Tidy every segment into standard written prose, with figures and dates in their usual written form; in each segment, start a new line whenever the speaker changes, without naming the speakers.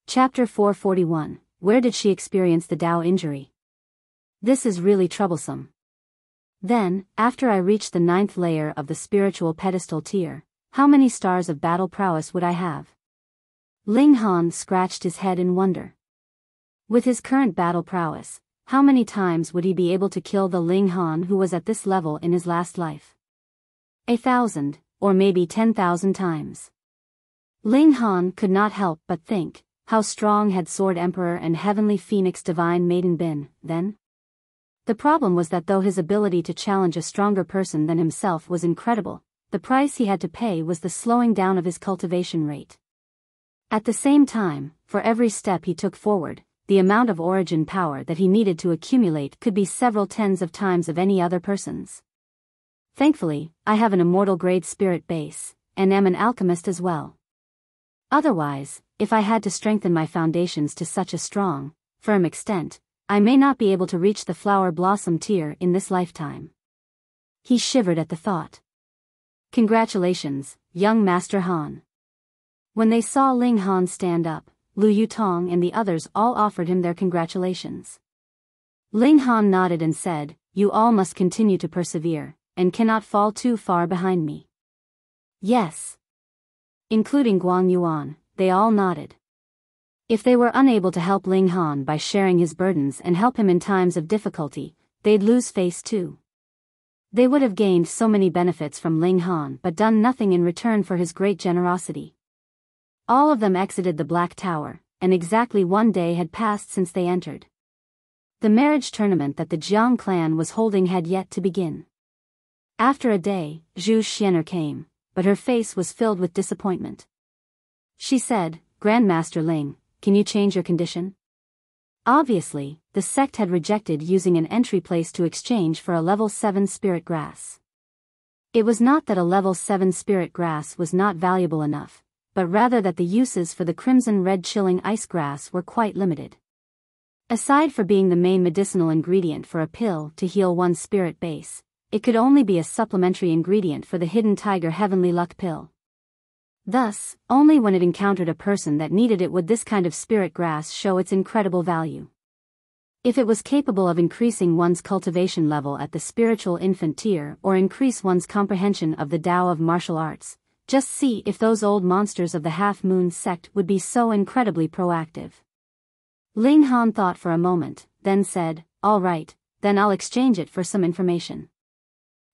Chapter 441, Where did she experience the Dao injury? This is really troublesome. Then, after I reach the 9th layer of the spiritual pedestal tier, how many stars of battle prowess would I have? Ling Han scratched his head in wonder. With his current battle prowess, how many times would he be able to kill the Ling Han who was at this level in his last life? 1,000, or maybe 10,000 times. Ling Han could not help but think, how strong had Sword Emperor and Heavenly Phoenix Divine Maiden been, then? The problem was that though his ability to challenge a stronger person than himself was incredible, the price he had to pay was the slowing down of his cultivation rate. At the same time, for every step he took forward, the amount of origin power that he needed to accumulate could be several tens of times of any other person's. Thankfully, I have an immortal grade spirit base, and am an alchemist as well. Otherwise, if I had to strengthen my foundations to such a strong, firm extent, I may not be able to reach the flower blossom tier in this lifetime. He shivered at the thought. Congratulations, young Master Han. When they saw Ling Han stand up, Lu Yutong and the others all offered him their congratulations. Ling Han nodded and said, "You all must continue to persevere, and cannot fall too far behind me." Yes. Including Guang Yuan, they all nodded. If they were unable to help Ling Han by sharing his burdens and help him in times of difficulty, they'd lose face too. They would have gained so many benefits from Ling Han but done nothing in return for his great generosity. All of them exited the Black Tower, and exactly one day had passed since they entered. The marriage tournament that the Jian clan was holding had yet to begin. After a day, Zhu Xian'er came, but her face was filled with disappointment. She said, "Grandmaster Ling, can you change your condition?" Obviously, the sect had rejected using an entry place to exchange for a level 7 spirit grass. It was not that a level 7 spirit grass was not valuable enough, but rather that the uses for the crimson red chilling ice grass were quite limited. Aside for being the main medicinal ingredient for a pill to heal one's spirit base, it could only be a supplementary ingredient for the Hidden Tiger Heavenly Luck pill. Thus, only when it encountered a person that needed it would this kind of spirit grass show its incredible value. If it was capable of increasing one's cultivation level at the spiritual infant tier or increase one's comprehension of the Tao of martial arts, just see if those old monsters of the Half-Moon sect would be so incredibly proactive. Ling Han thought for a moment, then said, "All right, then I'll exchange it for some information."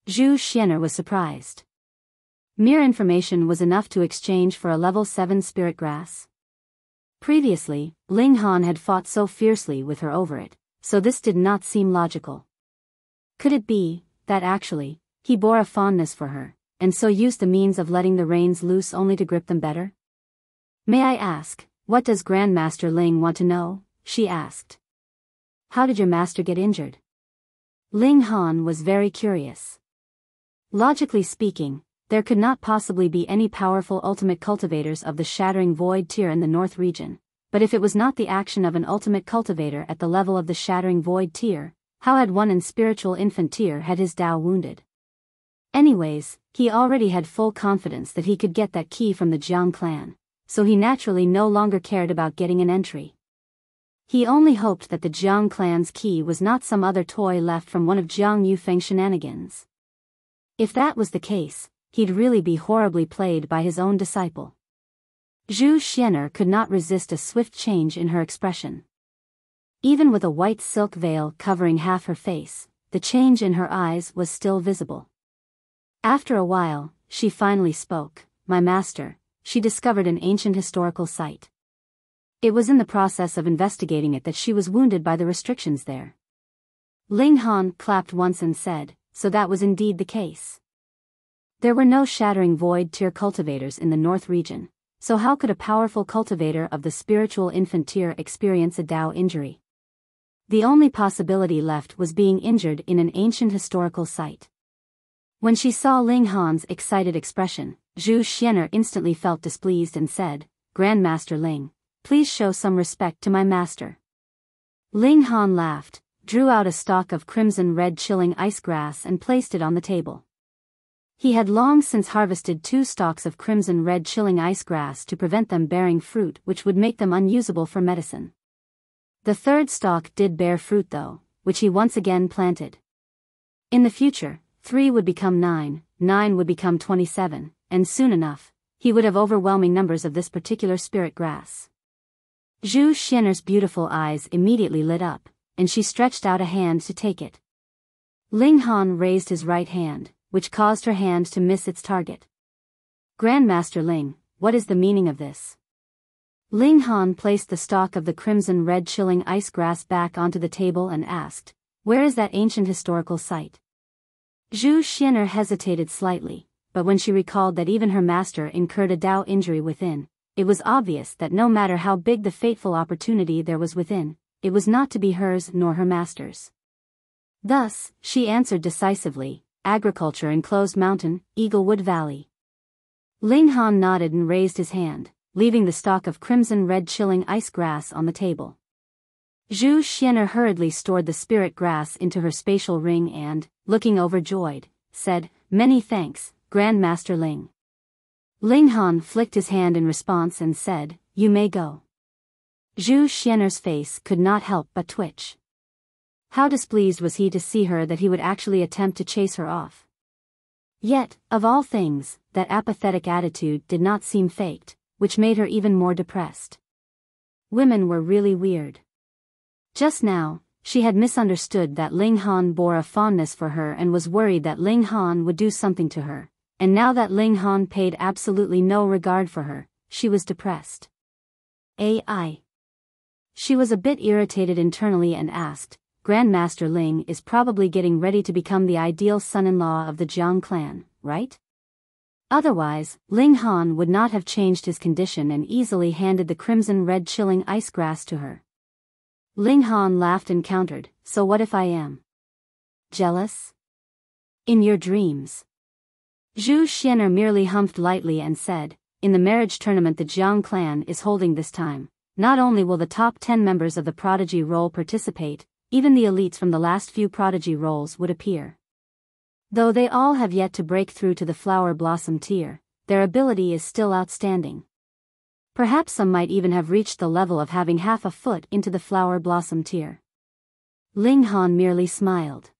Zhu Xian'er was surprised. Mere information was enough to exchange for a level 7 spirit grass? Previously, Ling Han had fought so fiercely with her over it, so this did not seem logical. Could it be that actually, he bore a fondness for her, and so used the means of letting the reins loose only to grip them better? "May I ask, what does Grandmaster Ling want to know?" she asked. "How did your master get injured?" Ling Han was very curious. Logically speaking, there could not possibly be any powerful ultimate cultivators of the Shattering Void tier in the North region, but if it was not the action of an ultimate cultivator at the level of the Shattering Void tier, how had one in spiritual infant tier had his Tao wounded? Anyways, he already had full confidence that he could get that key from the Jian clan, so he naturally no longer cared about getting an entry. He only hoped that the Jiang clan's key was not some other toy left from one of Jiang Yufeng's shenanigans. If that was the case, he'd really be horribly played by his own disciple. Zhu Xian'er could not resist a swift change in her expression. Even with a white silk veil covering half her face, the change in her eyes was still visible. After a while, she finally spoke. "My master," she discovered an ancient historical site. It was in the process of investigating it that she was wounded by the restrictions there. Ling Han clapped once and said, "So that was indeed the case." There were no Shattering Void tier cultivators in the North region, so how could a powerful cultivator of the spiritual infant tier experience a Tao injury? The only possibility left was being injured in an ancient historical site. When she saw Ling Han's excited expression, Zhu Xian'er instantly felt displeased and said, "Grandmaster Ling, please show some respect to my master." Ling Han laughed, drew out a stalk of crimson red chilling ice grass and placed it on the table. He had long since harvested 2 stalks of crimson-red chilling ice grass to prevent them bearing fruit which would make them unusable for medicine. The 3rd stalk did bear fruit though, which he once again planted. In the future, 3 would become 9, 9 would become 27, and soon enough, he would have overwhelming numbers of this particular spirit grass. Zhu Xian'er's beautiful eyes immediately lit up, and she stretched out a hand to take it. Ling Han raised his right hand, which caused her hand to miss its target. Grandmaster Ling, what is the meaning of this? Ling Han placed the stalk of the crimson-red chilling ice grass back onto the table and asked, where is that ancient historical site? Zhu Xian'er hesitated slightly, but when she recalled that even her master incurred a Dao injury within, it was obvious that no matter how big the fateful opportunity there was within, it was not to be hers nor her master's. Thus, she answered decisively, agriculture enclosed mountain, Eaglewood Valley. Ling Han nodded and raised his hand, leaving the stalk of crimson-red chilling ice grass on the table. Zhu Xian'er hurriedly stored the spirit grass into her spatial ring and, looking overjoyed, said, many thanks, Grandmaster Ling. Ling Han flicked his hand in response and said, you may go. Zhu Xian'er's face could not help but twitch. How displeased was he to see her that he would actually attempt to chase her off. Yet, of all things, that apathetic attitude did not seem faked, which made her even more depressed. Women were really weird. Just now, she had misunderstood that Ling Han bore a fondness for her and was worried that Ling Han would do something to her, and now that Ling Han paid absolutely no regard for her, she was depressed. AI. She was a bit irritated internally and asked, Grandmaster Ling is probably getting ready to become the ideal son-in-law of the Jian clan, right? Otherwise, Ling Han would not have changed his condition and easily handed the crimson-red chilling ice grass to her. Ling Han laughed and countered, so what if I am jealous? In your dreams. Zhu Xian'er merely humphed lightly and said, in the marriage tournament the Jian clan is holding this time, not only will the top 10 members of the Prodigy role participate, even the elites from the last few Prodigy roles would appear. Though they all have yet to break through to the Flower Blossom tier, their ability is still outstanding. Perhaps some might even have reached the level of having half a foot into the Flower Blossom tier. Ling Han merely smiled.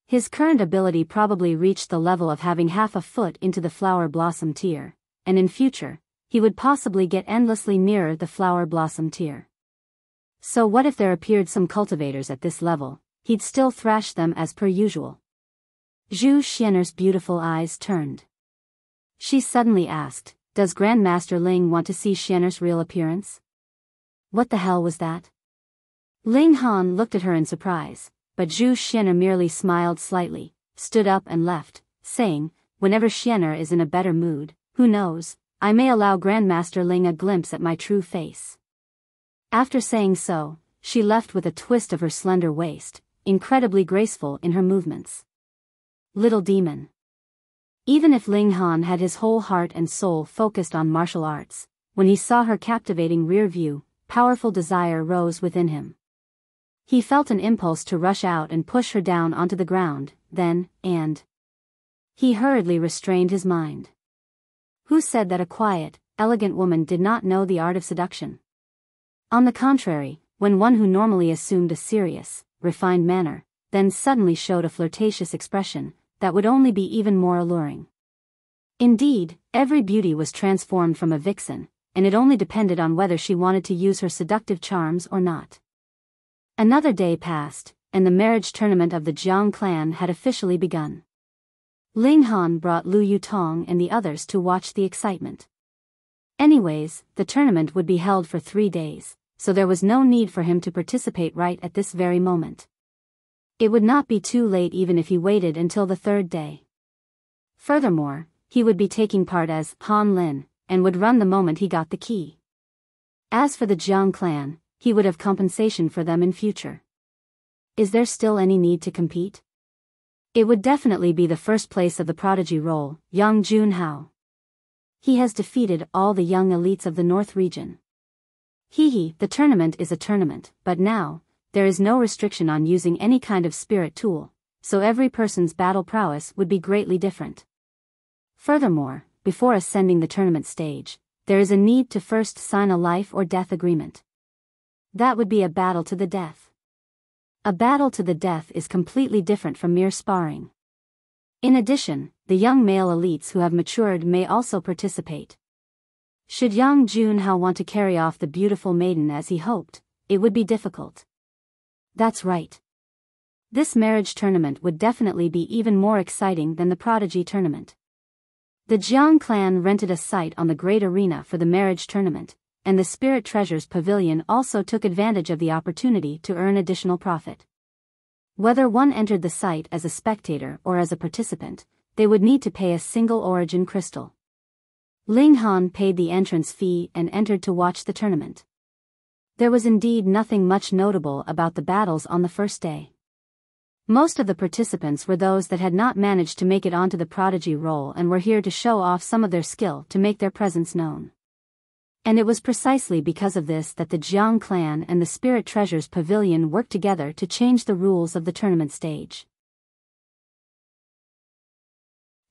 His current ability probably reached the level of having half a foot into the Flower Blossom tier, and in future, he would possibly get endlessly nearer the Flower Blossom tier. So what if there appeared some cultivators at this level, he'd still thrash them as per usual. Zhu Xian'er's beautiful eyes turned. She suddenly asked, does Grandmaster Ling want to see Xian'er's real appearance? What the hell was that? Ling Han looked at her in surprise, but Zhu Xian'er merely smiled slightly, stood up and left, saying, whenever Xian'er is in a better mood, who knows, I may allow Grandmaster Ling a glimpse at my true face. After saying so, she left with a twist of her slender waist, incredibly graceful in her movements. Little demon. Even if Ling Han had his whole heart and soul focused on martial arts, when he saw her captivating rear view, powerful desire rose within him. He felt an impulse to rush out and push her down onto the ground, then, he hurriedly restrained his mind. Who said that a quiet, elegant woman did not know the art of seduction? On the contrary, when one who normally assumed a serious, refined manner, then suddenly showed a flirtatious expression, that would only be even more alluring. Indeed, every beauty was transformed from a vixen, and it only depended on whether she wanted to use her seductive charms or not. Another day passed, and the marriage tournament of the Jiang clan had officially begun. Ling Han brought Lu Yutong and the others to watch the excitement. Anyways, the tournament would be held for 3 days, so there was no need for him to participate right at this very moment. It would not be too late even if he waited until the 3rd day. Furthermore, he would be taking part as Han Lin, and would run the moment he got the key. As for the Jiang clan, he would have compensation for them in future. Is there still any need to compete? It would definitely be the first place of the Prodigy role, Yang Junhao. He has defeated all the young elites of the North region. The tournament is a tournament, but now, there is no restriction on using any kind of spirit tool, so every person's battle prowess would be greatly different. Furthermore, before ascending the tournament stage, there is a need to first sign a life or death agreement. That would be a battle to the death. A battle to the death is completely different from mere sparring. In addition, the young male elites who have matured may also participate. Should young Junhao want to carry off the beautiful maiden as he hoped, it would be difficult. That's right. This marriage tournament would definitely be even more exciting than the Prodigy tournament. The Jian clan rented a site on the Great Arena for the marriage tournament, and the Spirit Treasures Pavilion also took advantage of the opportunity to earn additional profit. Whether one entered the site as a spectator or as a participant, they would need to pay a single origin crystal. Ling Han paid the entrance fee and entered to watch the tournament. There was indeed nothing much notable about the battles on the first day. Most of the participants were those that had not managed to make it onto the Prodigy role and were here to show off some of their skill to make their presence known. And it was precisely because of this that the Jiang clan and the Spirit Treasures Pavilion worked together to change the rules of the tournament stage.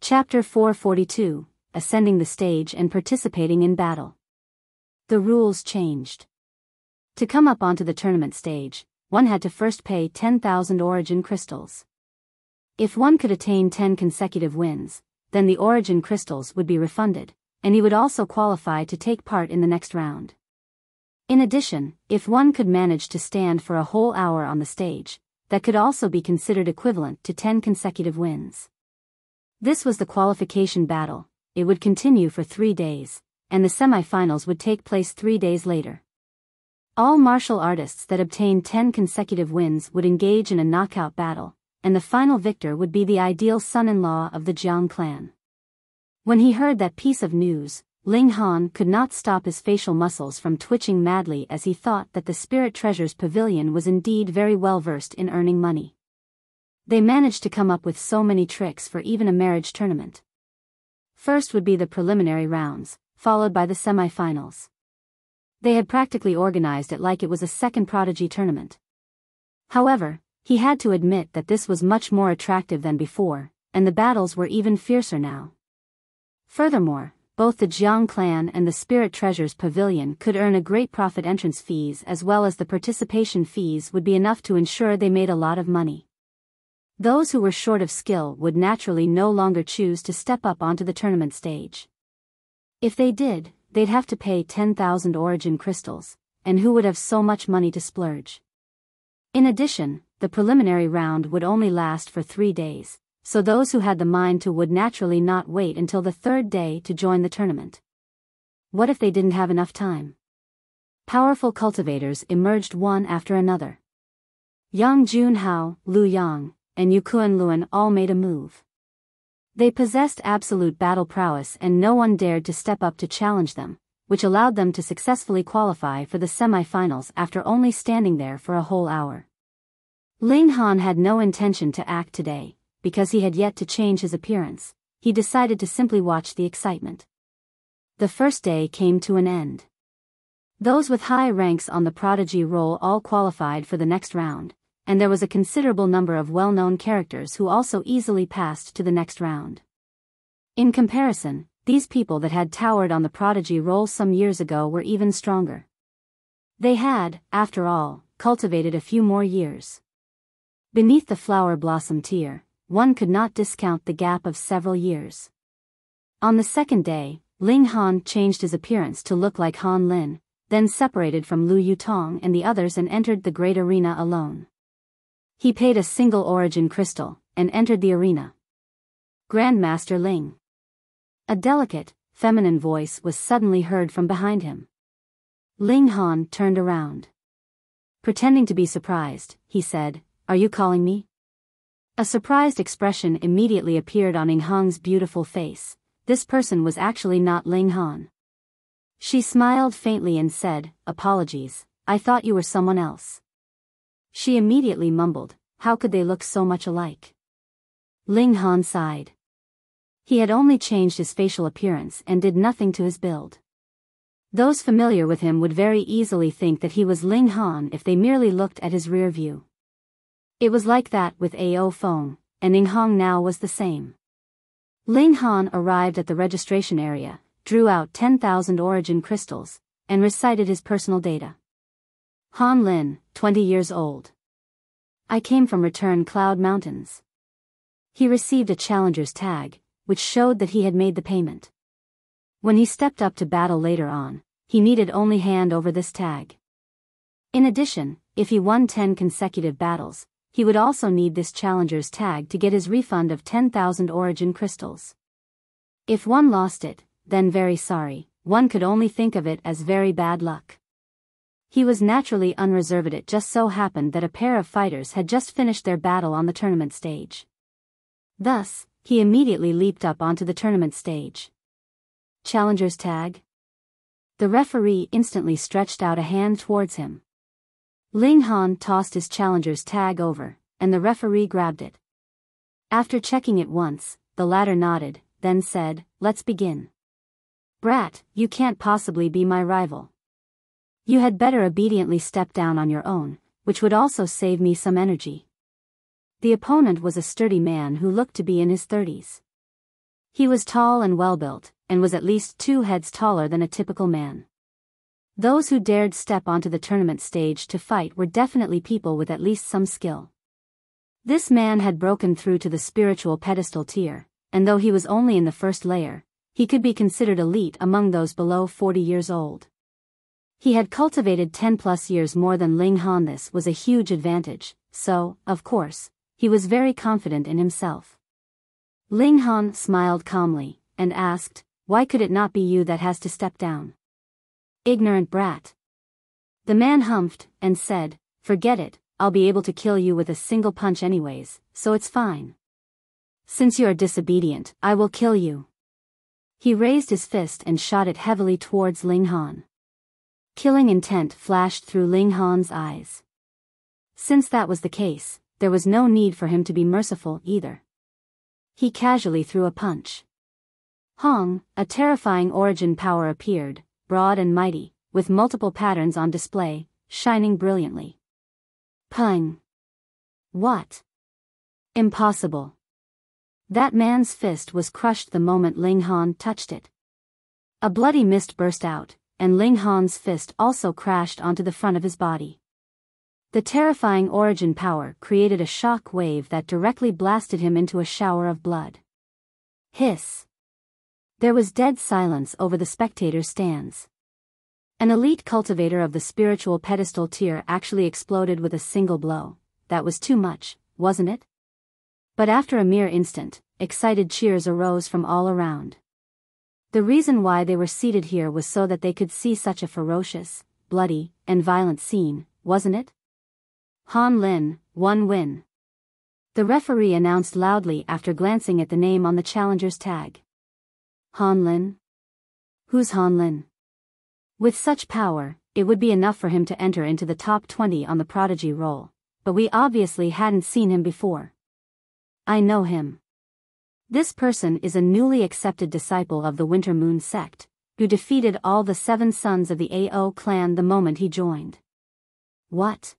Chapter 442, Ascending the Stage and Participating in Battle. The rules changed. To come up onto the tournament stage, one had to first pay 10,000 origin crystals. If one could attain 10 consecutive wins, then the origin crystals would be refunded, and he would also qualify to take part in the next round. In addition, if one could manage to stand for a whole hour on the stage, that could also be considered equivalent to 10 consecutive wins. This was the qualification battle. It would continue for 3 days, and the semi-finals would take place 3 days later. All martial artists that obtained 10 consecutive wins would engage in a knockout battle, and the final victor would be the ideal son-in-law of the Jiang clan. When he heard that piece of news, Ling Han could not stop his facial muscles from twitching madly as he thought that the Spirit Treasures Pavilion was indeed very well versed in earning money. They managed to come up with so many tricks for even a marriage tournament. First would be the preliminary rounds, followed by the semi-finals. They had practically organized it like it was a second Prodigy tournament. However, he had to admit that this was much more attractive than before, and the battles were even fiercer now. Furthermore, both the Jiang clan and the Spirit Treasures Pavilion could earn a great profit. Entrance fees as well as the participation fees would be enough to ensure they made a lot of money. Those who were short of skill would naturally no longer choose to step up onto the tournament stage. If they did, they'd have to pay 10,000 origin crystals, and who would have so much money to splurge? In addition, the preliminary round would only last for 3 days, so those who had the mind to would naturally not wait until the 3rd day to join the tournament. What if they didn't have enough time? Powerful cultivators emerged one after another. Yang Junhao, Lu Yang, and Yukuan Luan all made a move. They possessed absolute battle prowess and no one dared to step up to challenge them, which allowed them to successfully qualify for the semi-finals after only standing there for a whole hour. Ling Han had no intention to act today, because he had yet to change his appearance. He decided to simply watch the excitement. The first day came to an end. Those with high ranks on the Prodigy roll all qualified for the next round, and there was a considerable number of well-known characters who also easily passed to the next round. In comparison, these people that had towered on the Prodigy roll some years ago were even stronger. They had, after all, cultivated a few more years. Beneath the flower blossom tier, one could not discount the gap of several years. On the second day, Ling Han changed his appearance to look like Han Lin, then separated from Lu Yutong and the others and entered the great arena alone. He paid a single origin crystal, and entered the arena. Grandmaster Ling. A delicate, feminine voice was suddenly heard from behind him. Ling Han turned around. Pretending to be surprised, he said, "Are you calling me?" A surprised expression immediately appeared on Ling Han's beautiful face. This person was actually not Ling Han. She smiled faintly and said, "Apologies, I thought you were someone else." She immediately mumbled, "How could they look so much alike?" Ling Han sighed. He had only changed his facial appearance and did nothing to his build. Those familiar with him would very easily think that he was Ling Han if they merely looked at his rear view. It was like that with Ao Feng, and Ning Hong now was the same. Ling Han arrived at the registration area, drew out 10,000 origin crystals, and recited his personal data. Han Lin, 20 years old. I came from Return Cloud Mountains. He received a challenger's tag, which showed that he had made the payment. When he stepped up to battle later on, he needed only hand over this tag. In addition, if he won 10 consecutive battles, he would also need this challenger's tag to get his refund of 10,000 origin crystals. If one lost it, then very sorry, one could only think of it as very bad luck. He was naturally unreserved. It just so happened that a pair of fighters had just finished their battle on the tournament stage. Thus, he immediately leaped up onto the tournament stage. Challenger's tag? The referee instantly stretched out a hand towards him. Ling Han tossed his challenger's tag over, and the referee grabbed it. After checking it once, the latter nodded, then said, "Let's begin." "Brat, you can't possibly be my rival. You had better obediently step down on your own, which would also save me some energy." The opponent was a sturdy man who looked to be in his 30s. He was tall and well-built, and was at least 2 heads taller than a typical man. Those who dared step onto the tournament stage to fight were definitely people with at least some skill. This man had broken through to the spiritual pedestal tier, and though he was only in the first layer, he could be considered elite among those below 40 years old. He had cultivated 10+ years more than Ling Han. This was a huge advantage, so, of course, he was very confident in himself. Ling Han smiled calmly, and asked, "Why could it not be you that has to step down?" "Ignorant brat." The man humphed, and said, "Forget it, I'll be able to kill you with a single punch anyways, so it's fine. Since you are disobedient, I will kill you." He raised his fist and shot it heavily towards Ling Han. Killing intent flashed through Ling Han's eyes. Since that was the case, there was no need for him to be merciful either. He casually threw a punch. Hong, a terrifying origin power appeared, broad and mighty, with multiple patterns on display, shining brilliantly. Pung! What? Impossible. That man's fist was crushed the moment Ling Han touched it. A bloody mist burst out, and Ling Han's fist also crashed onto the front of his body. The terrifying origin power created a shock wave that directly blasted him into a shower of blood. Hiss! There was dead silence over the spectators' stands. An elite cultivator of the spiritual pedestal tier actually exploded with a single blow. That was too much, wasn't it? But after a mere instant, excited cheers arose from all around. The reason why they were seated here was so that they could see such a ferocious, bloody, and violent scene, wasn't it? Han Lin, 1 win. The referee announced loudly after glancing at the name on the challenger's tag. Han Lin? Who's Han Lin? With such power, it would be enough for him to enter into the top 20 on the Prodigy roll, but we obviously hadn't seen him before. I know him. This person is a newly accepted disciple of the Winter Moon sect, who defeated all the 7 sons of the Ao clan the moment he joined. What?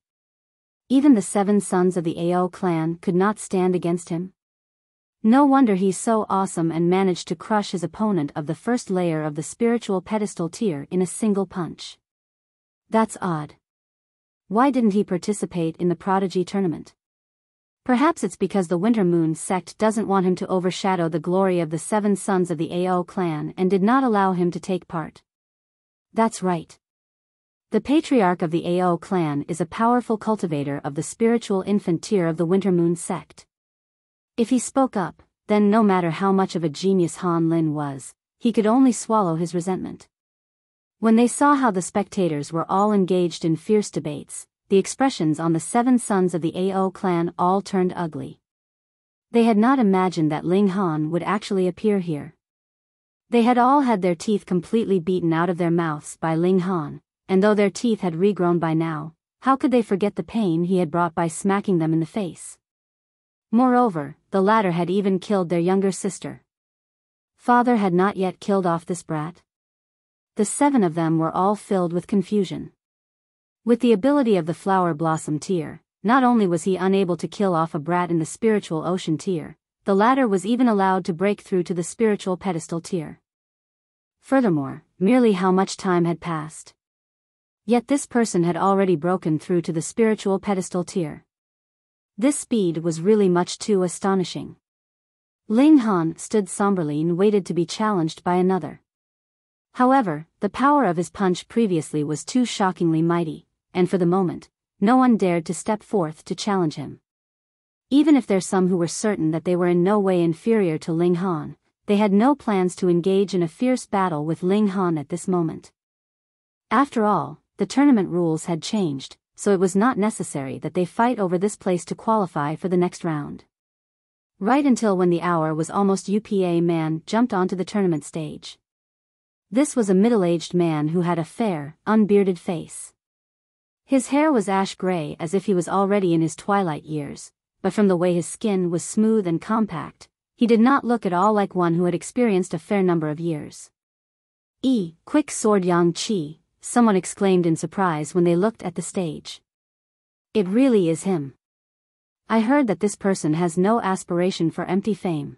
Even the 7 sons of the Ao clan could not stand against him? No wonder he's so awesome and managed to crush his opponent of the first layer of the spiritual pedestal tier in a single punch. That's odd. Why didn't he participate in the Prodigy tournament? Perhaps it's because the Winter Moon sect doesn't want him to overshadow the glory of the 7 sons of the Ao clan and did not allow him to take part. That's right. The patriarch of the Ao clan is a powerful cultivator of the spiritual infant tier of the Winter Moon sect. If he spoke up, then no matter how much of a genius Han Lin was, he could only swallow his resentment. When they saw how the spectators were all engaged in fierce debates, the expressions on the 7 sons of the Ao clan all turned ugly. They had not imagined that Ling Han would actually appear here. They had all had their teeth completely beaten out of their mouths by Ling Han, and though their teeth had regrown by now, how could they forget the pain he had brought by smacking them in the face? Moreover, the latter had even killed their younger sister. Father had not yet killed off this brat. The 7 of them were all filled with confusion. With the ability of the Flower Blossom tier, not only was he unable to kill off a brat in the Spiritual Ocean tier, the latter was even allowed to break through to the spiritual pedestal tier. Furthermore, merely how much time had passed. Yet this person had already broken through to the spiritual pedestal tier. This speed was really much too astonishing. Ling Han stood somberly and waited to be challenged by another. However, the power of his punch previously was too shockingly mighty, and for the moment, no one dared to step forth to challenge him. Even if there's some who were certain that they were in no way inferior to Ling Han, they had no plans to engage in a fierce battle with Ling Han at this moment. After all, the tournament rules had changed, so it was not necessary that they fight over this place to qualify for the next round. Right until when the hour was almost up, a man jumped onto the tournament stage. This was a middle-aged man who had a fair, unbearded face. His hair was ash-gray as if he was already in his twilight years, but from the way his skin was smooth and compact, he did not look at all like one who had experienced a fair number of years. Quick sword Yang Qi, someone exclaimed in surprise when they looked at the stage. It really is him. I heard that this person has no aspiration for empty fame.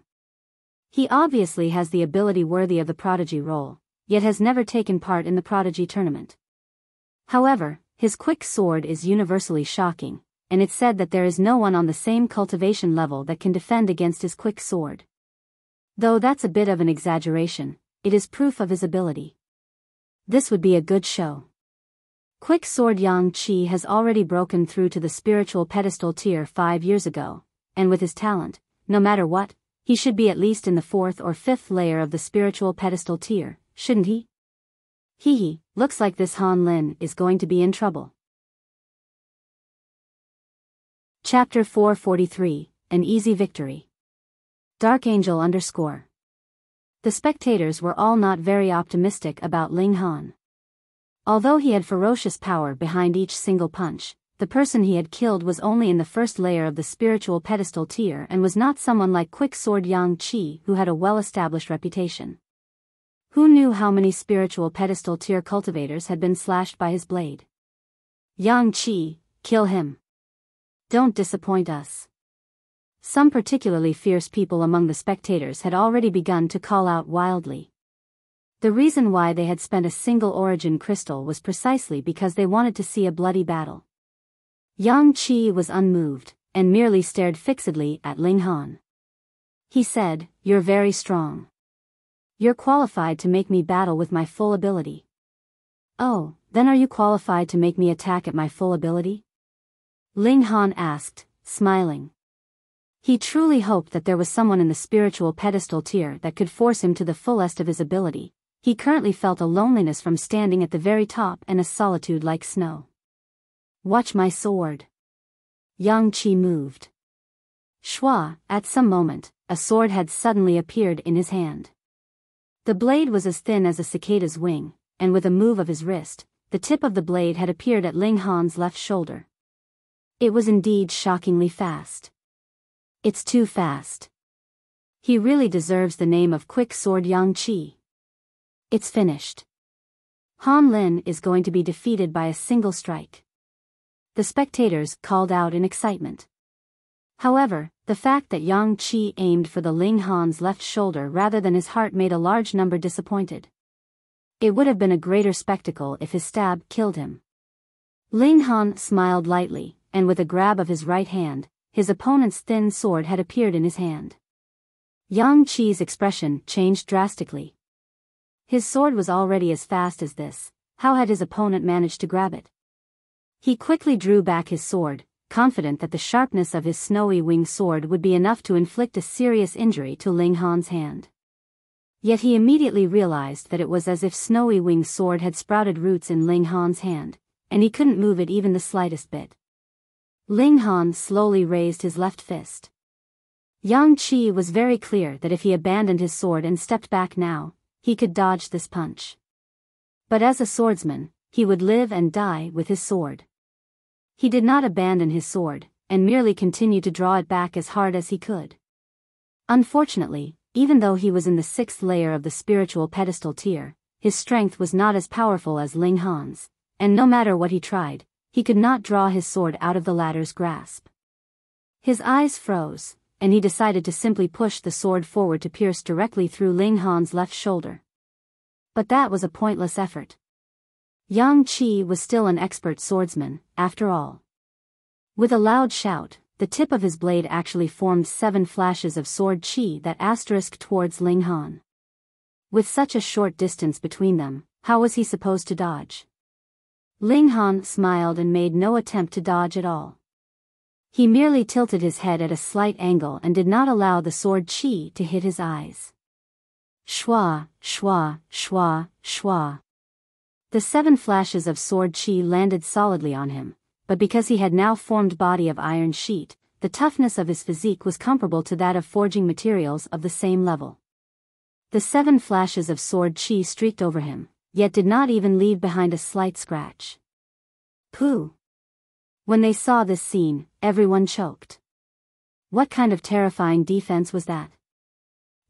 He obviously has the ability worthy of the Prodigy role, yet has never taken part in the Prodigy tournament. However, his quick sword is universally shocking, and it's said that there is no one on the same cultivation level that can defend against his quick sword. Though that's a bit of an exaggeration, it is proof of his ability. This would be a good show. Quick sword Yang Qi has already broken through to the spiritual pedestal tier 5 years ago, and with his talent, no matter what, he should be at least in the 4th or 5th layer of the spiritual pedestal tier, shouldn't he? Looks like this Han Lin is going to be in trouble. Chapter 443, An Easy Victory. Dark Angel _ The spectators were all not very optimistic about Ling Han. Although he had ferocious power behind each single punch, the person he had killed was only in the 1st layer of the spiritual pedestal tier and was not someone like Quick Sword Yang Qi who had a well-established reputation. Who knew how many spiritual pedestal tier cultivators had been slashed by his blade? Yang Qi, kill him. Don't disappoint us. Some particularly fierce people among the spectators had already begun to call out wildly. The reason why they had spent a single origin crystal was precisely because they wanted to see a bloody battle. Yang Qi was unmoved, and merely stared fixedly at Ling Han. He said, "You're very strong. You're qualified to make me battle with my full ability." "Oh, then are you qualified to make me attack at my full ability?" Ling Han asked, smiling. He truly hoped that there was someone in the spiritual pedestal tier that could force him to the fullest of his ability. He currently felt a loneliness from standing at the very top and a solitude like snow. "Watch my sword." Yang Qi moved. Shua, at some moment, a sword had suddenly appeared in his hand. The blade was as thin as a cicada's wing, and with a move of his wrist, the tip of the blade had appeared at Ling Han's left shoulder. It was indeed shockingly fast. It's too fast. He really deserves the name of Quick Sword Yang Qi. It's finished. Han Lin is going to be defeated by a single strike. The spectators called out in excitement. However, the fact that Yang Qi aimed for the Ling Han's left shoulder rather than his heart made a large number disappointed. It would have been a greater spectacle if his stab killed him. Ling Han smiled lightly, and with a grab of his right hand, his opponent's thin sword had appeared in his hand. Yang Qi's expression changed drastically. His sword was already as fast as this. How had his opponent managed to grab it? He quickly drew back his sword, confident that the sharpness of his snowy winged sword would be enough to inflict a serious injury to Ling Han's hand. Yet he immediately realized that it was as if snowy winged sword had sprouted roots in Ling Han's hand, and he couldn't move it even the slightest bit. Ling Han slowly raised his left fist. Yang Qi was very clear that if he abandoned his sword and stepped back now, he could dodge this punch. But as a swordsman, he would live and die with his sword. He did not abandon his sword, and merely continued to draw it back as hard as he could. Unfortunately, even though he was in the 6th layer of the spiritual pedestal tier, his strength was not as powerful as Ling Han's, and no matter what he tried, he could not draw his sword out of the latter's grasp. His eyes froze, and he decided to simply push the sword forward to pierce directly through Ling Han's left shoulder. But that was a pointless effort. Yang Qi was still an expert swordsman, after all. With a loud shout, the tip of his blade actually formed 7 flashes of sword qi that asterisked towards Ling Han. With such a short distance between them, how was he supposed to dodge? Ling Han smiled and made no attempt to dodge at all. He merely tilted his head at a slight angle and did not allow the sword qi to hit his eyes. Shwa, shwa, shwa, shwa. The 7 flashes of sword qi landed solidly on him, but because he had now formed body of iron sheet, the toughness of his physique was comparable to that of forging materials of the same level. The 7 flashes of sword qi streaked over him, yet did not even leave behind a slight scratch. Pooh! When they saw this scene, everyone choked. What kind of terrifying defense was that?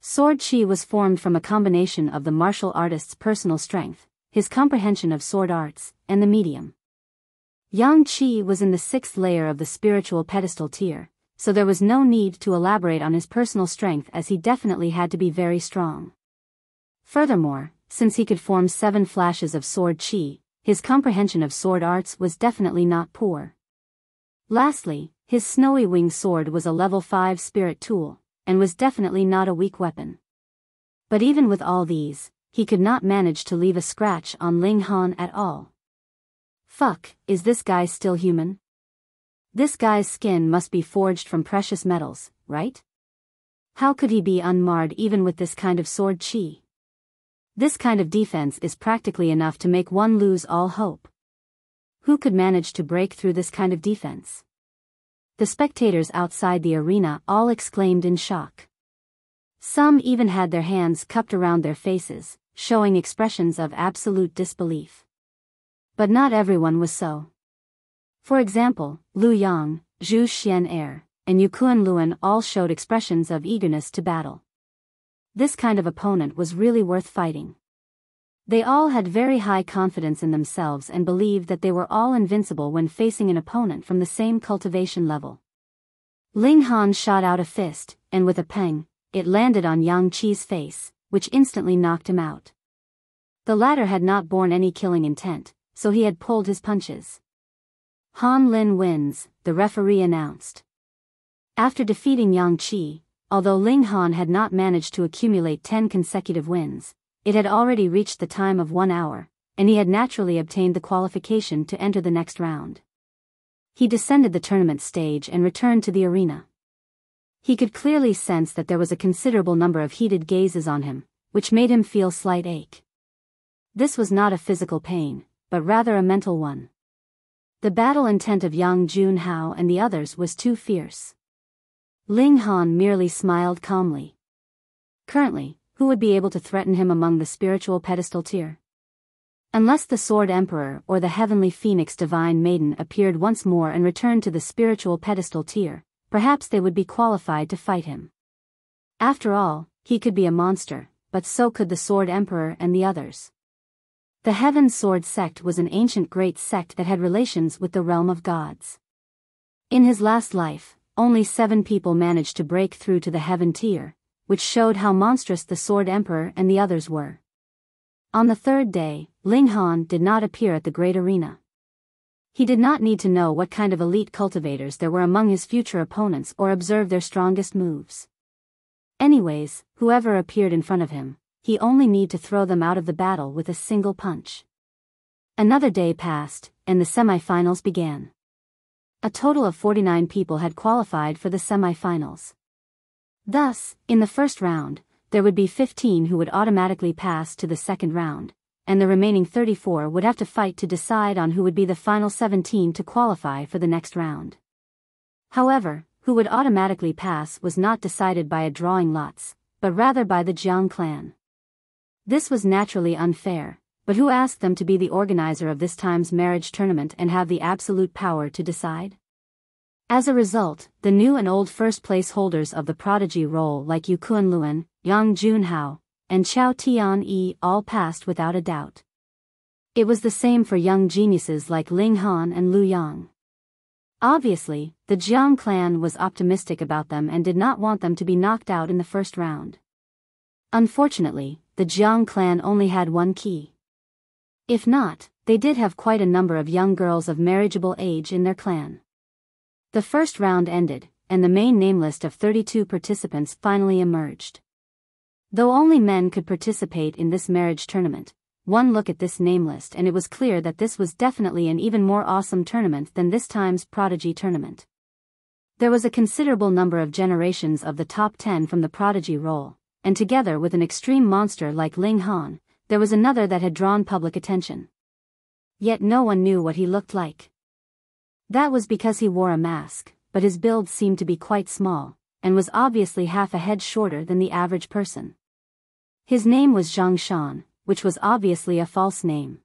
Sword qi was formed from a combination of the martial artist's personal strength, his comprehension of sword arts, and the medium. Yang Qi was in the 6th layer of the spiritual pedestal tier, so there was no need to elaborate on his personal strength as he definitely had to be very strong. Furthermore, since he could form 7 flashes of sword qi, his comprehension of sword arts was definitely not poor. Lastly, his snowy wing sword was a level 5 spirit tool, and was definitely not a weak weapon. But even with all these, he could not manage to leave a scratch on Ling Han at all. Fuck, is this guy still human? This guy's skin must be forged from precious metals, right? How could he be unmarred even with this kind of sword qi? This kind of defense is practically enough to make one lose all hope. Who could manage to break through this kind of defense? The spectators outside the arena all exclaimed in shock. Some even had their hands cupped around their faces, showing expressions of absolute disbelief. But not everyone was so. For example, Lu Yang, Zhu Xian and Yukuan Luan all showed expressions of eagerness to battle. This kind of opponent was really worth fighting. They all had very high confidence in themselves and believed that they were all invincible when facing an opponent from the same cultivation level. Ling Han shot out a fist, and with a pang, it landed on Yang Qi's face, which instantly knocked him out. The latter had not borne any killing intent, so he had pulled his punches. Han Lin wins, the referee announced. After defeating Yang Qi, although Ling Han had not managed to accumulate 10 consecutive wins, it had already reached the time of 1 hour, and he had naturally obtained the qualification to enter the next round. He descended the tournament stage and returned to the arena. He could clearly sense that there was a considerable number of heated gazes on him, which made him feel slight ache. This was not a physical pain, but rather a mental one. The battle intent of Yang Junhao and the others was too fierce. Ling Han merely smiled calmly. Currently, who would be able to threaten him among the spiritual pedestal tier? Unless the Sword Emperor or the Heavenly Phoenix Divine Maiden appeared once more and returned to the spiritual pedestal tier, perhaps they would be qualified to fight him. After all, he could be a monster, but so could the Sword Emperor and the others. The Heaven Sword sect was an ancient great sect that had relations with the realm of gods. In his last life, only 7 people managed to break through to the Heaven tier, which showed how monstrous the Sword Emperor and the others were. On the 3rd day, Ling Han did not appear at the great arena. He did not need to know what kind of elite cultivators there were among his future opponents or observe their strongest moves. Anyways, whoever appeared in front of him, he only need to throw them out of the battle with a single punch. Another day passed, and the semi-finals began. A total of 49 people had qualified for the semi-finals. Thus, in the first round, there would be 15 who would automatically pass to the second round, and the remaining 34 would have to fight to decide on who would be the final 17 to qualify for the next round. However, who would automatically pass was not decided by a drawing lots, but rather by the Jian clan. This was naturally unfair, but who asked them to be the organizer of this time's marriage tournament and have the absolute power to decide? As a result, the new and old first-place holders of the Prodigy role like Yukuan Luan, Yang Junhao, and Chao Tian all passed without a doubt. It was the same for young geniuses like Ling Han and Lu Yang. Obviously, The Jian clan was optimistic about them and did not want them to be knocked out in the first round. Unfortunately, the Jian clan only had one key. If not, they did have quite a number of young girls of marriageable age in their clan. The first round ended, and the main name list of 32 participants finally emerged. Though only men could participate in this marriage tournament, one look at this name list and it was clear that this was definitely an even more awesome tournament than this time's Prodigy tournament. There was a considerable number of generations of the top 10 from the Prodigy role, and together with an extreme monster like Ling, there was another that had drawn public attention. Yet no one knew what he looked like. That was because he wore a mask, but his build seemed to be quite small, and was obviously half a head shorter than the average person. His name was Zhang Shan, which was obviously a false name.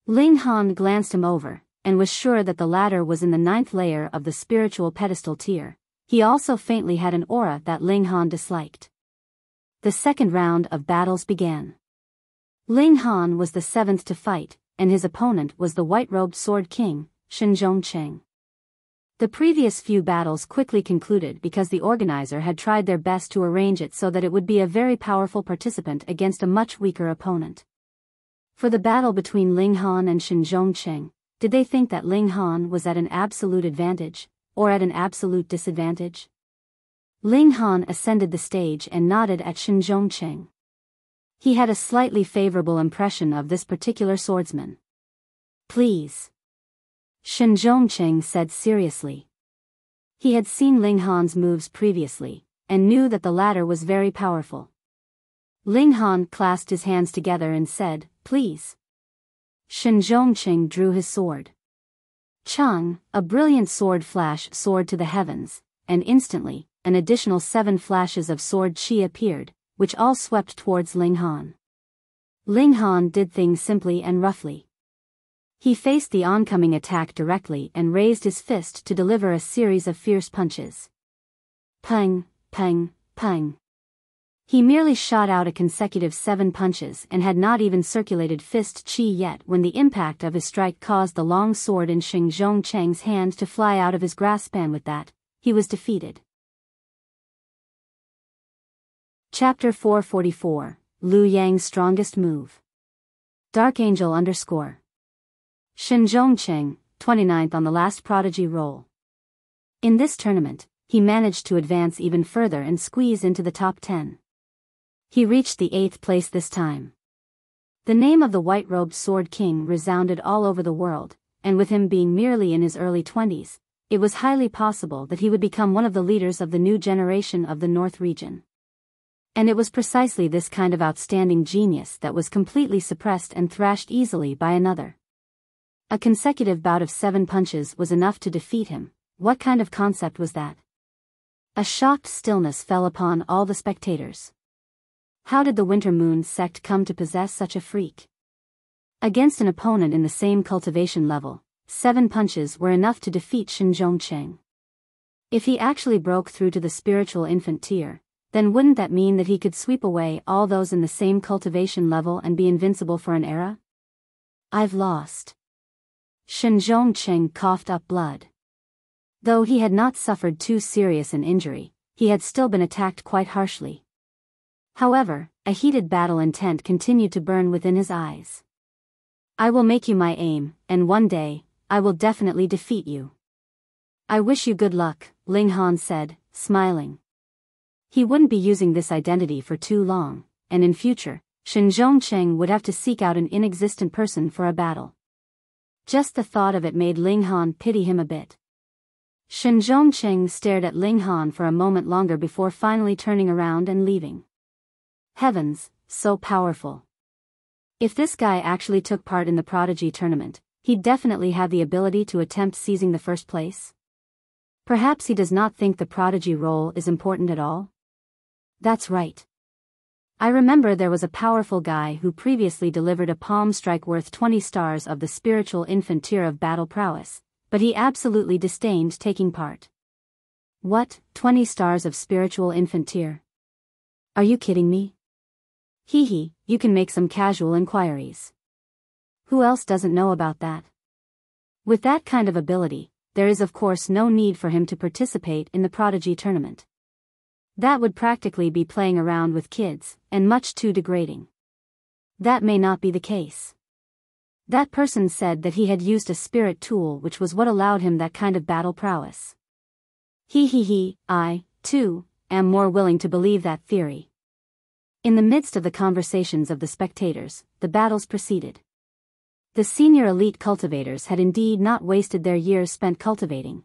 Ling glanced him over, and was sure that the latter was in the 9th layer of the spiritual pedestal tier. He also faintly had an aura that Ling disliked. The second round of battles began. Ling was the 7th to fight, and his opponent was the white-robed sword king, Cheng. The previous few battles quickly concluded because the organizer had tried their best to arrange it so that it would be a very powerful participant against a much weaker opponent. For the battle between Ling and Cheng, did they think that Ling was at an absolute advantage, or at an absolute disadvantage? Ling ascended the stage and nodded at Cheng. He had a slightly favorable impression of this particular swordsman. Please. Cheng said seriously. He had seen Ling moves previously, and knew that the latter was very powerful. Ling clasped his hands together and said, "Please." Cheng drew his sword. Chang, a brilliant sword soared to the heavens, and instantly, an additional 7 flashes of sword chi appeared, which all swept towards Ling Ling did things simply and roughly. He faced the oncoming attack directly and raised his fist to deliver a series of fierce punches. Pang, pang, pang. He merely shot out a consecutive 7 punches and had not even circulated fist chi yet when the impact of his strike caused the long sword in Cheng's hand to fly out of his grasp, and with that, he was defeated. Chapter 444, Liu Yang's strongest move. Dark Angel _ Cheng, 29th on the last Prodigy roll. In this tournament, he managed to advance even further and squeeze into the top 10. He reached the 8th place this time. The name of the white-robed sword king resounded all over the world, and with him being merely in his early 20s, it was highly possible that he would become one of the leaders of the new generation of the North region. And it was precisely this kind of outstanding genius that was completely suppressed and thrashed easily by another. A consecutive bout of 7 punches was enough to defeat him. What kind of concept was that? A shocked stillness fell upon all the spectators. How did the Winter Moon sect come to possess such a freak? Against an opponent in the same cultivation level, 7 punches were enough to defeat Cheng. If he actually broke through to the spiritual infant tier, then wouldn't that mean that he could sweep away all those in the same cultivation level and be invincible for an era? I've lost. Cheng coughed up blood. Though he had not suffered too serious an injury, he had still been attacked quite harshly. However, a heated battle intent continued to burn within his eyes. I will make you my aim, and one day, I will definitely defeat you. I wish you good luck, Ling said, smiling. He wouldn't be using this identity for too long, and in future, Cheng would have to seek out an inexistent person for a battle. Just the thought of it made Ling pity him a bit. Cheng stared at Ling for a moment longer before finally turning around and leaving. Heavens, so powerful. If this guy actually took part in the Prodigy tournament, he'd definitely have the ability to attempt seizing the first place. Perhaps he does not think the Prodigy role is important at all? That's right. I remember there was a powerful guy who previously delivered a palm strike worth 20 stars of the spiritual infant tier of battle prowess, but he absolutely disdained taking part. What, 20 stars of spiritual infant tier? Are you kidding me? Hee, you can make some casual inquiries. Who else doesn't know about that? With that kind of ability, there is of course no need for him to participate in the Prodigy tournament. That would practically be playing around with kids, and much too degrading. That may not be the case. That person said that he had used a spirit tool, which was what allowed him that kind of battle prowess. I, too, am more willing to believe that theory. In the midst of the conversations of the spectators, the battles proceeded. The senior elite cultivators had indeed not wasted their years spent cultivating.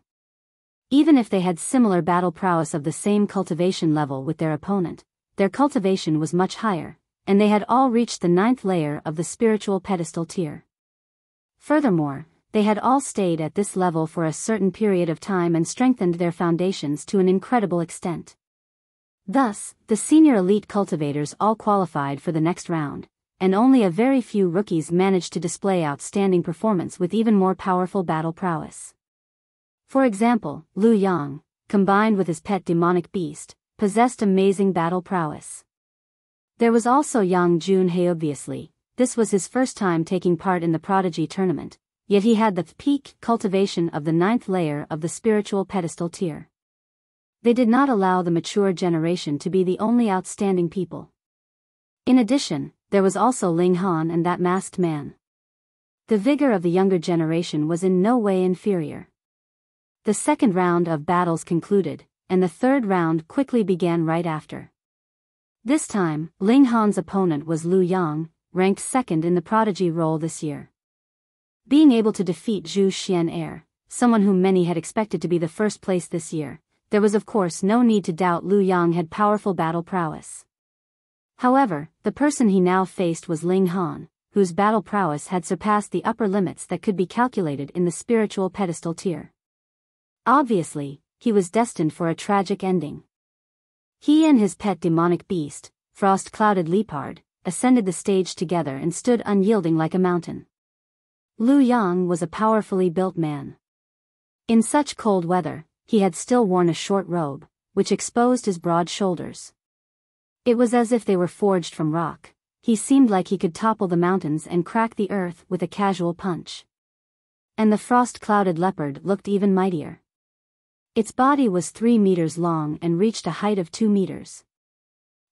Even if they had similar battle prowess of the same cultivation level with their opponent, their cultivation was much higher, and they had all reached the 9th layer of the spiritual pedestal tier. Furthermore, they had all stayed at this level for a certain period of time and strengthened their foundations to an incredible extent. Thus, the senior elite cultivators all qualified for the next round, and only a very few rookies managed to display outstanding performance with even more powerful battle prowess. For example, Liu Yang, combined with his pet demonic beast, possessed amazing battle prowess. There was also Yang Junhei. Obviously, this was his first time taking part in the Prodigy tournament, yet he had the peak cultivation of the 9th layer of the spiritual pedestal tier. They did not allow the mature generation to be the only outstanding people. In addition, there was also Ling Han and that masked man. The vigor of the younger generation was in no way inferior. The second round of battles concluded, and the third round quickly began right after. This time, Ling Han's opponent was Liu Yang, ranked 2nd in the Prodigy role this year. Being able to defeat Zhu Xian, someone whom many had expected to be the first place this year, there was of course no need to doubt Liu Yang had powerful battle prowess. However, the person he now faced was Ling Han, whose battle prowess had surpassed the upper limits that could be calculated in the spiritual pedestal tier. Obviously, he was destined for a tragic ending. He and his pet demonic beast, frost-clouded leopard, ascended the stage together and stood unyielding like a mountain. Liu Yang was a powerfully built man. In such cold weather, he had still worn a short robe, which exposed his broad shoulders. It was as if they were forged from rock. He seemed like he could topple the mountains and crack the earth with a casual punch. And the frost-clouded leopard looked even mightier. Its body was 3 meters long and reached a height of 2 meters.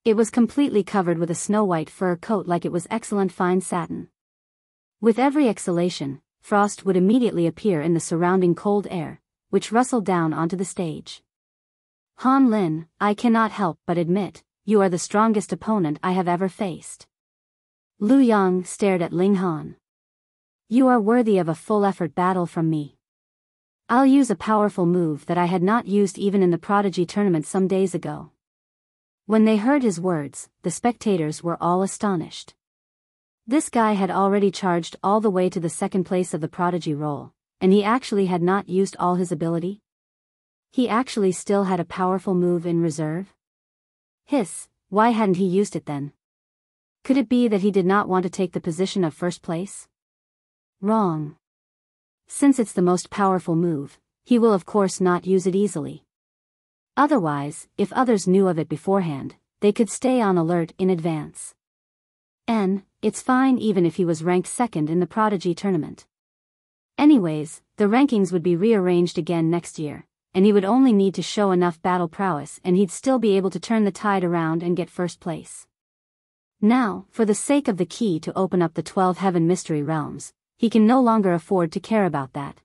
It was completely covered with a snow-white fur coat like it was excellent fine satin. With every exhalation, frost would immediately appear in the surrounding cold air, which rustled down onto the stage. Han Lin, I cannot help but admit, you are the strongest opponent I have ever faced. Liu Yang stared at Ling Han. You are worthy of a full-effort battle from me. I'll use a powerful move that I had not used even in the Prodigy tournament some days ago. When they heard his words, the spectators were all astonished. This guy had already charged all the way to the 2nd place of the Prodigy role, and he actually had not used all his ability? He actually still had a powerful move in reserve? Hiss, why hadn't he used it then? Could it be that he did not want to take the position of 1st place? Wrong. Since it's the most powerful move, he will of course not use it easily. Otherwise, if others knew of it beforehand, they could stay on alert in advance. It's fine even if he was ranked 2nd in the Prodigy tournament. Anyways, the rankings would be rearranged again next year, and he would only need to show enough battle prowess and he'd still be able to turn the tide around and get 1st place. Now, for the sake of the key to open up the 12 heaven mystery realms, he can no longer afford to care about that.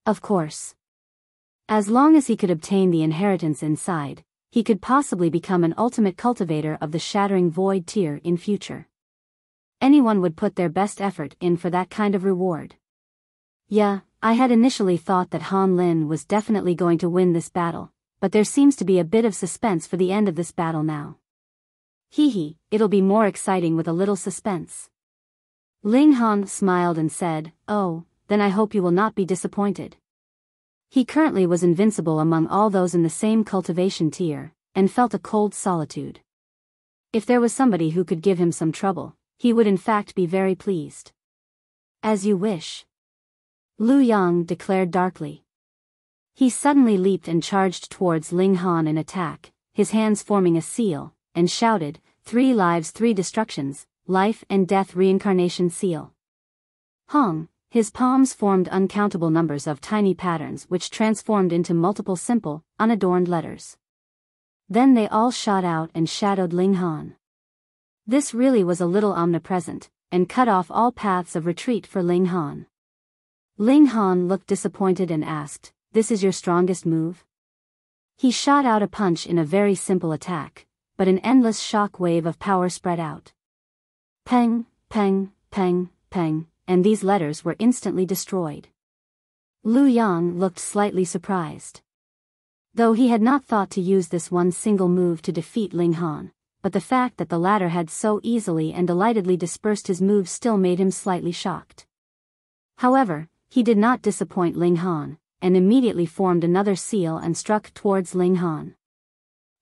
Of course. As long as he could obtain the inheritance inside, he could possibly become an ultimate cultivator of the Shattering Void tier in future. Anyone would put their best effort in for that kind of reward. Yeah, I had initially thought that Han Lin was definitely going to win this battle, but there seems to be a bit of suspense for the end of this battle now. It'll be more exciting with a little suspense. Ling Han smiled and said, oh, then I hope you will not be disappointed. He currently was invincible among all those in the same cultivation tier, and felt a cold solitude. If there was somebody who could give him some trouble, he would in fact be very pleased. As you wish. Liu Yang declared darkly. He suddenly leaped and charged towards Ling Han in attack, his hands forming a seal, and shouted, 3 lives 3 destructions, life and death reincarnation seal. Hong, his palms formed uncountable numbers of tiny patterns which transformed into multiple simple, unadorned letters. Then they all shot out and shadowed Ling Han. This really was a little omnipresent, and cut off all paths of retreat for Ling Han. Ling Han looked disappointed and asked, "This is your strongest move?" He shot out a punch in a very simple attack, but an endless shock wave of power spread out. Peng, peng, peng, peng, and these letters were instantly destroyed. Lu Yang looked slightly surprised. Though he had not thought to use this one single move to defeat Ling Han, but the fact that the latter had so easily and delightedly dispersed his moves still made him slightly shocked. However, he did not disappoint Ling Han, and immediately formed another seal and struck towards Ling Han.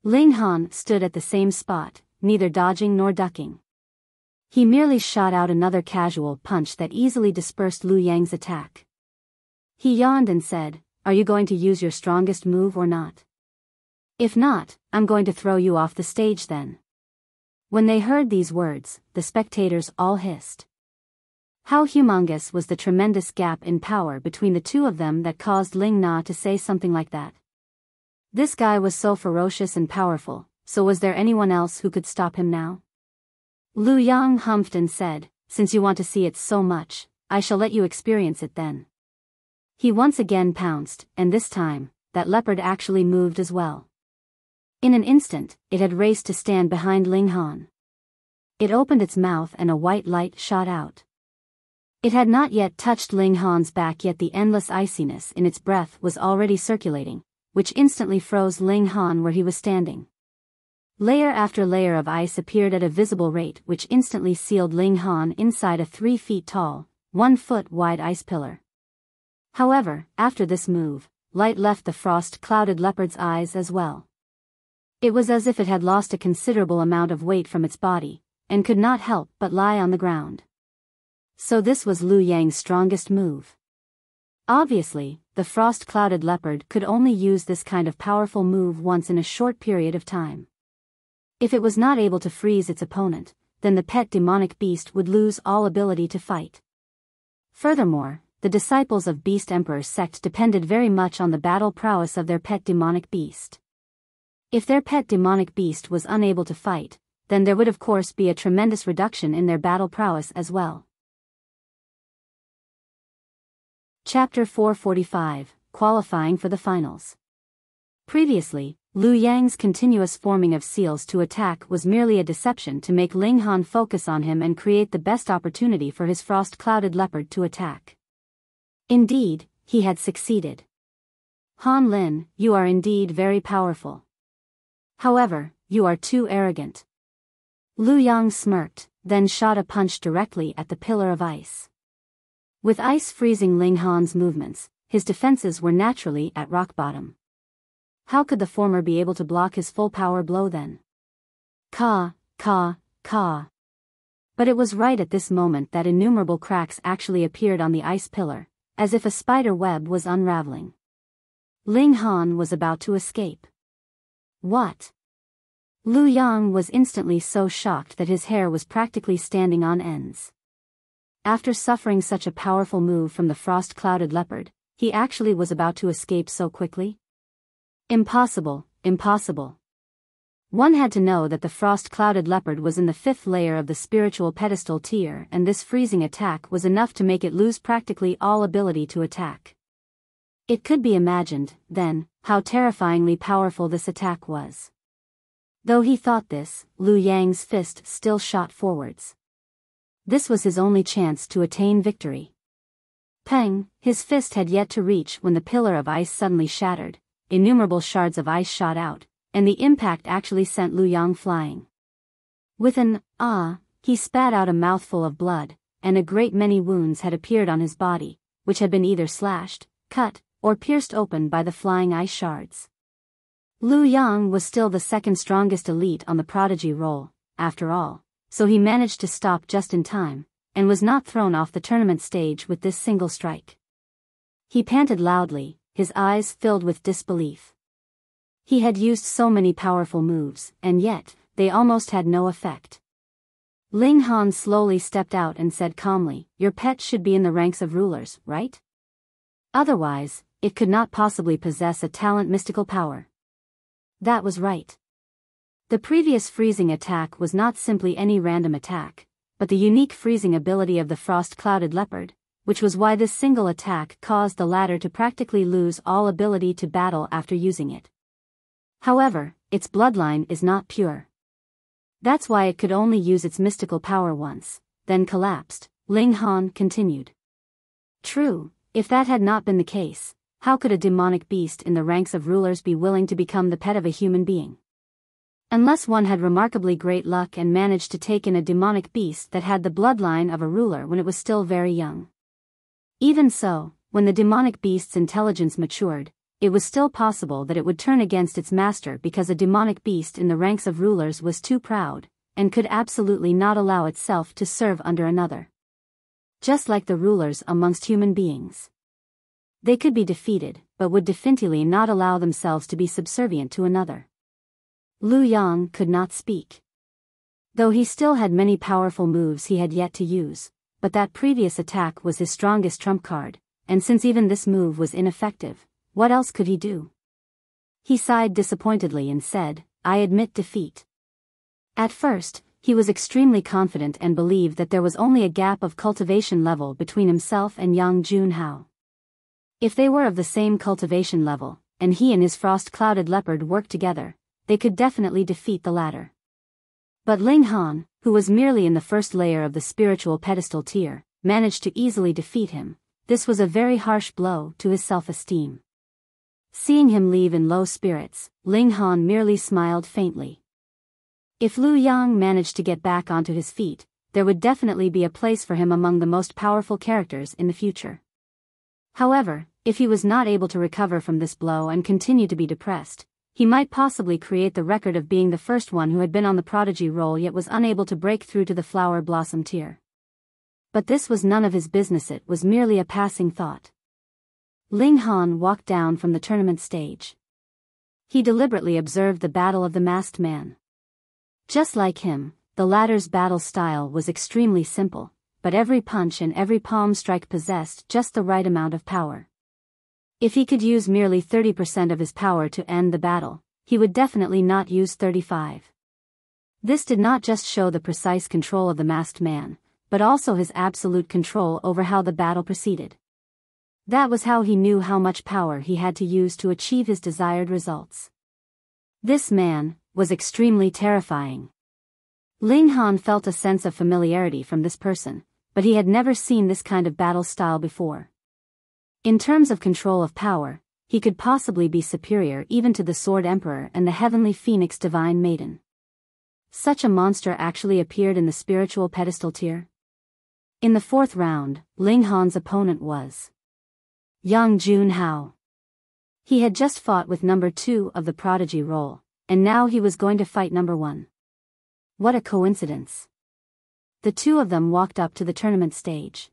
Ling Han stood at the same spot, neither dodging nor ducking. He merely shot out another casual punch that easily dispersed Lu Yang's attack. He yawned and said, "Are you going to use your strongest move or not? If not, I'm going to throw you off the stage then." When they heard these words, the spectators all hissed. How humongous was the tremendous gap in power between the two of them that caused Ling Na to say something like that? This guy was so ferocious and powerful, so was there anyone else who could stop him now? Lu Yang humphed and said, "Since you want to see it so much, I shall let you experience it then." He once again pounced, and this time, that leopard actually moved as well. In an instant, it had raced to stand behind Ling Han. It opened its mouth and a white light shot out. It had not yet touched Ling Han's back, yet the endless iciness in its breath was already circulating, which instantly froze Ling Han where he was standing. Layer after layer of ice appeared at a visible rate, which instantly sealed Ling Han inside a 3 feet tall, 1 foot wide ice pillar. However, after this move, light left the frost-clouded leopard's eyes as well. It was as if it had lost a considerable amount of weight from its body, and could not help but lie on the ground. So this was Lu Yang's strongest move. Obviously, the frost-clouded leopard could only use this kind of powerful move once in a short period of time. If it was not able to freeze its opponent, then the pet demonic beast would lose all ability to fight. Furthermore, the disciples of Beast Emperor's sect depended very much on the battle prowess of their pet demonic beast. If their pet demonic beast was unable to fight, then there would of course be a tremendous reduction in their battle prowess as well. Chapter 445, Qualifying for the Finals. Previously, Lu Yang's continuous forming of seals to attack was merely a deception to make Ling Han focus on him and create the best opportunity for his frost-clouded leopard to attack. Indeed, he had succeeded. "Han Lin, you are indeed very powerful. However, you are too arrogant." Lu Yang smirked, then shot a punch directly at the pillar of ice. With ice freezing Ling Han's movements, his defenses were naturally at rock bottom. How could the former be able to block his full power blow then? Ka, ka, ka. But it was right at this moment that innumerable cracks actually appeared on the ice pillar, as if a spider web was unraveling. Ling Han was about to escape. What? Lu Yang was instantly so shocked that his hair was practically standing on ends. After suffering such a powerful move from the frost-clouded leopard, he actually was about to escape so quickly? Impossible, impossible. One had to know that the frost-clouded leopard was in the 5th layer of the spiritual pedestal tier, and this freezing attack was enough to make it lose practically all ability to attack. It could be imagined, then, how terrifyingly powerful this attack was. Though he thought this, Lu Yang's fist still shot forwards. This was his only chance to attain victory. Peng, his fist had yet to reach when the pillar of ice suddenly shattered, innumerable shards of ice shot out, and the impact actually sent Lu Yang flying. With an "ah," he spat out a mouthful of blood, and a great many wounds had appeared on his body, which had been either slashed, cut, or pierced open by the flying ice shards. Lu Yang was still the second strongest elite on the Prodigy roll, after all, so he managed to stop just in time, and was not thrown off the tournament stage with this single strike. He panted loudly, his eyes filled with disbelief. He had used so many powerful moves, and yet, they almost had no effect. Ling Han slowly stepped out and said calmly, "Your pet should be in the ranks of rulers, right? Otherwise, it could not possibly possess a talent mystical power." That was right. The previous freezing attack was not simply any random attack, but the unique freezing ability of the frost-clouded leopard, which was why this single attack caused the latter to practically lose all ability to battle after using it. However, its bloodline is not pure. That's why it could only use its mystical power once, then collapsed, Ling Han continued. True, if that had not been the case, how could a demonic beast in the ranks of rulers be willing to become the pet of a human being? Unless one had remarkably great luck and managed to take in a demonic beast that had the bloodline of a ruler when it was still very young. Even so, when the demonic beast's intelligence matured, it was still possible that it would turn against its master because a demonic beast in the ranks of rulers was too proud, and could absolutely not allow itself to serve under another. Just like the rulers amongst human beings. They could be defeated, but would definitely not allow themselves to be subservient to another. Lu Yang could not speak. Though he still had many powerful moves he had yet to use, but that previous attack was his strongest trump card, and since even this move was ineffective, what else could he do? He sighed disappointedly and said, "I admit defeat." At first, he was extremely confident and believed that there was only a gap of cultivation level between himself and Yang Junhao. If they were of the same cultivation level, and he and his frost-clouded leopard worked together, they could definitely defeat the latter. But Ling Han, who was merely in the first layer of the spiritual pedestal tier, managed to easily defeat him. This was a very harsh blow to his self-esteem. Seeing him leave in low spirits, Ling Han merely smiled faintly. If Lu Yang managed to get back onto his feet, there would definitely be a place for him among the most powerful characters in the future. However, if he was not able to recover from this blow and continue to be depressed, he might possibly create the record of being the first one who had been on the Prodigy roll yet was unable to break through to the Flower Blossom tier. But this was none of his business, it was merely a passing thought. Ling Han walked down from the tournament stage. He deliberately observed the battle of the masked man. Just like him, the latter's battle style was extremely simple, but every punch and every palm strike possessed just the right amount of power. If he could use merely 30% of his power to end the battle, he would definitely not use 35. This did not just show the precise control of the masked man, but also his absolute control over how the battle proceeded. That was how he knew how much power he had to use to achieve his desired results. This man was extremely terrifying. Ling Han felt a sense of familiarity from this person, but he had never seen this kind of battle style before. In terms of control of power, he could possibly be superior even to the Sword Emperor and the Heavenly Phoenix Divine Maiden. Such a monster actually appeared in the spiritual pedestal tier. In the fourth round, Ling Han's opponent was Yang Junhao. He had just fought with number 2 of the Prodigy role, and now he was going to fight number 1. What a coincidence. The two of them walked up to the tournament stage.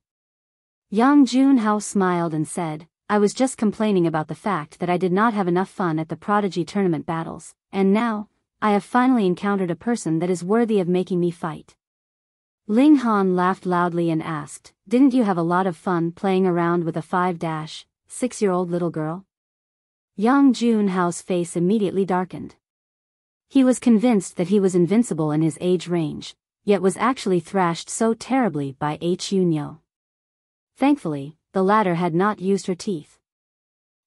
Yang Junhao smiled and said, "I was just complaining about the fact that I did not have enough fun at the Prodigy tournament battles, and now, I have finally encountered a person that is worthy of making me fight." Ling Han laughed loudly and asked, "Didn't you have a lot of fun playing around with a 5-6-year-old little girl?" Yang Junhao's face immediately darkened. He was convinced that he was invincible in his age range, yet was actually thrashed so terribly by Yunyo. Thankfully, the latter had not used her teeth.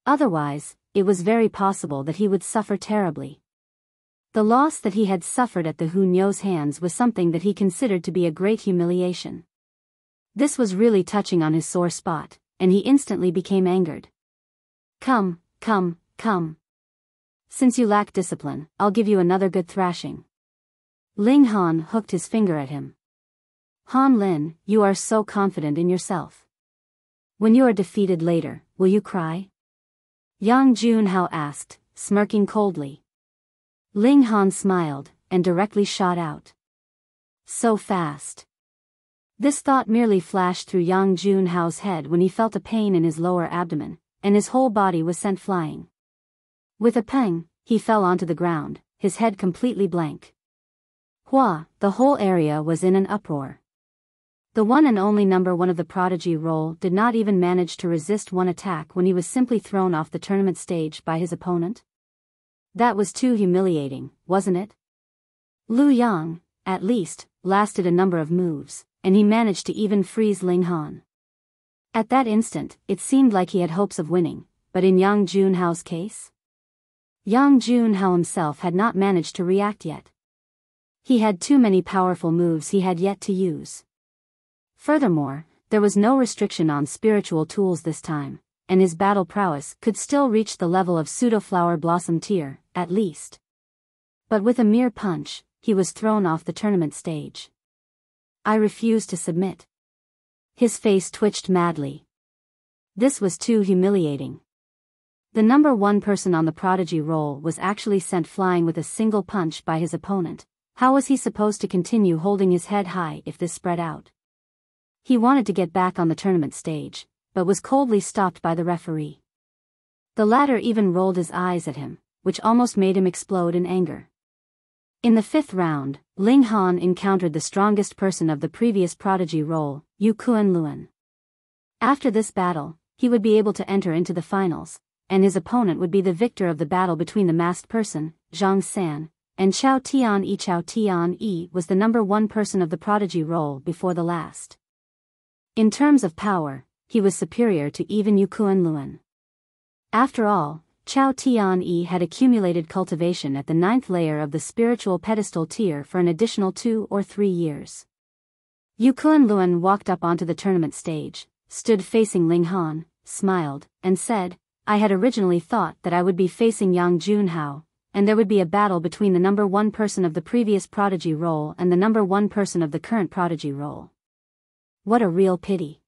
Otherwise, it was very possible that he would suffer terribly. The loss that he had suffered at the Hunyo's hands was something that he considered to be a great humiliation. This was really touching on his sore spot, and he instantly became angered. Come. Since you lack discipline, I'll give you another good thrashing." Ling Han hooked his finger at him. "Han Lin, you are so confident in yourself. When you are defeated later, will you cry?" Yang Junhao asked, smirking coldly. Ling Han smiled, and directly shot out. So fast. This thought merely flashed through Yang Junhao's head when he felt a pain in his lower abdomen, and his whole body was sent flying. With a pang, he fell onto the ground, his head completely blank. The whole area was in an uproar. The one and only number 1 of the Prodigy role did not even manage to resist one attack when he was simply thrown off the tournament stage by his opponent. That was too humiliating, wasn't it? Lu Yang, at least, lasted a number of moves, and he managed to even freeze Ling Han. At that instant, it seemed like he had hopes of winning, but in Yang Junhao's case? Yang Junhao himself had not managed to react yet. He had too many powerful moves he had yet to use. Furthermore, there was no restriction on spiritual tools this time, and his battle prowess could still reach the level of pseudo-flower blossom tier, at least. But with a mere punch, he was thrown off the tournament stage. I refused to submit. His face twitched madly. This was too humiliating. The number 1 person on the Prodigy roll was actually sent flying with a single punch by his opponent. How was he supposed to continue holding his head high if this spread out? He wanted to get back on the tournament stage, but was coldly stopped by the referee. The latter even rolled his eyes at him, which almost made him explode in anger. In the 5th round, Ling Han encountered the strongest person of the previous Prodigy role, Yu Kuan-Luan. After this battle, he would be able to enter into the finals, and his opponent would be the victor of the battle between the masked person, Zhang San, and Chao Tian-yi. Chao Tian-yi was the number 1 person of the Prodigy role before the last. In terms of power, he was superior to even Yu Kuan-Luan. After all, Chao Tian-yi had accumulated cultivation at the 9th layer of the spiritual pedestal tier for an additional 2 or 3 years. Yu Kuan-Luan walked up onto the tournament stage, stood facing Ling Han, smiled, and said, I had originally thought that I would be facing Yang Junhao, and there would be a battle between the number 1 person of the previous Prodigy role and the number 1 person of the current Prodigy role. What a real pity.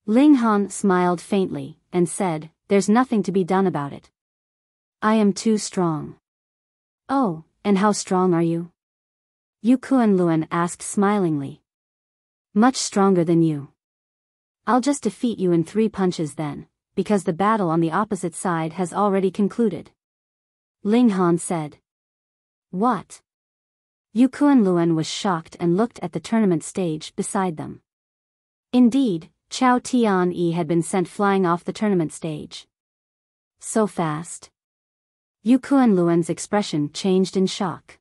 Ling Han smiled faintly, and said, There's nothing to be done about it. I am too strong. Oh, and how strong are you? Yu Kuan-Luan asked smilingly. Much stronger than you. I'll just defeat you in 3 punches then, because the battle on the opposite side has already concluded. Ling Han said. What? Yu Kuan-Luan was shocked and looked at the tournament stage beside them. Indeed, Chao Tian-yi had been sent flying off the tournament stage. So fast. Yu Kuan-Luan's expression changed in shock.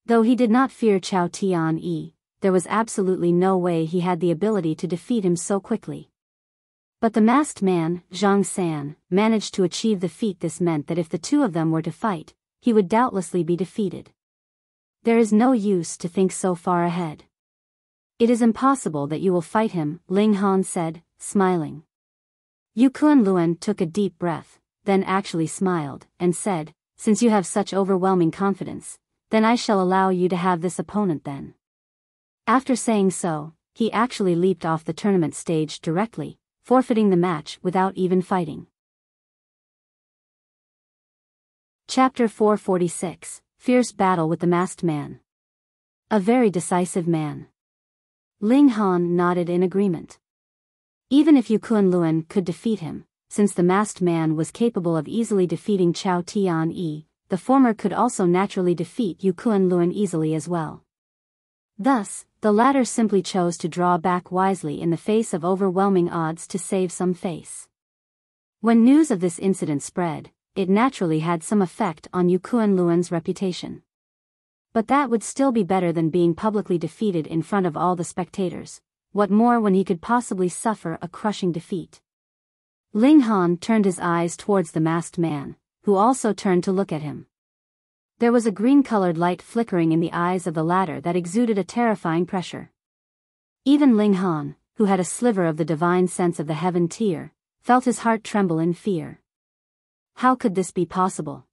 Though he did not fear Chao Tian-yi, there was absolutely no way he had the ability to defeat him so quickly. But the masked man, Zhang San, managed to achieve the feat. This meant that if the 2 of them were to fight, he would doubtlessly be defeated. There is no use to think so far ahead. It is impossible that you will fight him, Ling Han said, smiling. Yu Kuan-Luan took a deep breath, then actually smiled, and said, Since you have such overwhelming confidence, then I shall allow you to have this opponent then. After saying so, he actually leaped off the tournament stage directly, forfeiting the match without even fighting. Chapter 446, Fierce Battle with the Masked Man. A very decisive man. Ling Han nodded in agreement. Even if Yu Kuan-Luan could defeat him, since the masked man was capable of easily defeating Chao Tian-yi, the former could also naturally defeat Yu Kuan-Luan easily as well. Thus, the latter simply chose to draw back wisely in the face of overwhelming odds to save some face. When news of this incident spread, it naturally had some effect on Yu Kuan-Luan's reputation. But that would still be better than being publicly defeated in front of all the spectators. What more when he could possibly suffer a crushing defeat? Ling Han turned his eyes towards the masked man, who also turned to look at him. There was a green-colored light flickering in the eyes of the latter that exuded a terrifying pressure. Even Ling Han, who had a sliver of the divine sense of the heaven tier, felt his heart tremble in fear. How could this be possible?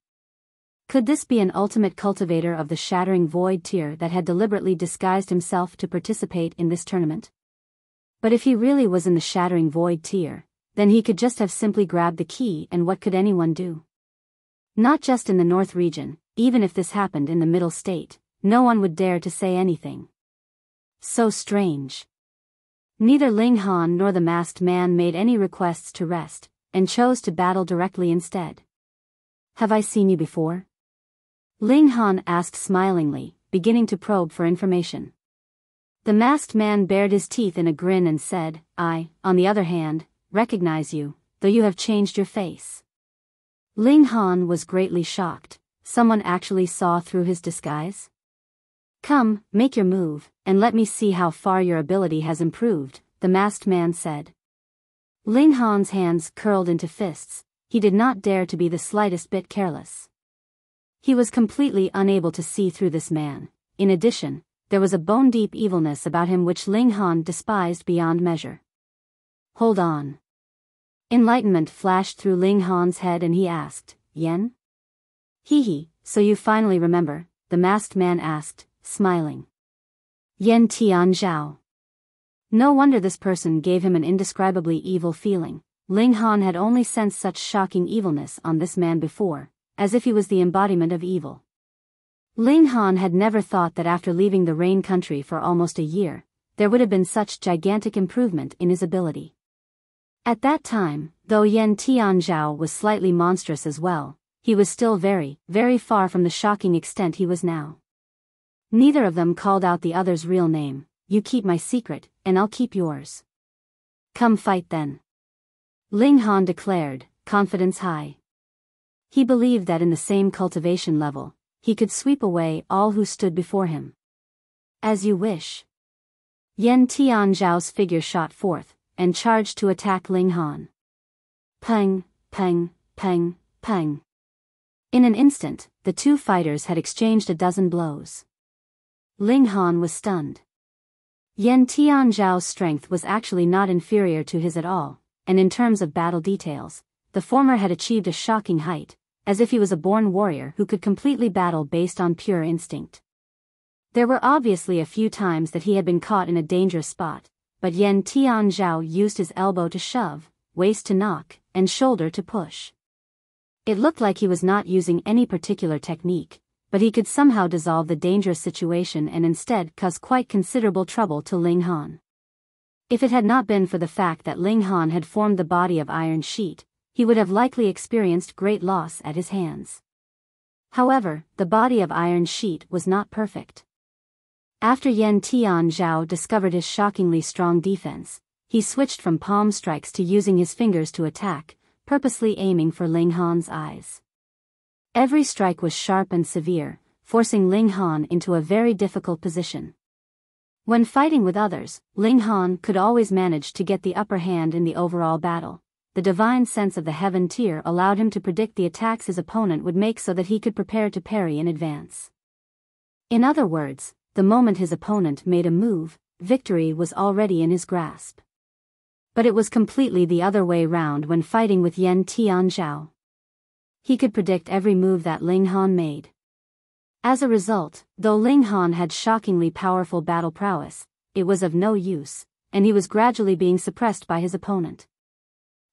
Could this be an ultimate cultivator of the Shattering Void tier that had deliberately disguised himself to participate in this tournament? But if he really was in the Shattering Void tier, then he could just have simply grabbed the key, and what could anyone do? Not just in the North region, even if this happened in the Middle State, no one would dare to say anything. So strange. Neither Ling Han nor the masked man made any requests to rest, and chose to battle directly instead. Have I seen you before? Ling Han asked smilingly, beginning to probe for information. The masked man bared his teeth in a grin and said, "I, on the other hand, recognize you, though you have changed your face." Ling Han was greatly shocked. Someone actually saw through his disguise? "Come, make your move, and let me see how far your ability has improved," the masked man said. Ling Han's hands curled into fists. He did not dare to be the slightest bit careless. He was completely unable to see through this man. In addition, there was a bone-deep evilness about him which Ling Han despised beyond measure. "Hold on." Enlightenment flashed through Ling Han's head and he asked, "Yen?" "Hee, so you finally remember," the masked man asked, smiling. "Yen Tian Zhao." No wonder this person gave him an indescribably evil feeling. Ling Han had only sensed such shocking evilness on this man before, as if he was the embodiment of evil. Ling Han had never thought that after leaving the Rain country for almost a year, there would have been such gigantic improvement in his ability. At that time, though Yen Tian Zhao was slightly monstrous as well, he was still very, very far from the shocking extent he was now. Neither of them called out the other's real name. "You keep my secret, and I'll keep yours." "Come fight then," Ling Han declared, confidence high. He believed that in the same cultivation level, he could sweep away all who stood before him. "As you wish." Yen Tian Zhao's figure shot forth, and charged to attack Ling Han. Peng, peng, peng, peng. In an instant, the two fighters had exchanged a dozen blows. Ling Han was stunned. Yen Tian Zhao's strength was actually not inferior to his at all, and in terms of battle details, the former had achieved a shocking height, as if he was a born warrior who could completely battle based on pure instinct. There were obviously a few times that he had been caught in a dangerous spot, but Yen Tian Zhao used his elbow to shove, waist to knock, and shoulder to push. It looked like he was not using any particular technique, but he could somehow dissolve the dangerous situation and instead cause quite considerable trouble to Ling Han. If it had not been for the fact that Ling Han had formed the body of iron sheet, he would have likely experienced great loss at his hands. However, the body of iron sheet was not perfect. After Yen Tian Zhao discovered his shockingly strong defense, he switched from palm strikes to using his fingers to attack, purposely aiming for Ling Han's eyes. Every strike was sharp and severe, forcing Ling Han into a very difficult position. When fighting with others, Ling Han could always manage to get the upper hand in the overall battle. The divine sense of the heaven tier allowed him to predict the attacks his opponent would make so that he could prepare to parry in advance. In other words, the moment his opponent made a move, victory was already in his grasp. But it was completely the other way round when fighting with Yen Tian Zhao. He could predict every move that Ling Han made. As a result, though Ling Han had shockingly powerful battle prowess, it was of no use, and he was gradually being suppressed by his opponent.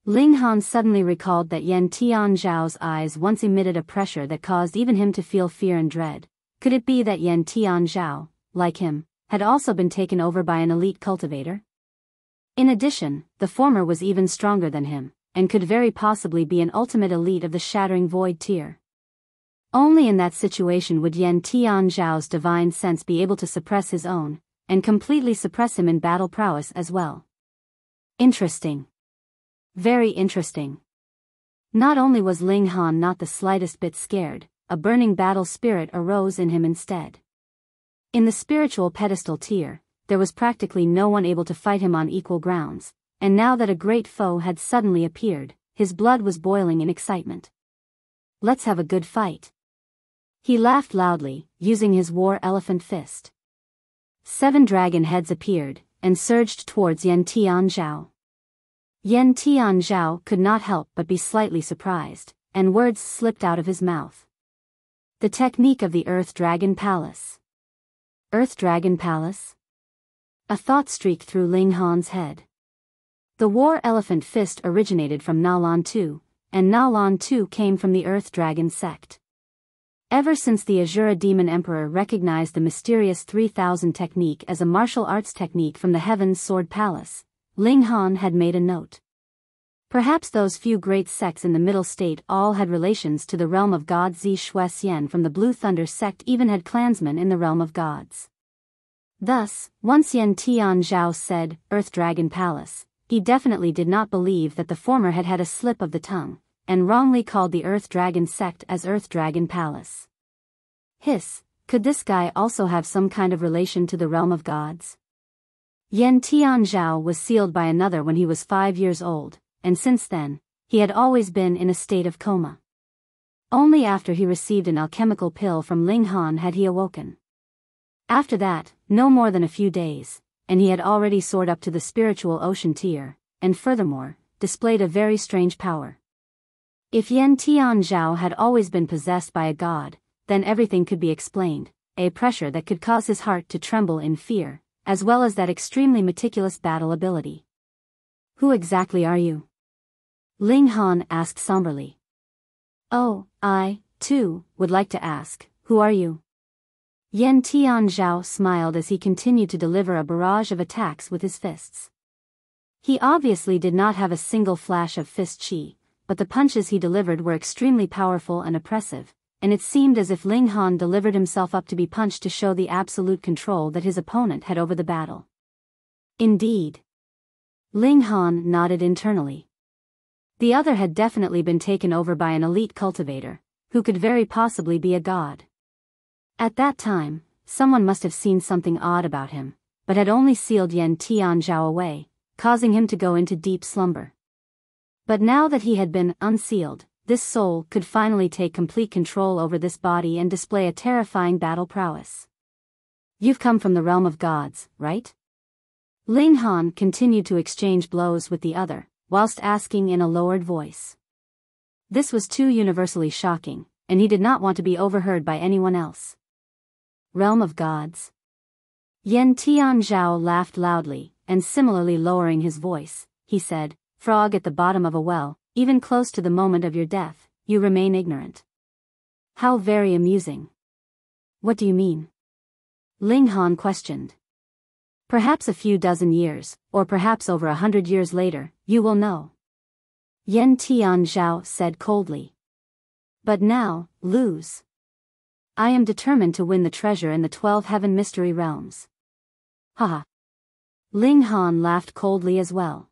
Ling Han suddenly recalled that Yen Tian Zhao's eyes once emitted a pressure that caused even him to feel fear and dread. Could it be that Yen Tian Zhao, like him, had also been taken over by an elite cultivator? In addition, the former was even stronger than him, and could very possibly be an ultimate elite of the Shattering Void tier. Only in that situation would Yen Tian Zhao's divine sense be able to suppress his own, and completely suppress him in battle prowess as well. Interesting. Very interesting. Not only was Ling Han not the slightest bit scared, a burning battle spirit arose in him instead. In the spiritual pedestal tier, there was practically no one able to fight him on equal grounds, and now that a great foe had suddenly appeared, his blood was boiling in excitement. "Let's have a good fight." He laughed loudly, using his war elephant fist. 7 dragon heads appeared, and surged towards Yen Tian Zhao. Yen Tian Zhao could not help but be slightly surprised, and words slipped out of his mouth. The technique of the Earth Dragon Palace. Earth Dragon Palace? A thought streaked through Ling Han's head. The War Elephant Fist originated from Nalan Tu, and Nalan Tu came from the Earth Dragon sect. Ever since the Azura Demon Emperor recognized the mysterious 3000 technique as a martial arts technique from the Heaven's Sword Palace, Ling Han had made a note. Perhaps those few great sects in the middle state all had relations to the realm of gods. Zi Shui Xian from the Blue Thunder sect even had clansmen in the realm of gods. Thus, once Yen Tian Zhao said, Earth Dragon Palace, he definitely did not believe that the former had had a slip of the tongue, and wrongly called the Earth Dragon sect as Earth Dragon Palace. Hiss, could this guy also have some kind of relation to the realm of gods? Yen Tian Zhao was sealed by another when he was 5 years old, and since then, he had always been in a state of coma. Only after he received an alchemical pill from Ling Han had he awoken. After that, no more than a few days, and he had already soared up to the spiritual ocean tier, and furthermore, displayed a very strange power. If Yen Tian Zhao had always been possessed by a god, then everything could be explained, a pressure that could cause his heart to tremble in fear, as well as that extremely meticulous battle ability. Who exactly are you? Ling Han asked somberly. Oh, I, too, would like to ask, who are you? Yen Tian Zhao smiled as he continued to deliver a barrage of attacks with his fists. He obviously did not have a single flash of fist chi, but the punches he delivered were extremely powerful and oppressive, and it seemed as if Ling Han delivered himself up to be punched to show the absolute control that his opponent had over the battle. Indeed. Ling Han nodded internally. The other had definitely been taken over by an elite cultivator, who could very possibly be a god. At that time, someone must have seen something odd about him, but had only sealed Yen Tian Zhao away, causing him to go into deep slumber. But now that he had been unsealed, this soul could finally take complete control over this body and display a terrifying battle prowess. You've come from the realm of gods, right? Ling Han continued to exchange blows with the other, whilst asking in a lowered voice. This was too universally shocking, and he did not want to be overheard by anyone else. Realm of gods? Yen Tian Zhao laughed loudly, and similarly lowering his voice, he said, Frog at the bottom of a well, even close to the moment of your death, you remain ignorant. How very amusing. What do you mean? Ling Han questioned. Perhaps a few dozen years, or perhaps over 100 years later, you will know. Yen Tian Zhao said coldly. But now, lose. I am determined to win the treasure in the 12 heaven mystery realms. Haha. Ling Han laughed coldly as well.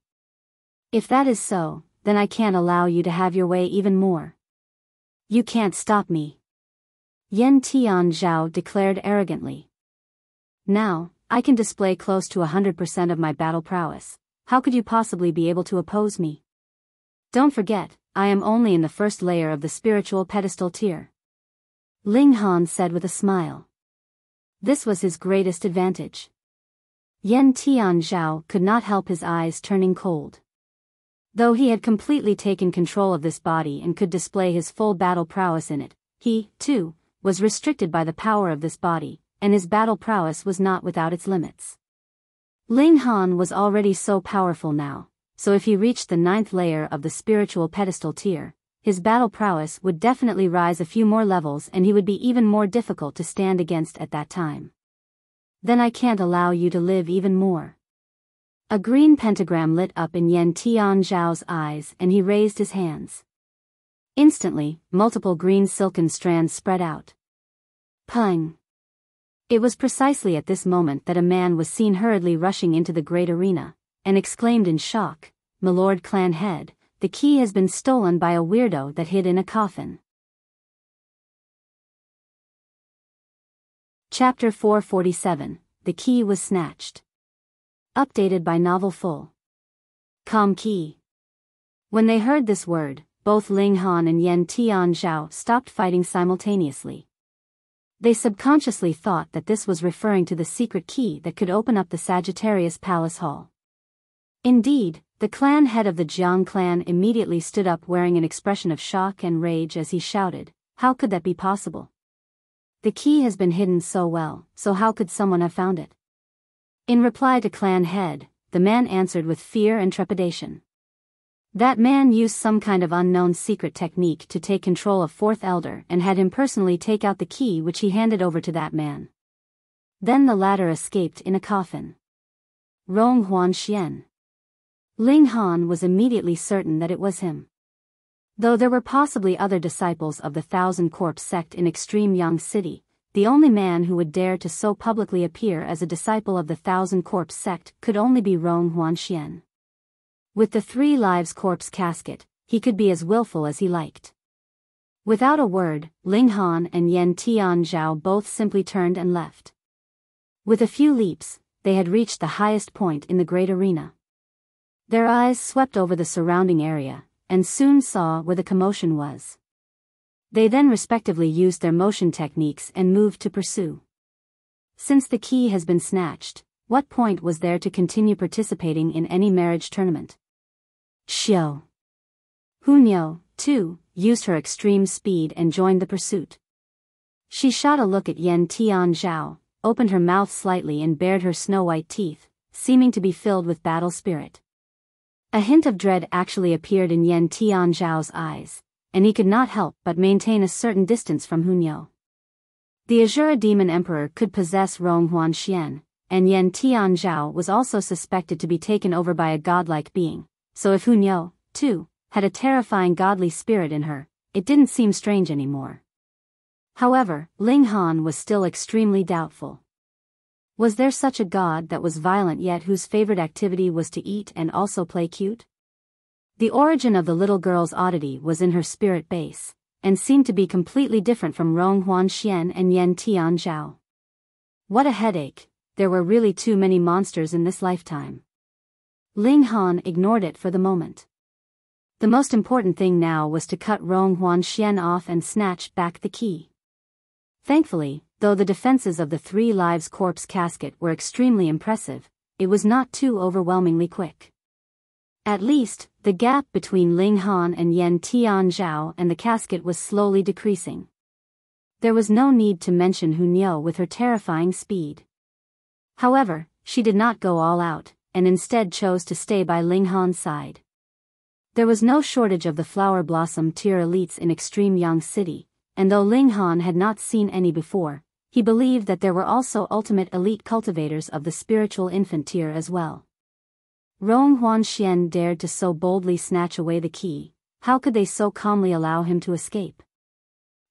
If that is so, then I can't allow you to have your way even more. You can't stop me. Yen Tian Zhao declared arrogantly. Now, I can display close to 100% of my battle prowess. How could you possibly be able to oppose me? Don't forget, I am only in the first layer of the spiritual pedestal tier. Ling Han said with a smile. This was his greatest advantage. Yen Tian Zhao could not help his eyes turning cold. Though he had completely taken control of this body and could display his full battle prowess in it, he, too, was restricted by the power of this body, and his battle prowess was not without its limits. Ling Han was already so powerful now, so if he reached the 9th layer of the spiritual pedestal tier, his battle prowess would definitely rise a few more levels and he would be even more difficult to stand against at that time. Then I can't allow you to live even more. A green pentagram lit up in Yen Tian Zhao's eyes and he raised his hands. Instantly, multiple green silken strands spread out. Pung! It was precisely at this moment that a man was seen hurriedly rushing into the great arena, and exclaimed in shock, "My lord clan head, the key has been stolen by a weirdo that hid in a coffin." Chapter 447, The Key Was Snatched. Updated by Novel Full. Key. When they heard this word, both Ling Han and Yen Tian Zhao stopped fighting simultaneously. They subconsciously thought that this was referring to the secret key that could open up the Sagittarius Palace Hall. Indeed, the clan head of the Jian clan immediately stood up wearing an expression of shock and rage as he shouted, "How could that be possible? The key has been hidden so well, so how could someone have found it?" In reply to clan head, the man answered with fear and trepidation. That man used some kind of unknown secret technique to take control of 4th Elder and had him personally take out the key which he handed over to that man. Then the latter escaped in a coffin. Rong Huan Xian. Ling Han was immediately certain that it was him. Though there were possibly other disciples of the Thousand Corpse sect in Extreme Yang City, the only man who would dare to so publicly appear as a disciple of the Thousand Corpse sect could only be Rong Huanxian. With the Three Lives Corpse casket, he could be as willful as he liked. Without a word, Ling Han and Yen Tian Zhao both simply turned and left. With a few leaps, they had reached the highest point in the great arena. Their eyes swept over the surrounding area, and soon saw where the commotion was. They then respectively used their motion techniques and moved to pursue. Since the key has been snatched, what point was there to continue participating in any marriage tournament? Xiao. Hunyo, too, used her extreme speed and joined the pursuit. She shot a look at Yen Tian Zhao, opened her mouth slightly and bared her snow-white teeth, seeming to be filled with battle spirit. A hint of dread actually appeared in Yen Tian Zhao's eyes, and he could not help but maintain a certain distance from Hunyo. The Azura Demon Emperor could possess Rong Huanxian, and Yen Tian Zhao was also suspected to be taken over by a godlike being, so if Hunyo, too, had a terrifying godly spirit in her, it didn't seem strange anymore. However, Ling Han was still extremely doubtful. Was there such a god that was violent yet whose favorite activity was to eat and also play cute? The origin of the little girl's oddity was in her spirit base, and seemed to be completely different from Rong Huanxian and Yen Tian Zhao. What a headache, there were really too many monsters in this lifetime. Ling Han ignored it for the moment. The most important thing now was to cut Rong Huanxian off and snatch back the key. Thankfully, though the defenses of the Three Lives Corpse casket were extremely impressive, it was not too overwhelmingly quick. At least, the gap between Ling Han and Yen Tian Zhao and the casket was slowly decreasing. There was no need to mention Hunyo with her terrifying speed. However, she did not go all out, and instead chose to stay by Ling Han's side. There was no shortage of the Flower Blossom tier elites in Extreme Yang City, and though Ling Han had not seen any before, he believed that there were also ultimate elite cultivators of the spiritual infant tier as well. Rong Huanxian dared to so boldly snatch away the key, how could they so calmly allow him to escape?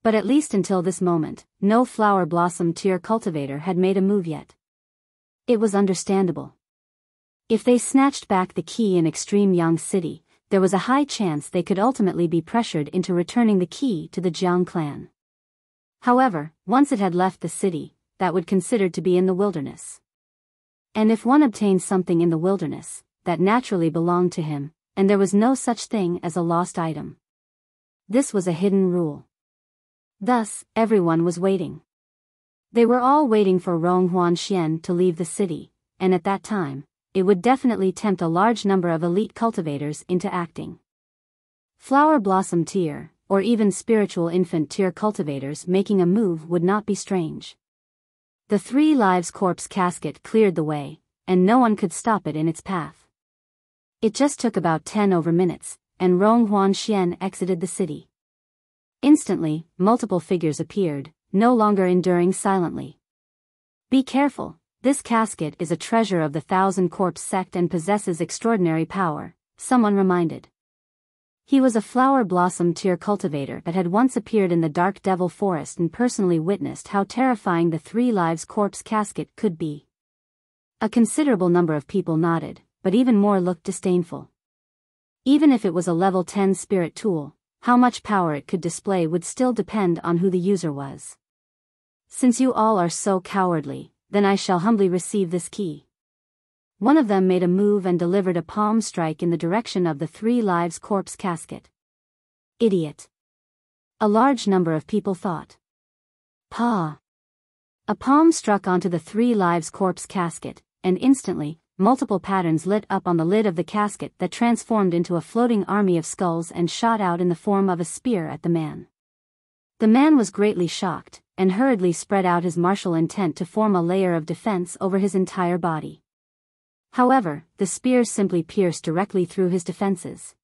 But at least until this moment, no Flower Blossom tier cultivator had made a move yet. It was understandable. If they snatched back the key in Extreme Yang City, there was a high chance they could ultimately be pressured into returning the key to the Jian clan. However, once it had left the city, that would considered to be in the wilderness. And if one obtained something in the wilderness, that naturally belonged to him, and there was no such thing as a lost item. This was a hidden rule. Thus, everyone was waiting. They were all waiting for Rong Huanxian to leave the city, and at that time, it would definitely tempt a large number of elite cultivators into acting. Flower Blossom tier, or even spiritual infant tier cultivators making a move would not be strange. The Three Lives Corpse casket cleared the way, and no one could stop it in its path. It just took about 10 minutes, and Rong Huanxian exited the city. Instantly, multiple figures appeared, no longer enduring silently. Be careful, this casket is a treasure of the Thousand Corpse sect and possesses extraordinary power, someone reminded. He was a Flower Blossom tier cultivator that had once appeared in the Dark Devil Forest and personally witnessed how terrifying the Three Lives Corpse casket could be. A considerable number of people nodded, but even more looked disdainful. Even if it was a level 10 spirit tool, how much power it could display would still depend on who the user was. Since you all are so cowardly, then I shall humbly receive this key. One of them made a move and delivered a palm strike in the direction of the Three Lives Corpse casket. Idiot. A large number of people thought. Pa. A palm struck onto the Three Lives Corpse casket, and instantly, multiple patterns lit up on the lid of the casket that transformed into a floating army of skulls and shot out in the form of a spear at the man. The man was greatly shocked, and hurriedly spread out his martial intent to form a layer of defense over his entire body. However, the spear simply pierced directly through his defenses.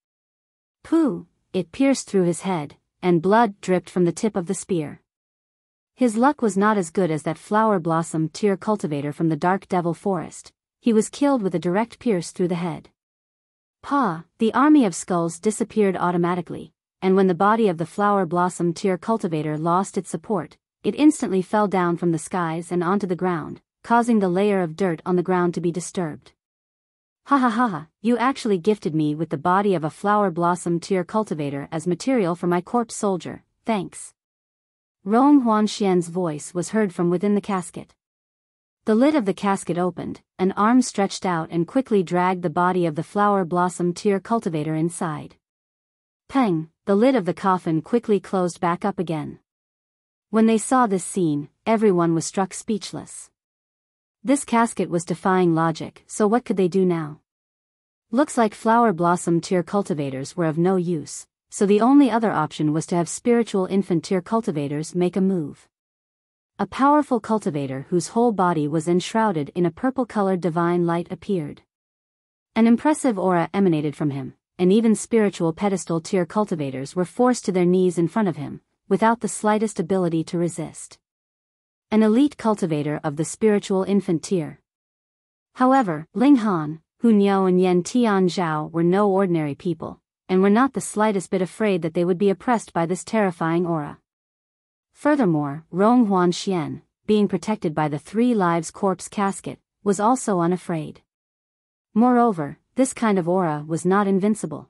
Pooh! It pierced through his head, and blood dripped from the tip of the spear. His luck was not as good as that Flower Blossom tier cultivator from the Dark Devil Forest. He was killed with a direct pierce through the head. The army of skulls disappeared automatically, and when the body of the flower blossom tear cultivator lost its support, it instantly fell down from the skies and onto the ground, causing the layer of dirt on the ground to be disturbed. Ha ha ha ha, you actually gifted me with the body of a flower blossom tear cultivator as material for my corpse soldier, thanks. Rong Huanxian's voice was heard from within the casket. The lid of the casket opened, an arm stretched out and quickly dragged the body of the flower blossom tear cultivator inside. Peng, the lid of the coffin quickly closed back up again. When they saw this scene, everyone was struck speechless. This casket was defying logic, so what could they do now? Looks like flower blossom tear cultivators were of no use, so the only other option was to have spiritual infant tear cultivators make a move. A powerful cultivator whose whole body was enshrouded in a purple-colored divine light appeared. An impressive aura emanated from him, and even spiritual pedestal tier cultivators were forced to their knees in front of him, without the slightest ability to resist. An elite cultivator of the spiritual infant tier. However, Ling Han, Hu Niao and Yen Tian Zhao were no ordinary people, and were not the slightest bit afraid that they would be oppressed by this terrifying aura. Furthermore, Rong Huanxian, being protected by the 3 lives corpse casket, was also unafraid. Moreover, this kind of aura was not invincible.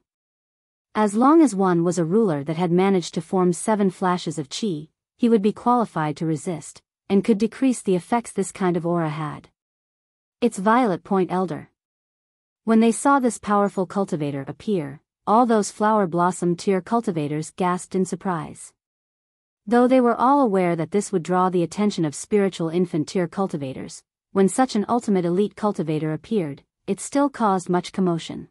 As long as one was a ruler that had managed to form 7 flashes of qi, he would be qualified to resist, and could decrease the effects this kind of aura had. It's Violet Point Elder. When they saw this powerful cultivator appear, all those flower blossom tier cultivators gasped in surprise. Though they were all aware that this would draw the attention of spiritual infant tier cultivators, when such an ultimate elite cultivator appeared, it still caused much commotion.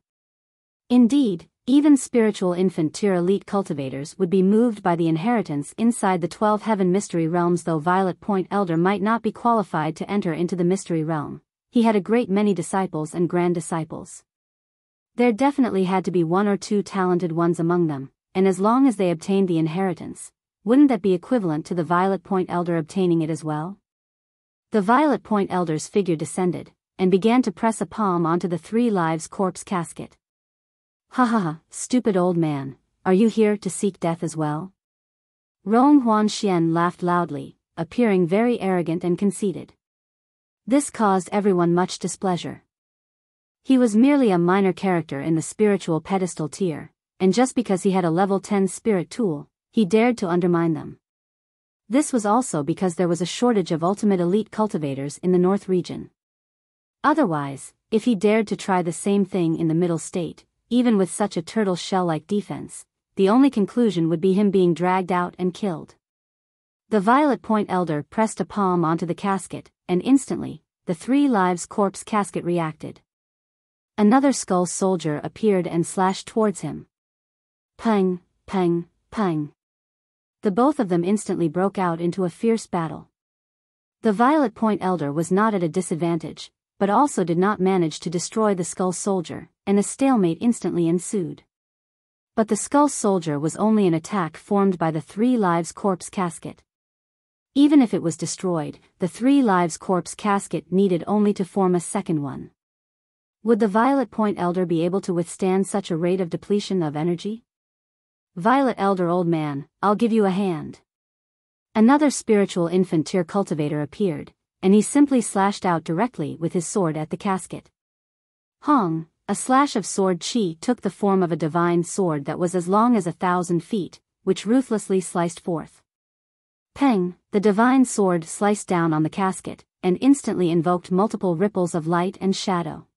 Indeed, even spiritual infant tier elite cultivators would be moved by the inheritance inside the 12 heaven mystery realms. Though Violet Point Elder might not be qualified to enter into the mystery realm, he had a great many disciples and grand disciples. There definitely had to be 1 or 2 talented ones among them, and as long as they obtained the inheritance, wouldn't that be equivalent to the Violet Point Elder obtaining it as well? The Violet Point Elder's figure descended, and began to press a palm onto the 3 lives corpse casket. Ha ha ha, stupid old man, are you here to seek death as well? Rong Huanxian laughed loudly, appearing very arrogant and conceited. This caused everyone much displeasure. He was merely a minor character in the spiritual pedestal tier, and just because he had a level 10 spirit tool, he dared to undermine them. This was also because there was a shortage of ultimate elite cultivators in the North region. Otherwise, if he dared to try the same thing in the middle state, even with such a turtle shell-like defense, the only conclusion would be him being dragged out and killed. The Violet Point Elder pressed a palm onto the casket, and instantly, the 3 lives corpse casket reacted. Another skull soldier appeared and slashed towards him. Peng, peng, peng. The both of them instantly broke out into a fierce battle. The Violet Point Elder was not at a disadvantage, but also did not manage to destroy the skull soldier, and a stalemate instantly ensued. But the skull soldier was only an attack formed by the 3 lives corpse casket. Even if it was destroyed, the 3 lives corpse casket needed only to form a second one. Would the Violet Point Elder be able to withstand such a rate of depletion of energy? Violet Elder, old man, I'll give you a hand. Another spiritual infant tier cultivator appeared, and he simply slashed out directly with his sword at the casket. Hong, a slash of sword chi took the form of a divine sword that was as long as 1,000 feet, which ruthlessly sliced forth. Peng, the divine sword sliced down on the casket, and instantly invoked multiple ripples of light and shadow.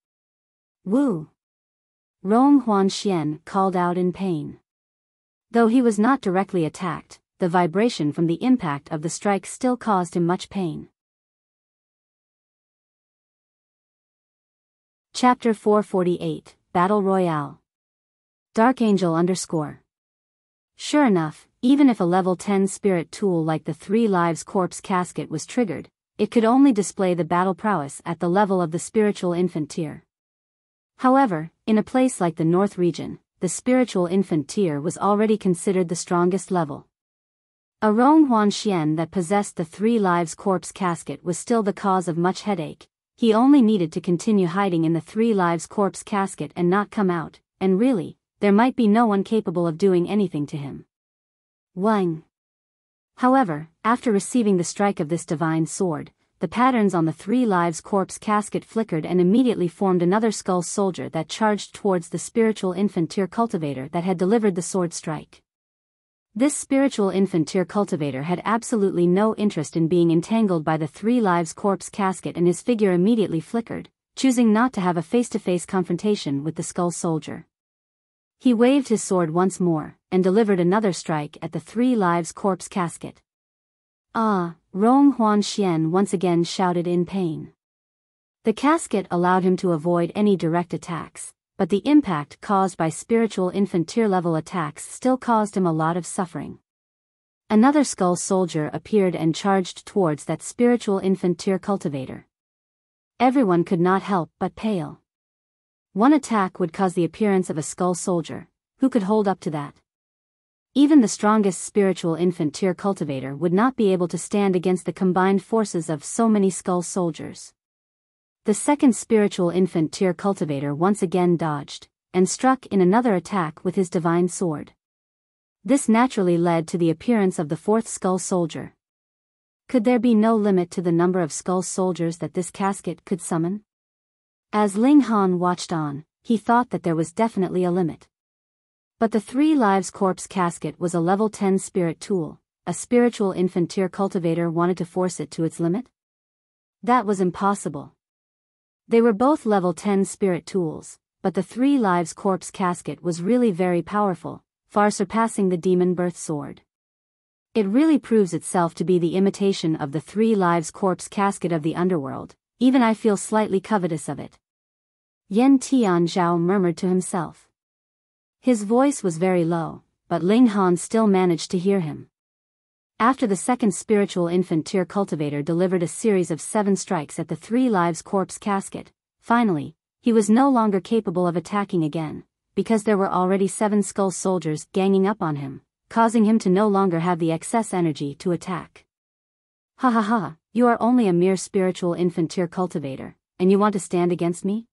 Wu! Rong Huanxian called out in pain. Though he was not directly attacked, the vibration from the impact of the strike still caused him much pain. Chapter 448, Battle Royale. Dark Angel _ Sure enough, even if a level 10 spirit tool like the 3 lives corpse casket was triggered, it could only display the battle prowess at the level of the spiritual infant tier. However, in a place like the North region, the spiritual infant tier was already considered the strongest level. A Rong Huanxian that possessed the 3 lives corpse casket was still the cause of much headache. He only needed to continue hiding in the 3 lives corpse casket and not come out, and really, there might be no one capable of doing anything to him. Wang. However, after receiving the strike of this divine sword, the patterns on the 3 lives corpse casket flickered and immediately formed another skull soldier that charged towards the spiritual infant tier cultivator that had delivered the sword strike. This spiritual infant tier cultivator had absolutely no interest in being entangled by the 3 lives corpse casket, and his figure immediately flickered, choosing not to have a face-to-face confrontation with the skull soldier. He waved his sword once more, and delivered another strike at the 3 lives corpse casket. Ah! Rong Huanxian once again shouted in pain. The casket allowed him to avoid any direct attacks, but the impact caused by spiritual infant tier level attacks still caused him a lot of suffering. Another skull soldier appeared and charged towards that spiritual infant tier cultivator. Everyone could not help but pale. One attack would cause the appearance of a skull soldier. Who could hold up to that? Even the strongest spiritual infant tier cultivator would not be able to stand against the combined forces of so many skull soldiers. The second spiritual infant tier cultivator once again dodged, and struck in another attack with his divine sword. This naturally led to the appearance of the fourth skull soldier. Could there be no limit to the number of skull soldiers that this casket could summon? As Ling Han watched on, he thought that there was definitely a limit. But the 3 lives corpse casket was a level 10 spirit tool. A spiritual infant tier cultivator wanted to force it to its limit? That was impossible. They were both level 10 spirit tools, but the 3 lives corpse casket was really very powerful, far surpassing the demon birth sword. It really proves itself to be the imitation of the 3 lives corpse casket of the underworld. Even I feel slightly covetous of it. Tian Zhao murmured to himself. His voice was very low, but Ling Han still managed to hear him. After the second spiritual infant tier cultivator delivered a series of 7 strikes at the 3 lives corpse casket, finally, he was no longer capable of attacking again, because there were already 7 skull soldiers ganging up on him, causing him to no longer have the excess energy to attack. Ha ha ha, you are only a mere spiritual infant tier cultivator, and you want to stand against me?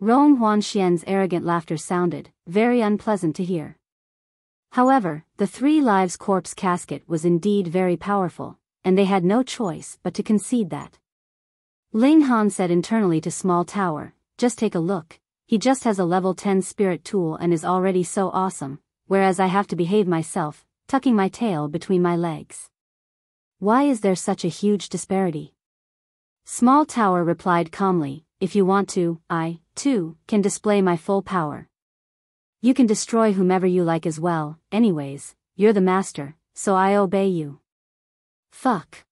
Rong Huanxian's arrogant laughter sounded very unpleasant to hear. However, the 3 lives corpse casket was indeed very powerful, and they had no choice but to concede that. Ling Han said internally to Small Tower, just take a look, he just has a level 10 spirit tool and is already so awesome, whereas I have to behave myself, tucking my tail between my legs. Why is there such a huge disparity? Small Tower replied calmly, if you want to, I, too, can display my full power. You can destroy whomever you like as well, anyways, you're the master, so I obey you. Fuck.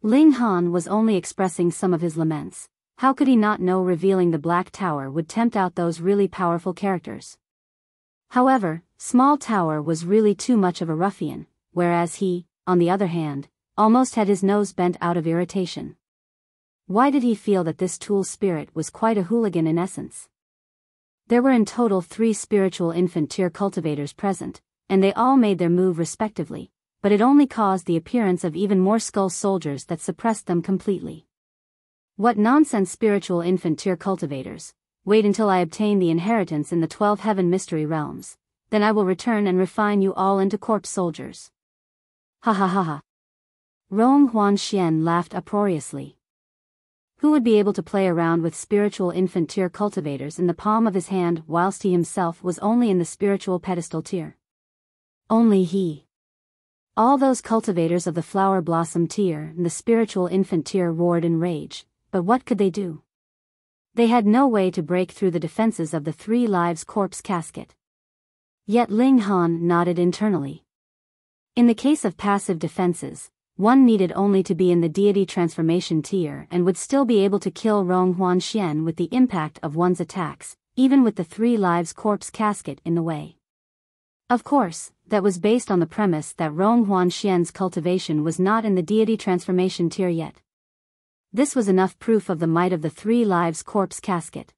Ling Han was only expressing some of his laments. How could he not know revealing the Black Tower would tempt out those really powerful characters? However, Small Tower was really too much of a ruffian, whereas he, on the other hand, almost had his nose bent out of irritation. Why did he feel that this tool spirit was quite a hooligan in essence? There were in total 3 spiritual infant tier cultivators present, and they all made their move respectively, but it only caused the appearance of even more skull soldiers that suppressed them completely. What nonsense spiritual infant tier cultivators, wait until I obtain the inheritance in the 12 heaven mystery realms, then I will return and refine you all into corpse soldiers. Ha ha ha ha. Rong Huanxian laughed uproariously. Who would be able to play around with spiritual infant tier cultivators in the palm of his hand whilst he himself was only in the spiritual pedestal tier? Only he. All those cultivators of the flower blossom tier and the spiritual infant tier roared in rage, but what could they do? They had no way to break through the defenses of the 3 lives corpse casket. Yet Ling Han nodded internally. In the case of passive defenses, one needed only to be in the deity transformation tier and would still be able to kill Rong Huanxian with the impact of one's attacks, even with the 3 lives corpse casket in the way. Of course, that was based on the premise that Rong Huanxian's cultivation was not in the deity transformation tier yet. This was enough proof of the might of the 3 lives corpse casket.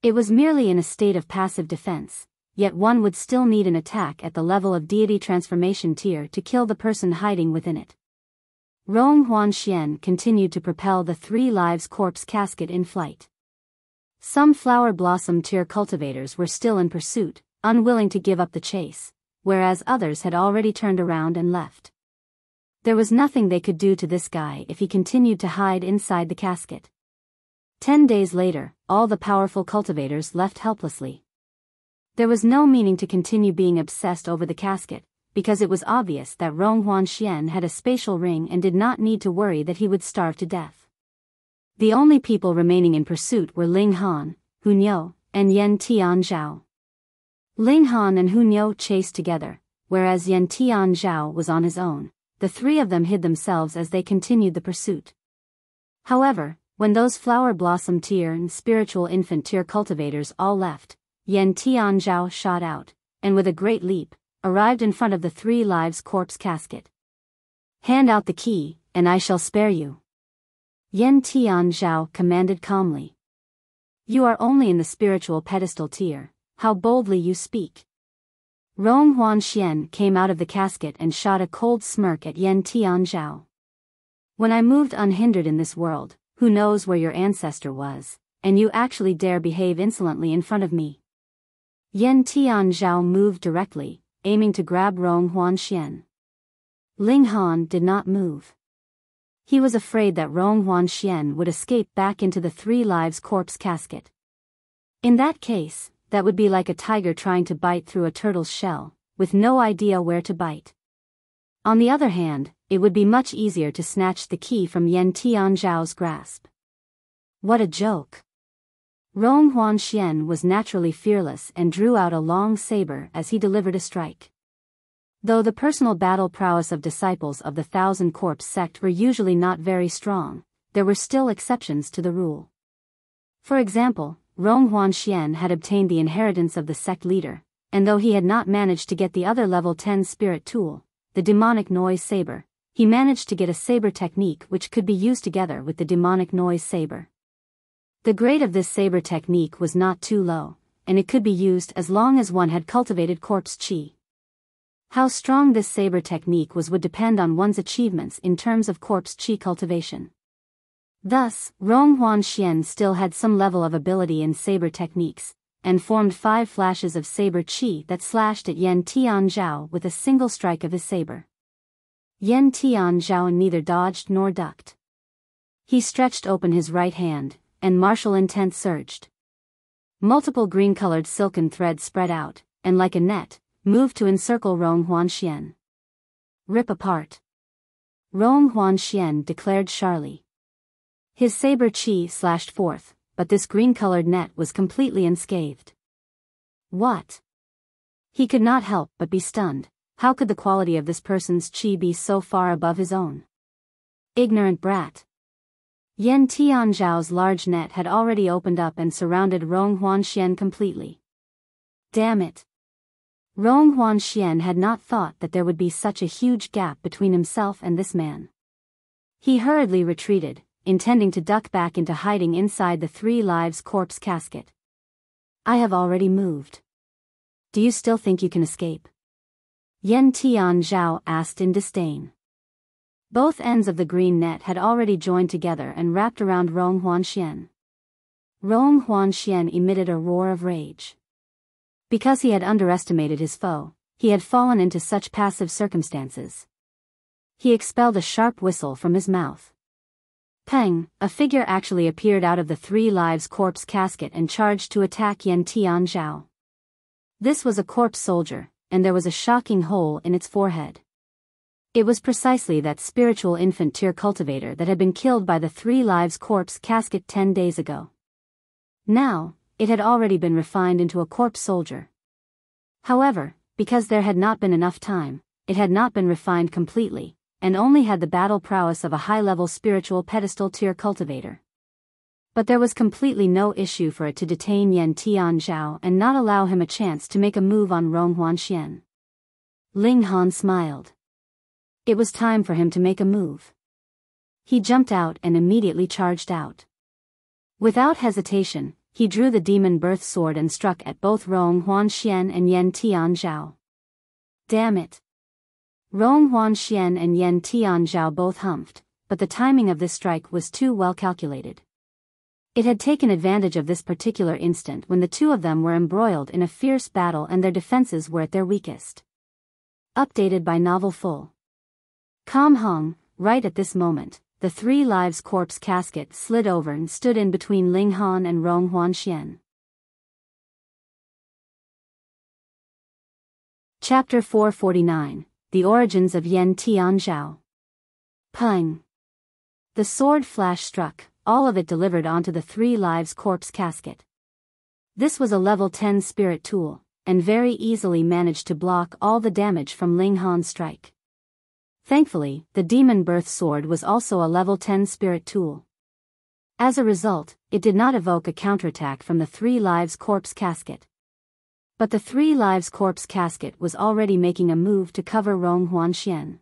It was merely in a state of passive defense, yet one would still need an attack at the level of deity transformation tier to kill the person hiding within it. Rong Huanxian continued to propel the 3 lives corpse casket in flight. Some flower blossom tier cultivators were still in pursuit, unwilling to give up the chase, whereas others had already turned around and left. There was nothing they could do to this guy if he continued to hide inside the casket. 10 days later, all the powerful cultivators left helplessly. There was no meaning to continue being obsessed over the casket, because it was obvious that Rong Huanxian had a spatial ring and did not need to worry that he would starve to death. The only people remaining in pursuit were Ling Han, Hu Niu, and Yen Tian Zhao. Ling Han and Hu Niu chased together, whereas Yen Tian Zhao was on his own. The three of them hid themselves as they continued the pursuit. However, when those flower blossom tier and spiritual infant tier cultivators all left, Yen Tian Zhao shot out, and with a great leap, arrived in front of the Three Lives corpse casket. "Hand out the key, and I shall spare you," Yen Tian Zhao commanded calmly. "You are only in the spiritual pedestal tier, how boldly you speak." Rong Huanxian came out of the casket and shot a cold smirk at Yen Tian Zhao. "When I moved unhindered in this world, who knows where your ancestor was, and you actually dare behave insolently in front of me?" Yen Tian Zhao moved directly, aiming to grab Rong Huanxian. Ling Han did not move. He was afraid that Rong Huanxian would escape back into the Three Lives corpse casket. In that case, that would be like a tiger trying to bite through a turtle's shell, with no idea where to bite. On the other hand, it would be much easier to snatch the key from Yen Tian Zhao's grasp. What a joke! Rong Huanxian was naturally fearless and drew out a long saber as he delivered a strike. Though the personal battle prowess of disciples of the Thousand Corpse sect were usually not very strong, there were still exceptions to the rule. For example, Rong Huanxian had obtained the inheritance of the sect leader, and though he had not managed to get the other level 10 spirit tool, the demonic noise saber, he managed to get a saber technique which could be used together with the demonic noise saber. The grade of this saber technique was not too low, and it could be used as long as one had cultivated corpse chi. How strong this saber technique was would depend on one's achievements in terms of corpse chi cultivation. Thus, Rong Huanxian still had some level of ability in saber techniques, and formed 5 flashes of saber chi that slashed at Yen Tian Zhao with a single strike of his saber. Yen Tian Zhao neither dodged nor ducked. He stretched open his right hand, and martial intent surged. Multiple green-colored silken threads spread out, and like a net, moved to encircle Rong Huanxian. "Rip apart," Rong Huanxian declared sharply. His saber chi slashed forth, but this green-colored net was completely unscathed. What? He could not help but be stunned. How could the quality of this person's chi be so far above his own? Ignorant brat. Yen Tian Zhao's large net had already opened up and surrounded Rong Huanxian completely. Damn it. Rong Huanxian had not thought that there would be such a huge gap between himself and this man. He hurriedly retreated, intending to duck back into hiding inside the Three Lives corpse casket. "I have already moved. Do you still think you can escape?" Yen Tian Zhao asked in disdain. Both ends of the green net had already joined together and wrapped around Rong Huanxian. Rong Huanxian emitted a roar of rage. Because he had underestimated his foe, he had fallen into such passive circumstances. He expelled a sharp whistle from his mouth. Peng, a figure actually appeared out of the Three Lives corpse casket and charged to attack Yen Tian Zhao. This was a corpse soldier, and there was a shocking hole in its forehead. It was precisely that spiritual infant tier cultivator that had been killed by the Three Lives corpse casket 10 days ago. Now, it had already been refined into a corpse soldier. However, because there had not been enough time, it had not been refined completely, and only had the battle prowess of a high-level spiritual pedestal tier cultivator. But there was completely no issue for it to detain Yen Tian Zhao and not allow him a chance to make a move on Rong Huanxian. Ling Han smiled. It was time for him to make a move. He jumped out and immediately charged out. Without hesitation, he drew the demon birth sword and struck at both Rong Huanxian and Yen Tian Zhao. Damn it! Rong Huanxian and Yen Tian Zhao both humphed, but the timing of this strike was too well calculated. It had taken advantage of this particular instant when the two of them were embroiled in a fierce battle and their defenses were at their weakest. Updated by Novel Full. Com Hong, right at this moment, the Three Lives corpse casket slid over and stood in between Ling Han and Rong Huanxian. Chapter 449, The Origins of Yen Tian Zhao. Peng. The sword flash struck, all of it delivered onto the Three Lives corpse casket. This was a level 10 spirit tool, and very easily managed to block all the damage from Ling Han's strike. Thankfully, the Demon Birth Sword was also a level 10 spirit tool. As a result, it did not evoke a counterattack from the Three Lives corpse casket. But the Three Lives corpse casket was already making a move to cover Rong Huanxian.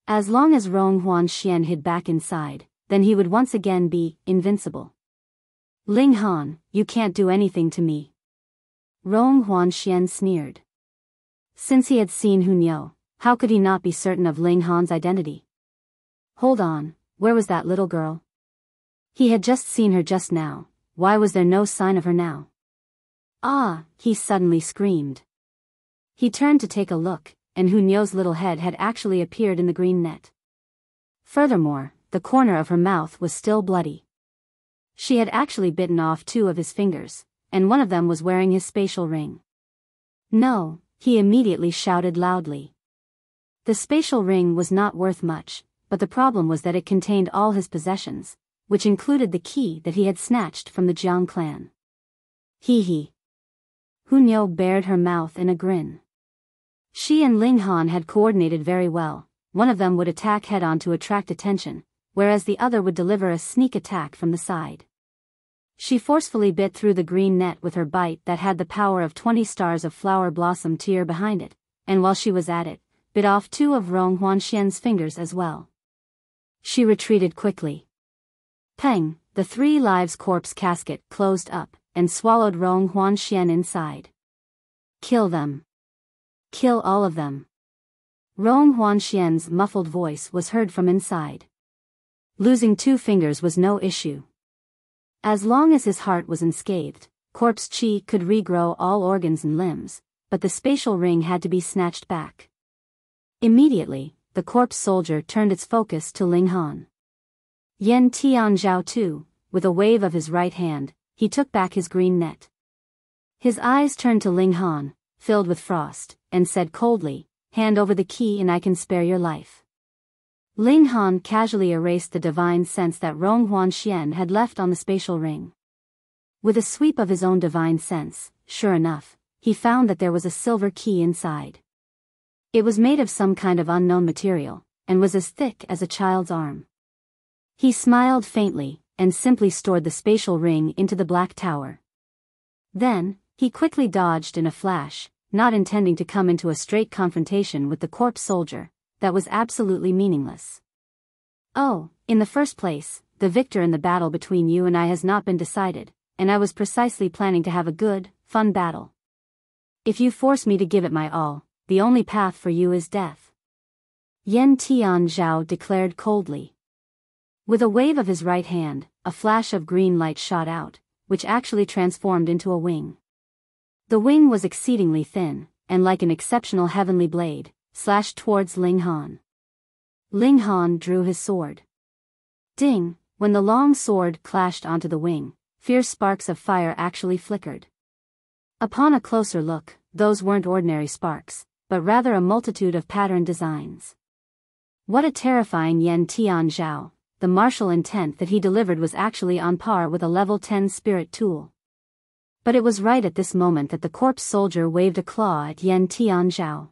As long as Rong Huanxian hid back inside, then he would once again be invincible. Ling Han, you can't do anything to me. Rong Huanxian sneered. Since he had seen Hunyao, how could he not be certain of Ling Han's identity? Hold on, where was that little girl? He had just seen her just now, why was there no sign of her now? Ah, he suddenly screamed. He turned to take a look, and Hunyao's little head had actually appeared in the green net. Furthermore, the corner of her mouth was still bloody. She had actually bitten off 2 of his fingers, and one of them was wearing his spatial ring. No, he immediately shouted loudly. The spatial ring was not worth much, but the problem was that it contained all his possessions, which included the key that he had snatched from the Jian clan. Hee hee. Hunyao bared her mouth in a grin. She and Ling Han had coordinated very well. One of them would attack head-on to attract attention, whereas the other would deliver a sneak attack from the side. She forcefully bit through the green net with her bite that had the power of 20 stars of flower blossom tear behind it, and while she was at it, bit off 2 of Rong Huanxian's fingers as well. She retreated quickly. Peng, the Three Lives corpse casket closed up, and swallowed Rong Huanxian inside. Kill them. Kill all of them. Rong Huanxian's muffled voice was heard from inside. Losing 2 fingers was no issue. As long as his heart was unscathed, corpse chi could regrow all organs and limbs, but the spatial ring had to be snatched back. Immediately, the corpse soldier turned its focus to Ling Han. Yen Tian Zhao too, with a wave of his right hand, he took back his green net. His eyes turned to Ling Han, filled with frost, and said coldly, "Hand over the key and I can spare your life." Ling Han casually erased the divine sense that Rong Huanxian had left on the spatial ring. With a sweep of his own divine sense, sure enough, he found that there was a silver key inside. It was made of some kind of unknown material, and was as thick as a child's arm. He smiled faintly, and simply stored the spatial ring into the black tower. Then, he quickly dodged in a flash, not intending to come into a straight confrontation with the corpse soldier. That was absolutely meaningless. Oh, in the first place, the victor in the battle between you and I has not been decided, and I was precisely planning to have a good, fun battle. If you force me to give it my all, the only path for you is death. Yen Tian Zhao declared coldly. With a wave of his right hand, a flash of green light shot out, which actually transformed into a wing. The wing was exceedingly thin, and like an exceptional heavenly blade, slashed towards Ling Han. Ling Han drew his sword. Ding, when the long sword clashed onto the wing, fierce sparks of fire actually flickered. Upon a closer look, those weren't ordinary sparks, but rather a multitude of patterned designs. What a terrifying Yen Tian Zhao! The martial intent that he delivered was actually on par with a level 10 spirit tool. But it was right at this moment that the corpse soldier waved a claw at Yen Tian Zhao.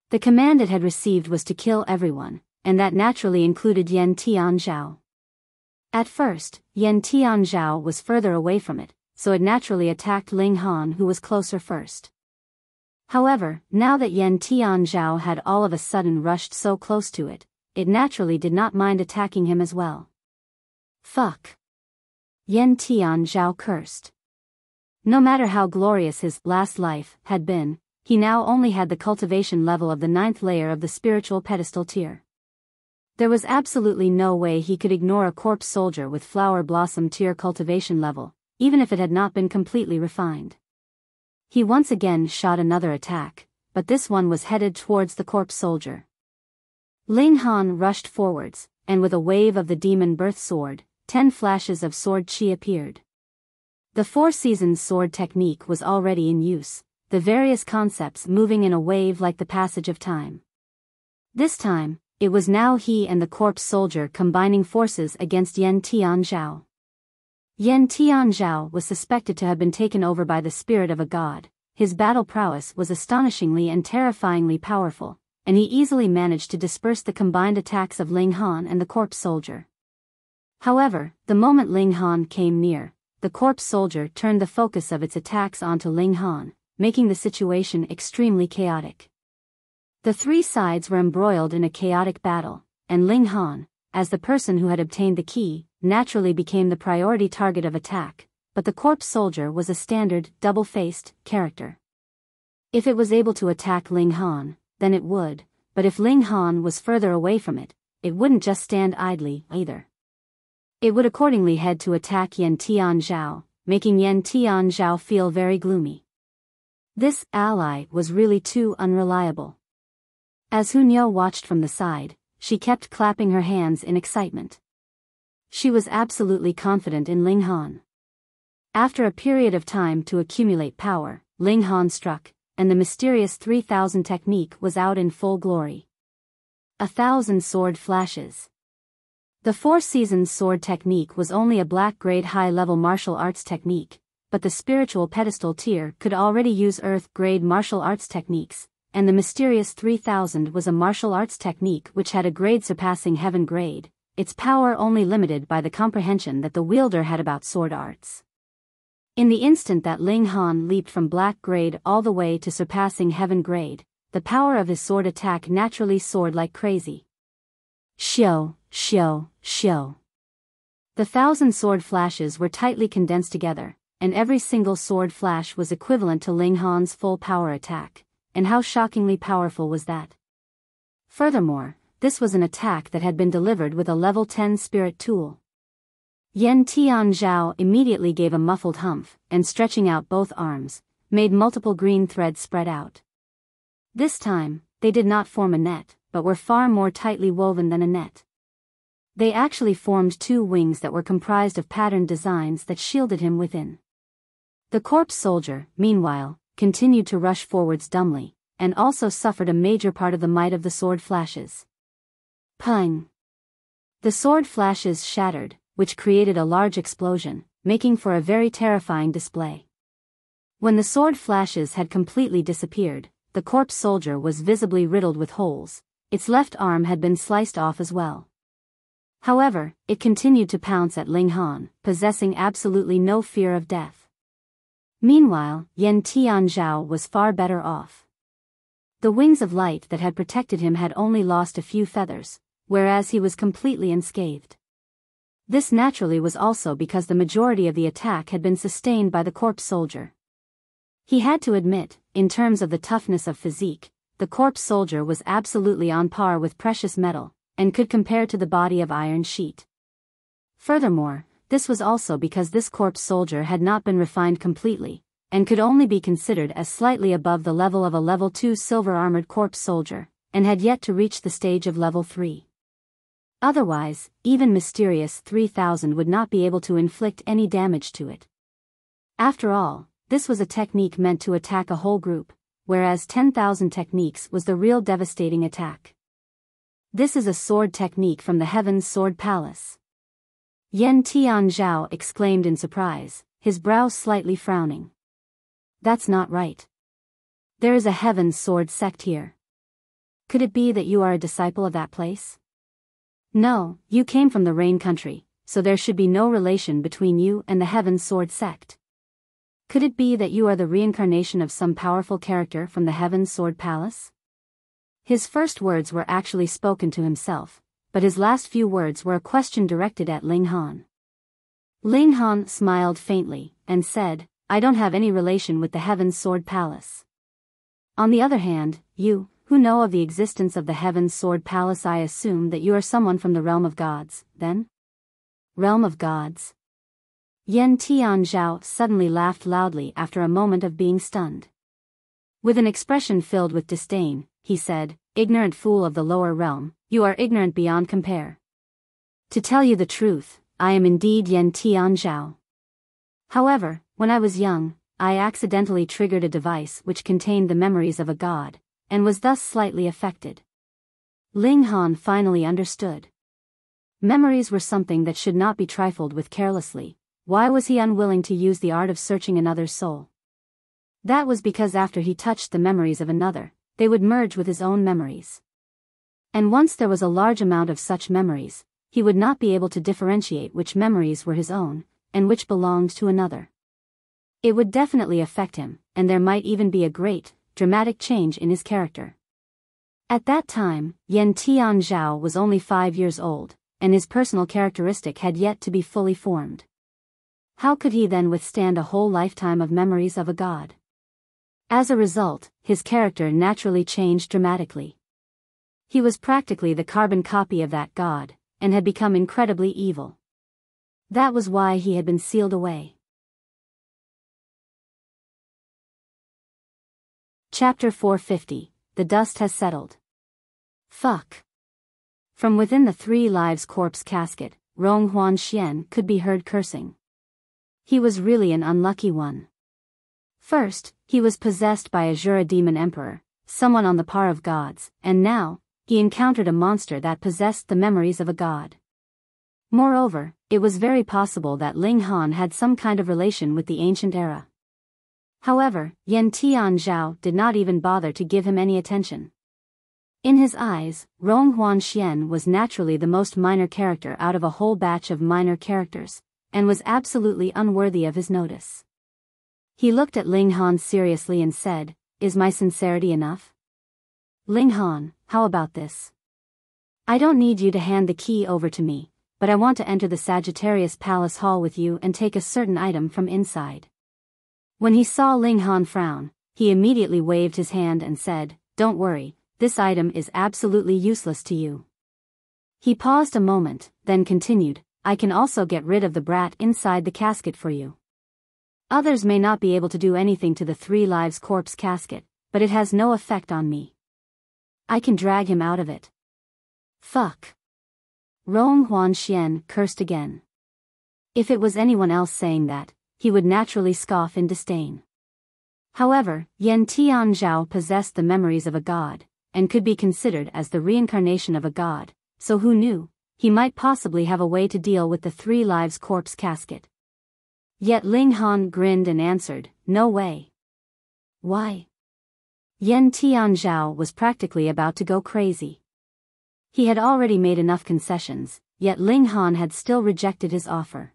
The command it had received was to kill everyone, and that naturally included Yen Tian Zhao. At first, Yen Tian Zhao was further away from it, so it naturally attacked Ling Han, who was closer first. However, now that Yen Tian Zhao had all of a sudden rushed so close to it, it naturally did not mind attacking him as well. Fuck. Yen Tian Zhao cursed. No matter how glorious his last life had been, he now only had the cultivation level of the 9th layer of the spiritual pedestal tier. There was absolutely no way he could ignore a corpse soldier with flower blossom tier cultivation level, even if it had not been completely refined. He once again shot another attack, but this one was headed towards the corpse soldier. Ling Han rushed forwards, and with a wave of the demon birth sword, 10 flashes of sword chi appeared. The Four Seasons sword technique was already in use, the various concepts moving in a wave like the passage of time. This time, it was now he and the corpse soldier combining forces against Yen Tian Zhao. Yen Tian Zhao was suspected to have been taken over by the spirit of a god. His battle prowess was astonishingly and terrifyingly powerful, and he easily managed to disperse the combined attacks of Ling Han and the corpse soldier. However, the moment Ling Han came near, the corpse soldier turned the focus of its attacks onto Ling Han, making the situation extremely chaotic. The three sides were embroiled in a chaotic battle, and Ling Han, as the person who had obtained the key, naturally became the priority target of attack, but the corpse soldier was a standard, double-faced character. If it was able to attack Ling Han, then it would, but if Ling Han was further away from it, it wouldn't just stand idly, either. It would accordingly head to attack Yen Tian Zhao, making Yen Tian Zhao feel very gloomy. This ally was really too unreliable. As Hunyo watched from the side, she kept clapping her hands in excitement. She was absolutely confident in Ling Han. After a period of time to accumulate power, Ling Han struck, and the mysterious 3000 technique was out in full glory. 1,000 sword flashes. The Four Seasons sword technique was only a black-grade high-level martial arts technique, but the spiritual pedestal tier could already use earth-grade martial arts techniques, and the mysterious 3000 was a martial arts technique which had a grade surpassing heaven grade, its power only limited by the comprehension that the wielder had about sword arts. In the instant that Ling Han leaped from black grade all the way to surpassing heaven grade, the power of his sword attack naturally soared like crazy. Shio, shio, shio. The 1,000 sword flashes were tightly condensed together, and every single sword flash was equivalent to Ling Han's full power attack. And how shockingly powerful was that? Furthermore, this was an attack that had been delivered with a level 10 spirit tool. Yen Tian Zhao immediately gave a muffled humph, and stretching out both arms, made multiple green threads spread out. This time, they did not form a net, but were far more tightly woven than a net. They actually formed 2 wings that were comprised of patterned designs that shielded him within. The corpse soldier, meanwhile, continued to rush forwards dumbly, and also suffered a major part of the might of the sword flashes. Pung! The sword flashes shattered, which created a large explosion, making for a very terrifying display. When the sword flashes had completely disappeared, the corpse soldier was visibly riddled with holes, its left arm had been sliced off as well. However, it continued to pounce at Ling Han, possessing absolutely no fear of death. Meanwhile, Yen Tian Zhao was far better off. The wings of light that had protected him had only lost a few feathers, whereas he was completely unscathed. This naturally was also because the majority of the attack had been sustained by the corpse soldier. He had to admit, in terms of the toughness of physique, the corpse soldier was absolutely on par with precious metal, and could compare to the body of iron sheet. Furthermore, this was also because this corpse soldier had not been refined completely, and could only be considered as slightly above the level of a level 2 silver-armored corpse soldier, and had yet to reach the stage of level 3. Otherwise, even mysterious 3000 would not be able to inflict any damage to it. After all, this was a technique meant to attack a whole group, whereas 10,000 techniques was the real devastating attack. This is a sword technique from the Heaven's Sword Palace. Yen Tian Zhao exclaimed in surprise, his brow slightly frowning. That's not right. There is a Heaven's Sword sect here. Could it be that you are a disciple of that place? No, you came from the Rain Country, so there should be no relation between you and the Heaven's Sword sect. Could it be that you are the reincarnation of some powerful character from the Heaven's Sword Palace? His first words were actually spoken to himself, but his last few words were a question directed at Ling Han. Ling Han smiled faintly, and said, I don't have any relation with the Heaven's Sword Palace. On the other hand, you, who know of the existence of the Heaven's Sword Palace. I assume that you are someone from the realm of gods, then? Realm of gods? Tian Zhao suddenly laughed loudly after a moment of being stunned. With an expression filled with disdain, he said, "Ignorant fool of the lower realm, you are ignorant beyond compare. To tell you the truth, I am indeed Tian Zhao. However, when I was young, I accidentally triggered a device which contained the memories of a god, and was thus slightly affected." Ling Han finally understood. Memories were something that should not be trifled with carelessly. Why was he unwilling to use the art of searching another's soul? That was because after he touched the memories of another, they would merge with his own memories. And once there was a large amount of such memories, he would not be able to differentiate which memories were his own, and which belonged to another. It would definitely affect him, and there might even be a great, dramatic change in his character. At that time, Tian Zhao was only 5 years old, and his personal characteristic had yet to be fully formed. How could he then withstand a whole lifetime of memories of a god? As a result, his character naturally changed dramatically. He was practically the carbon copy of that god, and had become incredibly evil. That was why he had been sealed away. Chapter 450, The Dust Has Settled. Fuck. From within the Three Lives corpse casket, Rong Huanxian could be heard cursing. He was really an unlucky one. First, he was possessed by a Jura demon emperor, someone on the par of gods, and now, he encountered a monster that possessed the memories of a god. Moreover, it was very possible that Ling Han had some kind of relation with the ancient era. However, Tian Zhao did not even bother to give him any attention. In his eyes, Rong Huanxian was naturally the most minor character out of a whole batch of minor characters, and was absolutely unworthy of his notice. He looked at Ling Han seriously and said, "Is my sincerity enough? Ling Han, how about this? I don't need you to hand the key over to me, but I want to enter the Sagittarius Palace Hall with you and take a certain item from inside." When he saw Ling Han frown, he immediately waved his hand and said, "Don't worry, this item is absolutely useless to you." He paused a moment, then continued, "I can also get rid of the brat inside the casket for you. Others may not be able to do anything to the Three Lives corpse casket, but it has no effect on me. I can drag him out of it." Fuck. Rong Huanxian cursed again. If it was anyone else saying that, he would naturally scoff in disdain. However, Tian Zhao possessed the memories of a god, and could be considered as the reincarnation of a god, so who knew, he might possibly have a way to deal with the Three Lives corpse casket. Yet Ling Han grinned and answered, "No way." Why? Tian Zhao was practically about to go crazy. He had already made enough concessions, yet Ling Han had still rejected his offer.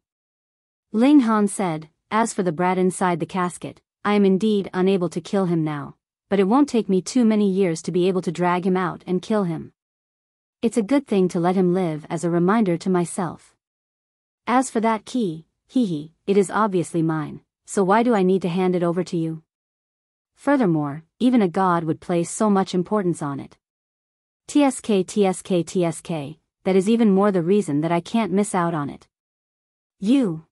Ling Han said, "As for the brat inside the casket, I am indeed unable to kill him now, but it won't take me too many years to be able to drag him out and kill him. It's a good thing to let him live as a reminder to myself. As for that key, it is obviously mine, so why do I need to hand it over to you? Furthermore, even a god would place so much importance on it. TSK, that is even more the reason that I can't miss out on it." You.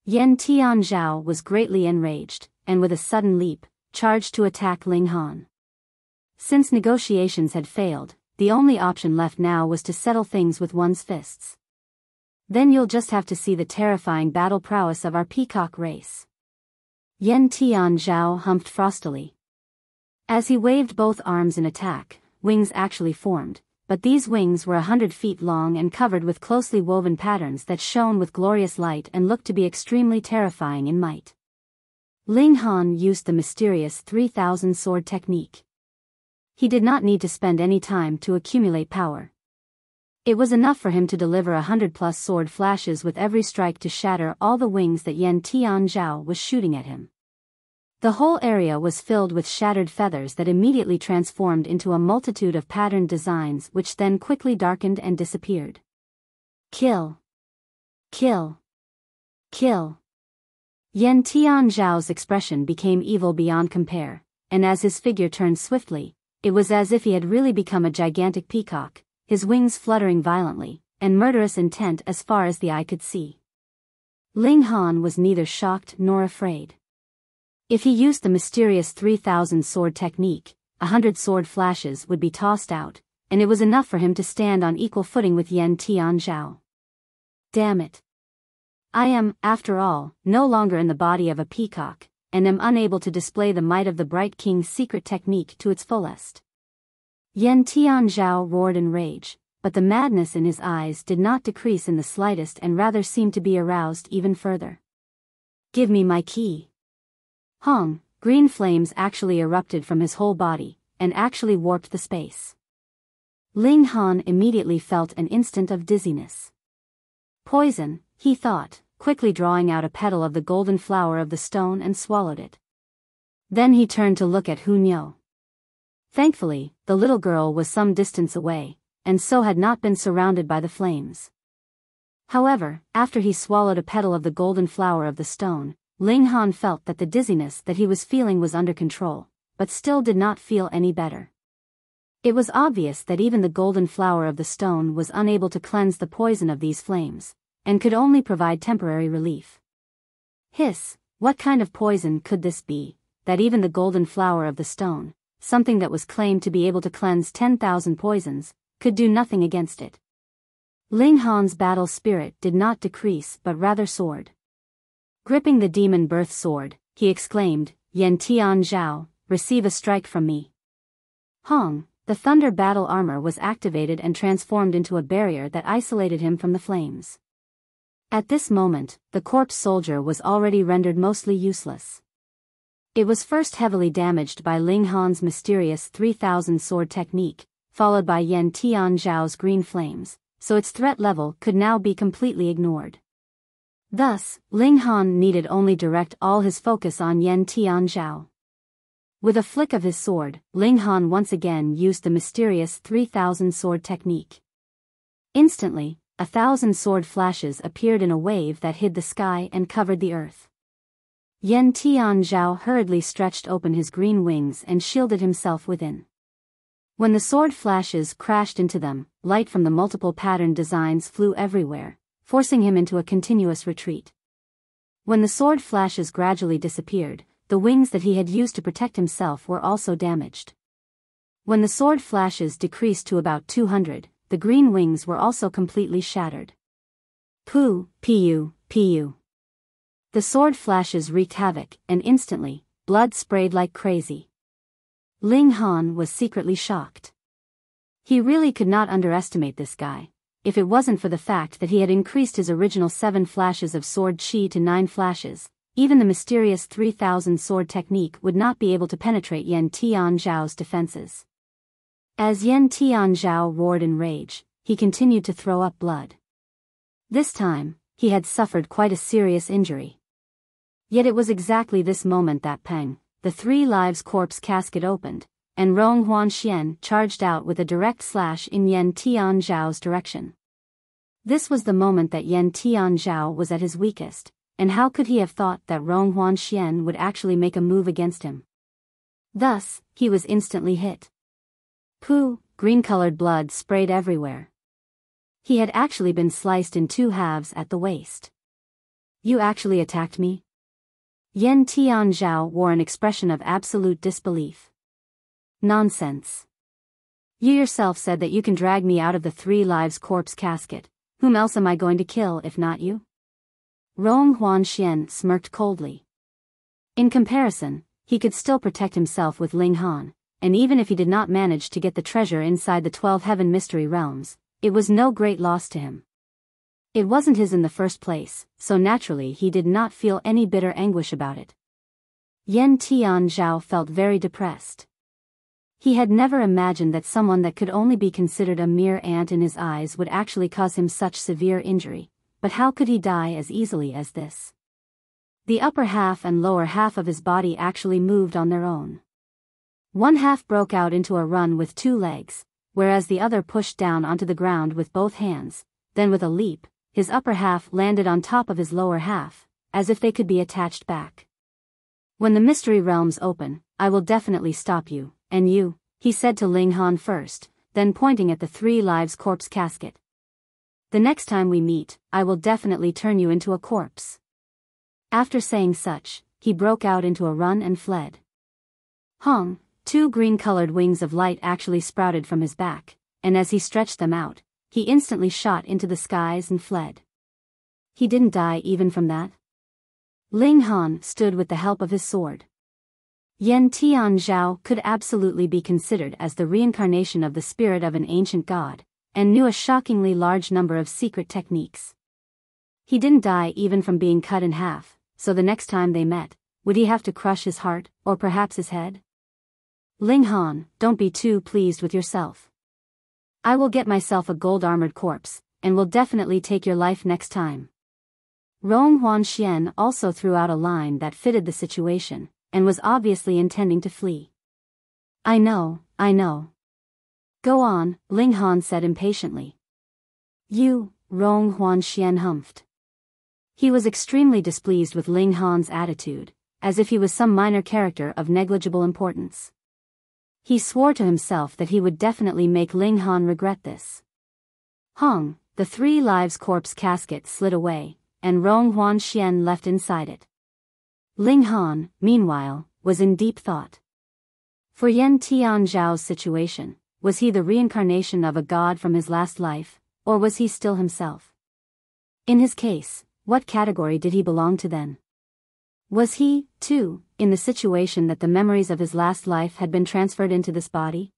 Tian Zhao was greatly enraged, and with a sudden leap, charged to attack Ling Han. Since negotiations had failed, the only option left now was to settle things with one's fists. Then you'll just have to see the terrifying battle prowess of our peacock race. Tian Zhao humped frostily. As he waved both arms in attack, wings actually formed, but these wings were 100 feet long and covered with closely woven patterns that shone with glorious light and looked to be extremely terrifying in might. Ling Han used the mysterious 3,000 sword technique. He did not need to spend any time to accumulate power. It was enough for him to deliver 100+ sword flashes with every strike to shatter all the wings that Tian Zhao was shooting at him. The whole area was filled with shattered feathers that immediately transformed into a multitude of patterned designs which then quickly darkened and disappeared. Kill. Kill. Kill. Tian Zhao's expression became evil beyond compare, and as his figure turned swiftly, it was as if he had really become a gigantic peacock, his wings fluttering violently, and murderous intent as far as the eye could see. Ling Han was neither shocked nor afraid. If he used the mysterious 3,000 sword technique, 100 sword flashes would be tossed out, and it was enough for him to stand on equal footing with Tian Zhao. Damn it. I am, after all, no longer in the body of a peacock, and am unable to display the might of the Bright King's secret technique to its fullest. Tian Zhao roared in rage, but the madness in his eyes did not decrease in the slightest and rather seemed to be aroused even further. Give me my key. Hong, green flames actually erupted from his whole body, and actually warped the space. Ling Han immediately felt an instant of dizziness. Poison, he thought, quickly drawing out a petal of the golden flower of the stone and swallowed it. Then he turned to look at Hunyo. Thankfully, the little girl was some distance away, and so had not been surrounded by the flames. However, after he swallowed a petal of the golden flower of the stone, Ling Han felt that the dizziness that he was feeling was under control, but still did not feel any better. It was obvious that even the golden flower of the stone was unable to cleanse the poison of these flames, and could only provide temporary relief. Hiss, what kind of poison could this be, that even the golden flower of the stone, something that was claimed to be able to cleanse 10,000 poisons, could do nothing against it? Ling Han's battle spirit did not decrease but rather soared. Gripping the demon birth sword, he exclaimed, Tian Zhao, receive a strike from me. Hong, the thunder battle armor was activated and transformed into a barrier that isolated him from the flames. At this moment, the corpse soldier was already rendered mostly useless. It was first heavily damaged by Ling Han's mysterious 3,000 sword technique, followed by Tian Zhao's green flames, so its threat level could now be completely ignored. Thus, Ling Han needed only direct all his focus on Tian Zhao. With a flick of his sword, Ling Han once again used the mysterious 3,000 sword technique. Instantly, 1,000 sword flashes appeared in a wave that hid the sky and covered the earth. Tian Zhao hurriedly stretched open his green wings and shielded himself within. When the sword flashes crashed into them, light from the multiple pattern designs flew everywhere, forcing him into a continuous retreat. When the sword flashes gradually disappeared, the wings that he had used to protect himself were also damaged. When the sword flashes decreased to about 200, the green wings were also completely shattered. Pu. The sword flashes wreaked havoc, and instantly, blood sprayed like crazy. Ling Han was secretly shocked. He really could not underestimate this guy, if it wasn't for the fact that he had increased his original 7 flashes of sword chi to 9 flashes. Even the mysterious 3,000 sword technique would not be able to penetrate Tian Zhao's defenses. As Tian Zhao roared in rage, he continued to throw up blood. This time, he had suffered quite a serious injury. Yet it was exactly this moment that Peng, the 3 lives corpse casket opened, and Rong Huanxian charged out with a direct slash in Tian Zhao's direction. This was the moment that Tian Zhao was at his weakest. And how could he have thought that Rong Huanxian would actually make a move against him? Thus, he was instantly hit. Pooh, green-colored blood sprayed everywhere. He had actually been sliced in 2 halves at the waist. You actually attacked me? Tian Zhao wore an expression of absolute disbelief. Nonsense. You yourself said that you can drag me out of the 3 lives corpse casket. Whom else am I going to kill if not you? Rong Huanxian smirked coldly. In comparison, he could still protect himself with Ling Han, and even if he did not manage to get the treasure inside the 12 heaven mystery realms, it was no great loss to him. It wasn't his in the first place, so naturally he did not feel any bitter anguish about it. Tian Zhao felt very depressed. He had never imagined that someone that could only be considered a mere ant in his eyes would actually cause him such severe injury. But how could he die as easily as this? The upper half and lower half of his body actually moved on their own. One half broke out into a run with 2 legs, whereas the other pushed down onto the ground with both hands, then with a leap, his upper half landed on top of his lower half, as if they could be attached back. When the mystery realms open, I will definitely stop you, and you, he said to Ling Han first, then pointing at the 3 lives corpse casket. The next time we meet, I will definitely turn you into a corpse. After saying such, he broke out into a run and fled. Hong, 2 green-colored wings of light actually sprouted from his back, and as he stretched them out, he instantly shot into the skies and fled. He didn't die even from that. Ling Han stood with the help of his sword. Tian Zhao could absolutely be considered as the reincarnation of the spirit of an ancient god, and knew a shockingly large number of secret techniques. He didn't die even from being cut in half, so the next time they met, would he have to crush his heart, or perhaps his head? Ling Han, don't be too pleased with yourself. I will get myself a gold-armored corpse, and will definitely take your life next time. Rong Huanxian also threw out a line that fitted the situation, and was obviously intending to flee. I know. Go on, Ling Han said impatiently. You, Rong Huanxian humphed. He was extremely displeased with Ling Han's attitude, as if he was some minor character of negligible importance. He swore to himself that he would definitely make Ling Han regret this. Hong, the 3 lives corpse casket slid away, and Rong Huanxian left inside it. Ling Han, meanwhile, was in deep thought. For Tian Zhao's situation, was he the reincarnation of a god from his last life, or was he still himself? In his case, what category did he belong to then? Was he, too, in the situation that the memories of his last life had been transferred into this body?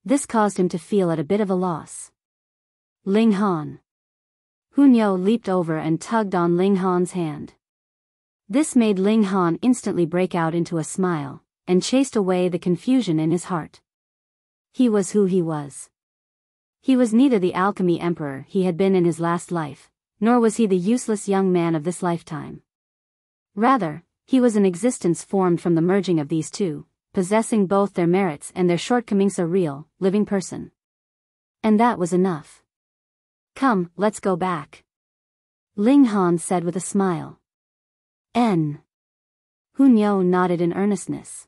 This caused him to feel at a bit of a loss. Ling Han. Hunyo leaped over and tugged on Ling Han's hand. This made Ling Han instantly break out into a smile, and chased away the confusion in his heart. He was who he was. He was neither the alchemy emperor he had been in his last life, nor was he the useless young man of this lifetime. Rather, he was an existence formed from the merging of these two, possessing both their merits and their shortcomings, a real, living person. And that was enough. Come, let's go back. Ling Han said with a smile. Hunyo nodded in earnestness.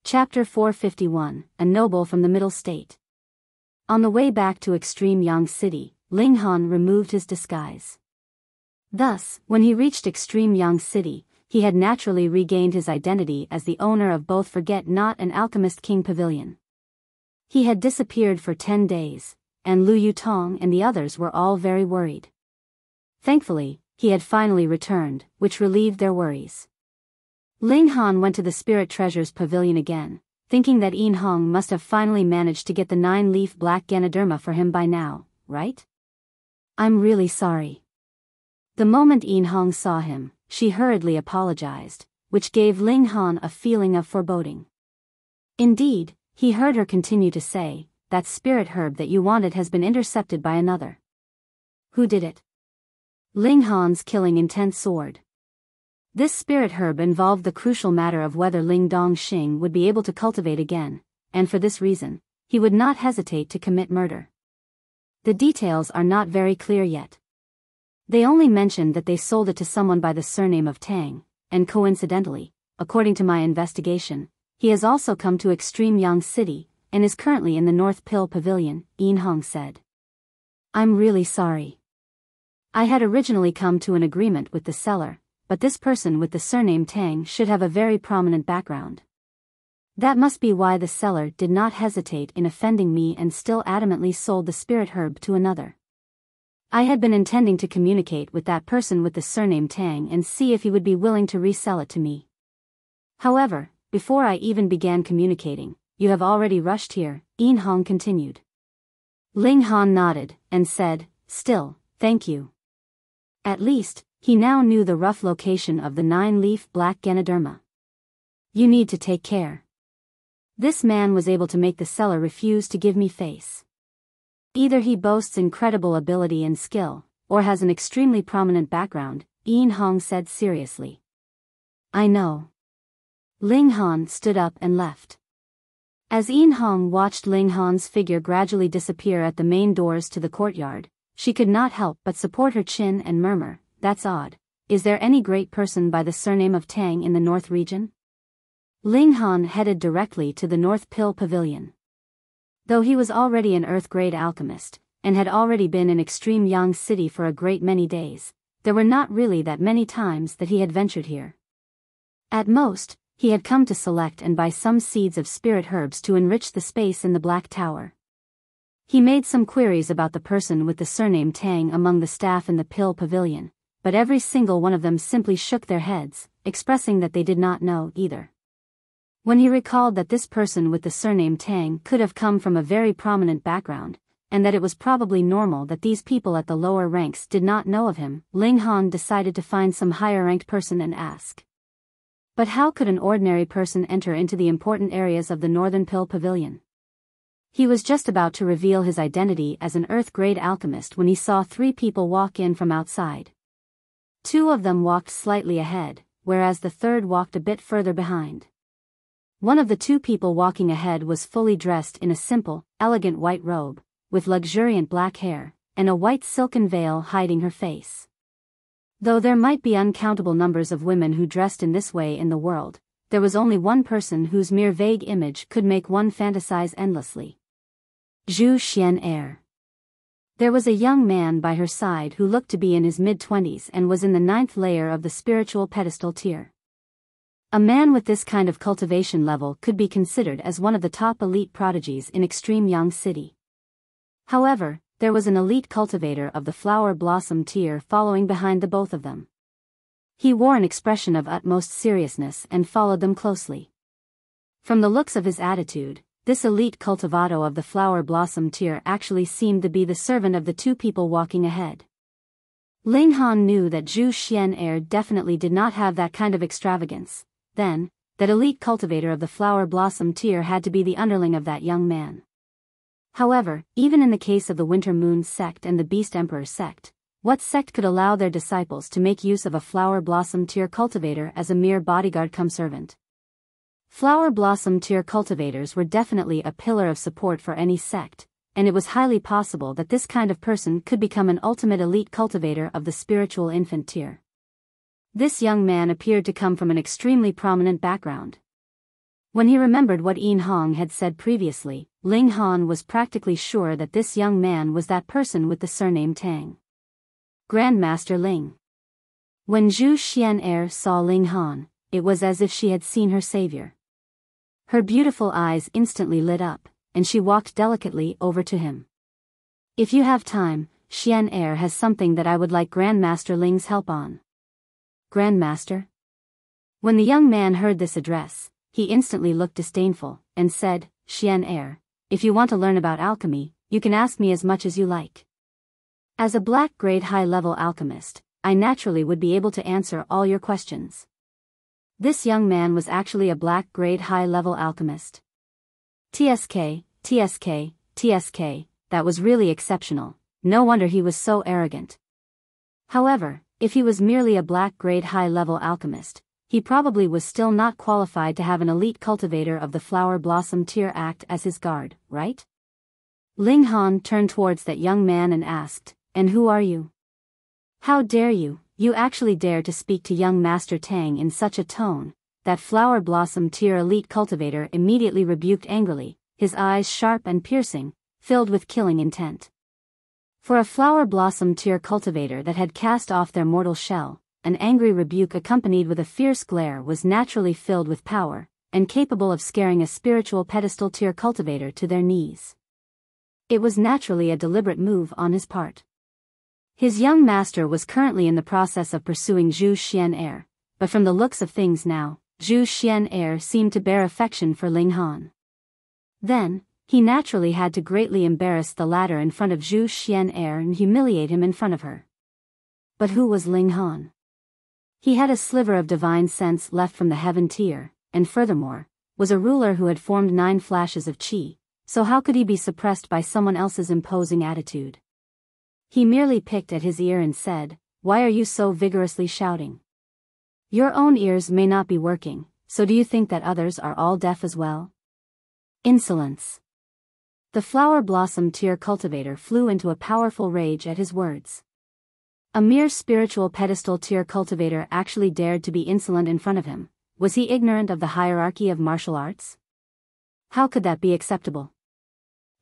Chapter 451, A Noble from the Middle State. On the way back to Extreme Yang City, Ling Han removed his disguise. Thus, when he reached Extreme Yang City, he had naturally regained his identity as the owner of both Forget Not and Alchemist King Pavilion. He had disappeared for 10 days, and Lu Yutong and the others were all very worried. Thankfully, he had finally returned, which relieved their worries. Ling Han went to the Spirit Treasures Pavilion again, thinking that Yin Hong must have finally managed to get the 9-leaf black Ganoderma for him by now, right? I'm really sorry. The moment Yin Hong saw him, she hurriedly apologized, which gave Ling Han a feeling of foreboding. Indeed, he heard her continue to say, that spirit herb that you wanted has been intercepted by another. Who did it? Ling Han's killing intent soared. This spirit herb involved the crucial matter of whether Ling Dongxing would be able to cultivate again, and for this reason, he would not hesitate to commit murder. The details are not very clear yet. They only mentioned that they sold it to someone by the surname of Tang, and coincidentally, according to my investigation, he has also come to Extreme Yang City, and is currently in the North Pill Pavilion, Yin Hong said. I'm really sorry. I had originally come to an agreement with the seller, but this person with the surname Tang should have a very prominent background. That must be why the seller did not hesitate in offending me and still adamantly sold the spirit herb to another. I had been intending to communicate with that person with the surname Tang and see if he would be willing to resell it to me. However, before I even began communicating, you have already rushed here, Yin Hong continued. Ling Han nodded, and said, still, thank you. At least, he now knew the rough location of the 9-leaf black Ganoderma. You need to take care. This man was able to make the seller refuse to give me face. Either he boasts incredible ability and skill, or has an extremely prominent background, Yin Hong said seriously. I know. Ling Han stood up and left. As Yin Hong watched Ling Han's figure gradually disappear at the main doors to the courtyard, she could not help but support her chin and murmur, that's odd, is there any great person by the surname of Tang in the north region? Ling Han headed directly to the North Pill Pavilion. Though he was already an Earth-grade alchemist, and had already been in Extreme Yang City for a great many days, there were not really that many times that he had ventured here. At most, he had come to select and buy some seeds of spirit herbs to enrich the space in the Black Tower. He made some queries about the person with the surname Tang among the staff in the Pill Pavilion, but every single one of them simply shook their heads, expressing that they did not know either. When he recalled that this person with the surname Tang could have come from a very prominent background, and that it was probably normal that these people at the lower ranks did not know of him, Ling Han decided to find some higher-ranked person and ask. But how could an ordinary person enter into the important areas of the Northern Pill Pavilion? He was just about to reveal his identity as an Earth-grade alchemist when he saw 3 people walk in from outside. 2 of them walked slightly ahead, whereas the third walked a bit further behind. One of the 2 people walking ahead was fully dressed in a simple, elegant white robe, with luxuriant black hair, and a white silken veil hiding her face. Though there might be uncountable numbers of women who dressed in this way in the world, there was only one person whose mere vague image could make one fantasize endlessly. Zhu Xian'er. There was a young man by her side who looked to be in his mid-20s and was in the 9th layer of the spiritual pedestal tier. A man with this kind of cultivation level could be considered as one of the top elite prodigies in Extreme Yang City. However, there was an elite cultivator of the flower blossom tier following behind the both of them. He wore an expression of utmost seriousness and followed them closely. From the looks of his attitude, this elite cultivato of the flower blossom tier actually seemed to be the servant of the 2 people walking ahead. Ling Han knew that Zhu Xian'er definitely did not have that kind of extravagance. Then, that elite cultivator of the flower blossom tier had to be the underling of that young man. However, even in the case of the Winter Moon sect and the Beast Emperor sect, what sect could allow their disciples to make use of a flower blossom tier cultivator as a mere bodyguard-cum-servant? Flower blossom tier cultivators were definitely a pillar of support for any sect, and it was highly possible that this kind of person could become an ultimate elite cultivator of the spiritual infant tier. This young man appeared to come from an extremely prominent background. When he remembered what Yin Hong had said previously, Ling Han was practically sure that this young man was that person with the surname Tang. Grandmaster Ling. When Zhu Xian'er saw Ling Han, it was as if she had seen her savior. Her beautiful eyes instantly lit up, and she walked delicately over to him. If you have time, Xian'er has something that I would like Grandmaster Ling's help on. Grandmaster? When the young man heard this address, he instantly looked disdainful, and said, Xian'er, if you want to learn about alchemy, you can ask me as much as you like. As a black-grade high-level alchemist, I naturally would be able to answer all your questions. This young man was actually a black-grade high-level alchemist. TSK, that was really exceptional, no wonder he was so arrogant. However, if he was merely a black-grade high-level alchemist, he probably was still not qualified to have an elite cultivator of the flower blossom tier act as his guard, right? Ling Han turned towards that young man and asked, and who are you? How dare you? You actually dare to speak to young Master Tang in such a tone? That flower blossom tier elite cultivator immediately rebuked angrily, his eyes sharp and piercing, filled with killing intent. For a flower blossom tier cultivator that had cast off their mortal shell, an angry rebuke accompanied with a fierce glare was naturally filled with power, and capable of scaring a spiritual pedestal tier cultivator to their knees. It was naturally a deliberate move on his part. His young master was currently in the process of pursuing Zhu Xian'er, but from the looks of things now, Zhu Xian'er seemed to bear affection for Ling Han. Then, he naturally had to greatly embarrass the latter in front of Zhu Xian'er and humiliate him in front of her. But who was Ling Han? He had a sliver of divine sense left from the heaven tier, and furthermore, was a ruler who had formed 9 flashes of qi, so how could he be suppressed by someone else's imposing attitude? He merely picked at his ear and said, "Why are you so vigorously shouting? Your own ears may not be working, so do you think that others are all deaf as well?" Insolence. The flower blossom tier cultivator flew into a powerful rage at his words. A mere spiritual pedestal tier cultivator actually dared to be insolent in front of him. Was he ignorant of the hierarchy of martial arts? How could that be acceptable?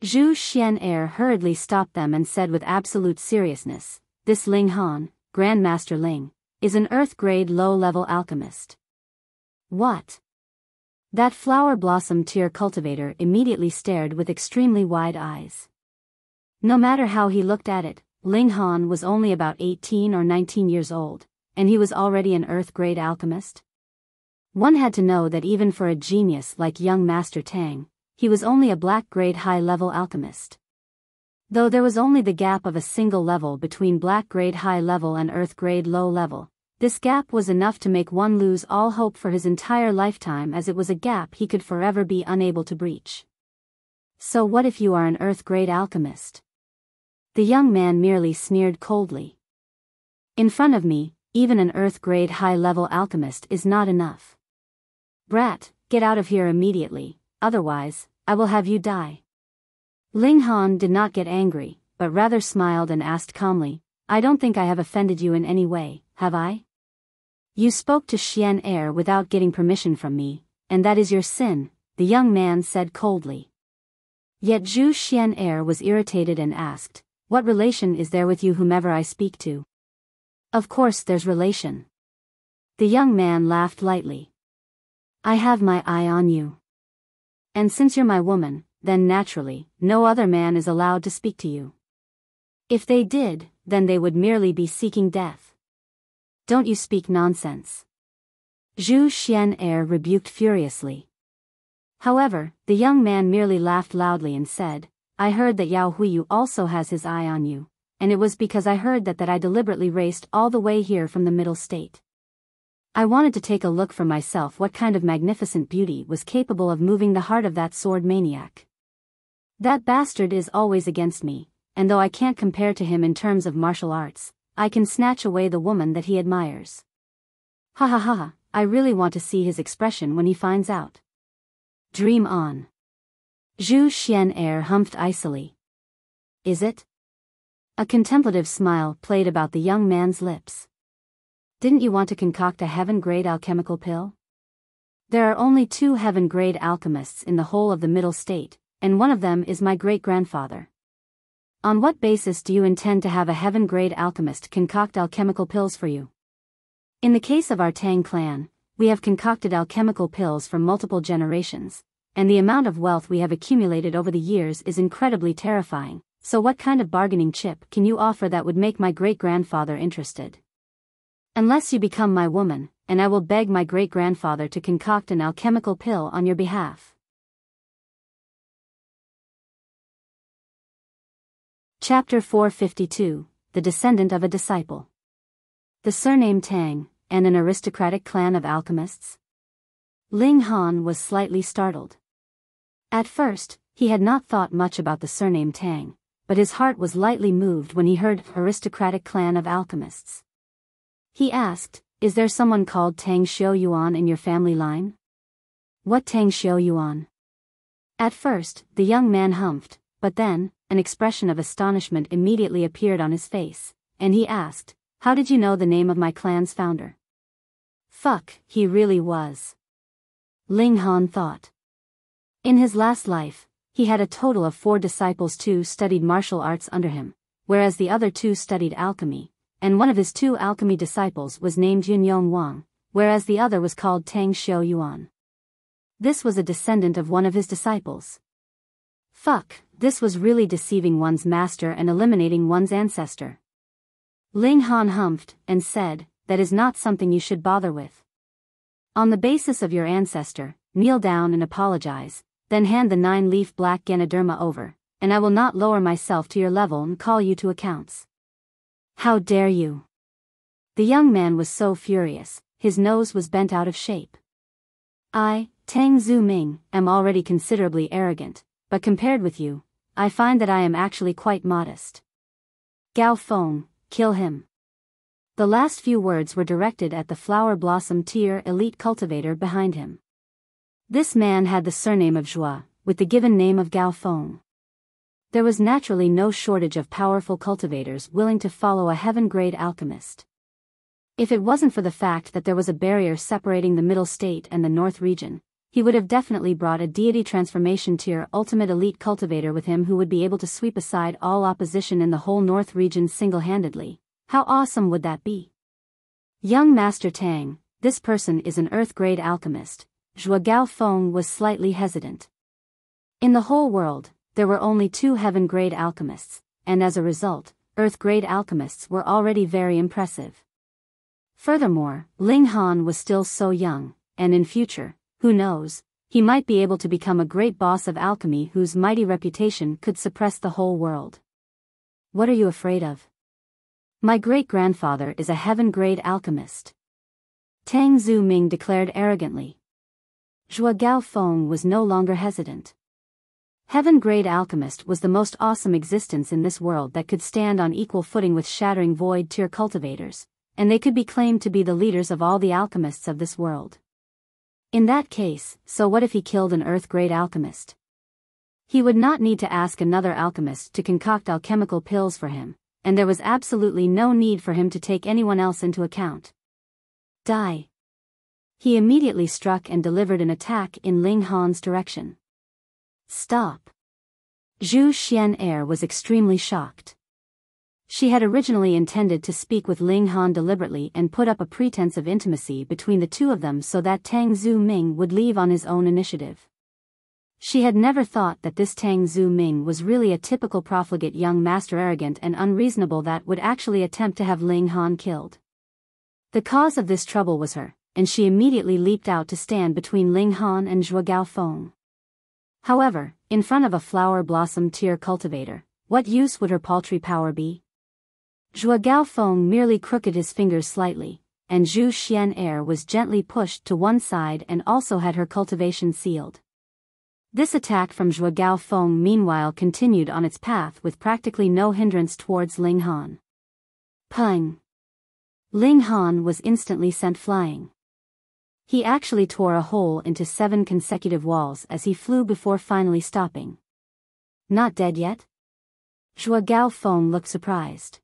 Zhu Xian'er hurriedly stopped them and said with absolute seriousness, "This Ling Han, Grandmaster Ling, is an earth-grade low-level alchemist." What? That flower blossom tier cultivator immediately stared with extremely wide eyes. No matter how he looked at it, Ling Han was only about 18 or 19 years old, and he was already an earth-grade alchemist. One had to know that even for a genius like young Master Tang, he was only a black-grade high-level alchemist. Though there was only the gap of a single level between black-grade high-level and earth-grade low-level, this gap was enough to make one lose all hope for his entire lifetime, as it was a gap he could forever be unable to breach. So what if you are an earth-grade alchemist? The young man merely sneered coldly. In front of me, even an earth-grade high-level alchemist is not enough. Brat, get out of here immediately, otherwise, I will have you die. Ling Han did not get angry, but rather smiled and asked calmly, "I don't think I have offended you in any way, have I? You spoke to Xian'er without getting permission from me, and that is your sin," the young man said coldly. Yet Zhu Xian'er was irritated and asked, "What relation is there with you whomever I speak to?" "Of course there's relation." The young man laughed lightly. "I have my eye on you. And since you're my woman, then naturally, no other man is allowed to speak to you. If they did, then they would merely be seeking death. Don't you speak nonsense." Zhu Xian'er rebuked furiously. However, the young man merely laughed loudly and said, "I heard that Yao Huiyu also has his eye on you, and it was because I heard that I deliberately raced all the way here from the Middle State. I wanted to take a look for myself what kind of magnificent beauty was capable of moving the heart of that sword maniac. That bastard is always against me, and though I can't compare to him in terms of martial arts, I can snatch away the woman that he admires. Ha ha ha, I really want to see his expression when he finds out. Dream on." Zhu Xian'er humphed icily. "Is it?" A contemplative smile played about the young man's lips. "Didn't you want to concoct a heaven-grade alchemical pill? There are only 2 heaven-grade alchemists in the whole of the Middle State, and one of them is my great-grandfather. On what basis do you intend to have a heaven-grade alchemist concoct alchemical pills for you? In the case of our Tang clan, we have concocted alchemical pills for multiple generations, and the amount of wealth we have accumulated over the years is incredibly terrifying, so what kind of bargaining chip can you offer that would make my great-grandfather interested? Unless you become my woman, and I will beg my great-grandfather to concoct an alchemical pill on your behalf." Chapter 452, The Descendant of a Disciple. The surname Tang, and an aristocratic clan of alchemists? Ling Han was slightly startled. At first, he had not thought much about the surname Tang, but his heart was lightly moved when he heard aristocratic clan of alchemists. He asked, "Is there someone called Tang Xiaoyuan in your family line?" "What Tang Xiaoyuan?" At first, the young man humphed, but then, an expression of astonishment immediately appeared on his face, and he asked, "How did you know the name of my clan's founder?" Fuck, he really was. Ling Han thought. In his last life, he had a total of 4 disciples. 2 studied martial arts under him, whereas the other 2 studied alchemy, and one of his 2 alchemy disciples was named Yunyong Wang, whereas the other was called Tang Xiaoyuan. This was a descendant of one of his disciples. Fuck, this was really deceiving one's master and eliminating one's ancestor. Ling Han humphed, and said, "That is not something you should bother with. On the basis of your ancestor, kneel down and apologize, then hand the 9-leaf black Ganoderma over, and I will not lower myself to your level and call you to accounts." "How dare you?" The young man was so furious, his nose was bent out of shape. "I, Tang Zhu Ming, am already considerably arrogant, but compared with you, I find that I am actually quite modest. Gao Feng, kill him." The last few words were directed at the flower blossom tier elite cultivator behind him. This man had the surname of Zhao, with the given name of Gao Feng. there was naturally no shortage of powerful cultivators willing to follow a heaven-grade alchemist. If it wasn't for the fact that there was a barrier separating the Middle State and the North region, he would have definitely brought a deity transformation tier ultimate elite cultivator with him who would be able to sweep aside all opposition in the whole North region single-handedly. How awesome would that be? Young Master Tang, this person is an Earth-grade alchemist. Zhuo Feng was slightly hesitant. In the whole world, there were only 2 heaven-grade alchemists, and as a result, Earth-grade alchemists were already very impressive. Furthermore, Ling Han was still so young, and in future, who knows, he might be able to become a great boss of alchemy whose mighty reputation could suppress the whole world. What are you afraid of? My great-grandfather is a heaven-grade alchemist. Tang Zuming declared arrogantly. Zhuo Feng was no longer hesitant. Heaven-grade alchemist was the most awesome existence in this world that could stand on equal footing with shattering void-tier cultivators, and they could be claimed to be the leaders of all the alchemists of this world. In that case, so what if he killed an Earth-grade alchemist? He would not need to ask another alchemist to concoct alchemical pills for him, and there was absolutely no need for him to take anyone else into account. Die. He immediately struck and delivered an attack in Ling Han's direction. Stop. Zhu Xian'er was extremely shocked. She had originally intended to speak with Ling Han deliberately and put up a pretense of intimacy between the two of them so that Tang Zuming would leave on his own initiative. She had never thought that this Tang Zuming was really a typical profligate young master, arrogant and unreasonable, that would actually attempt to have Ling Han killed. The cause of this trouble was her, and she immediately leaped out to stand between Ling Han and Zhuo Feng. However, in front of a flower blossom tier cultivator, what use would her paltry power be? Zhuo Feng merely crooked his fingers slightly, and Zhu Xian'er was gently pushed to one side and also had her cultivation sealed. This attack from Zhuo Feng meanwhile continued on its path with practically no hindrance towards Ling Han. Pung! Ling Han was instantly sent flying. He actually tore a hole into 7 consecutive walls as he flew before finally stopping. Not dead yet? Zhuo Feng looked surprised.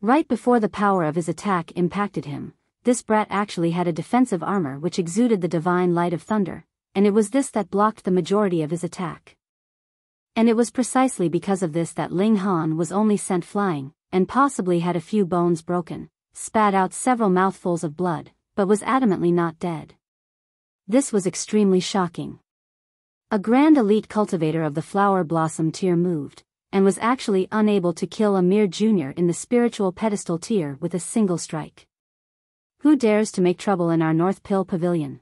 Right before the power of his attack impacted him, this brat actually had a defensive armor which exuded the divine light of thunder, and it was this that blocked the majority of his attack. And it was precisely because of this that Ling Han was only sent flying, and possibly had a few bones broken, spat out several mouthfuls of blood, but was adamantly not dead. This was extremely shocking. A grand elite cultivator of the flower blossom tier moved, and was actually unable to kill a mere junior in the spiritual pedestal tier with a single strike. Who dares to make trouble in our North Pill Pavilion?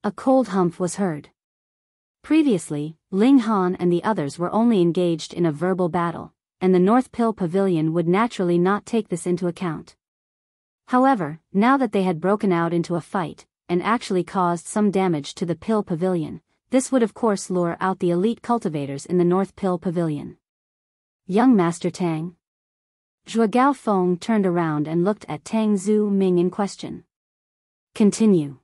A cold humph was heard. Previously, Ling Han and the others were only engaged in a verbal battle, and the North Pill Pavilion would naturally not take this into account. However, now that they had broken out into a fight, and actually caused some damage to the Pill Pavilion, this would of course lure out the elite cultivators in the North Pill Pavilion. Young Master Tang. Zhuo Feng turned around and looked at Tang Zuming in question. Continue.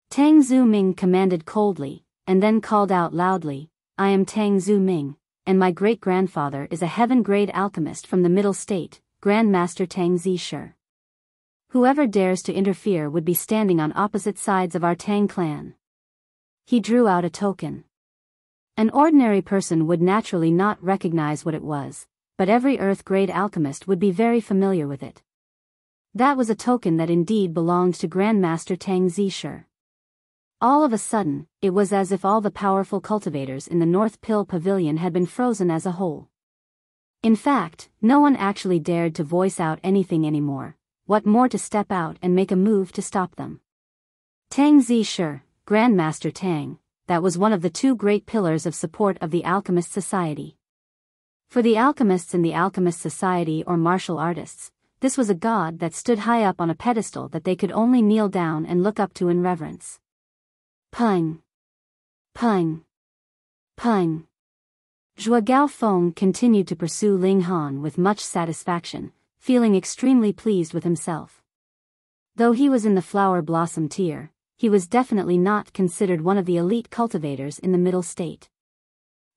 Tang Zuming commanded coldly, and then called out loudly, I am Tang Zuming, and my great-grandfather is a heaven-grade alchemist from the Middle State, Grand Master Tang Zisher. Whoever dares to interfere would be standing on opposite sides of our Tang clan. He drew out a token. An ordinary person would naturally not recognize what it was, but every Earth-grade alchemist would be very familiar with it. That was a token that indeed belonged to Grandmaster Tang Zisher. All of a sudden, it was as if all the powerful cultivators in the North Pill Pavilion had been frozen as a whole. In fact, no one actually dared to voice out anything anymore, what more to step out and make a move to stop them. Tang Zisher, Grandmaster Tang, that was one of the 2 great pillars of support of the Alchemist Society. For the alchemists in the Alchemist Society or martial artists, this was a god that stood high up on a pedestal that they could only kneel down and look up to in reverence. Pung! Pung! Pung! Zhuo Feng continued to pursue Ling Han with much satisfaction, feeling extremely pleased with himself. Though he was in the flower blossom tier, he was definitely not considered one of the elite cultivators in the Middle State.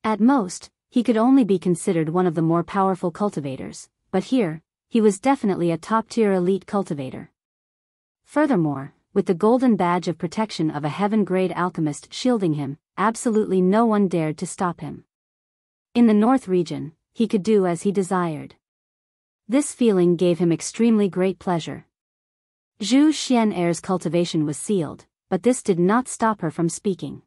At most, he could only be considered one of the more powerful cultivators, but here, he was definitely a top-tier elite cultivator. Furthermore, with the golden badge of protection of a heaven-grade alchemist shielding him, absolutely no one dared to stop him. In the North region, he could do as he desired. This feeling gave him extremely great pleasure. Zhu Xian'er's cultivation was sealed, but this did not stop her from speaking.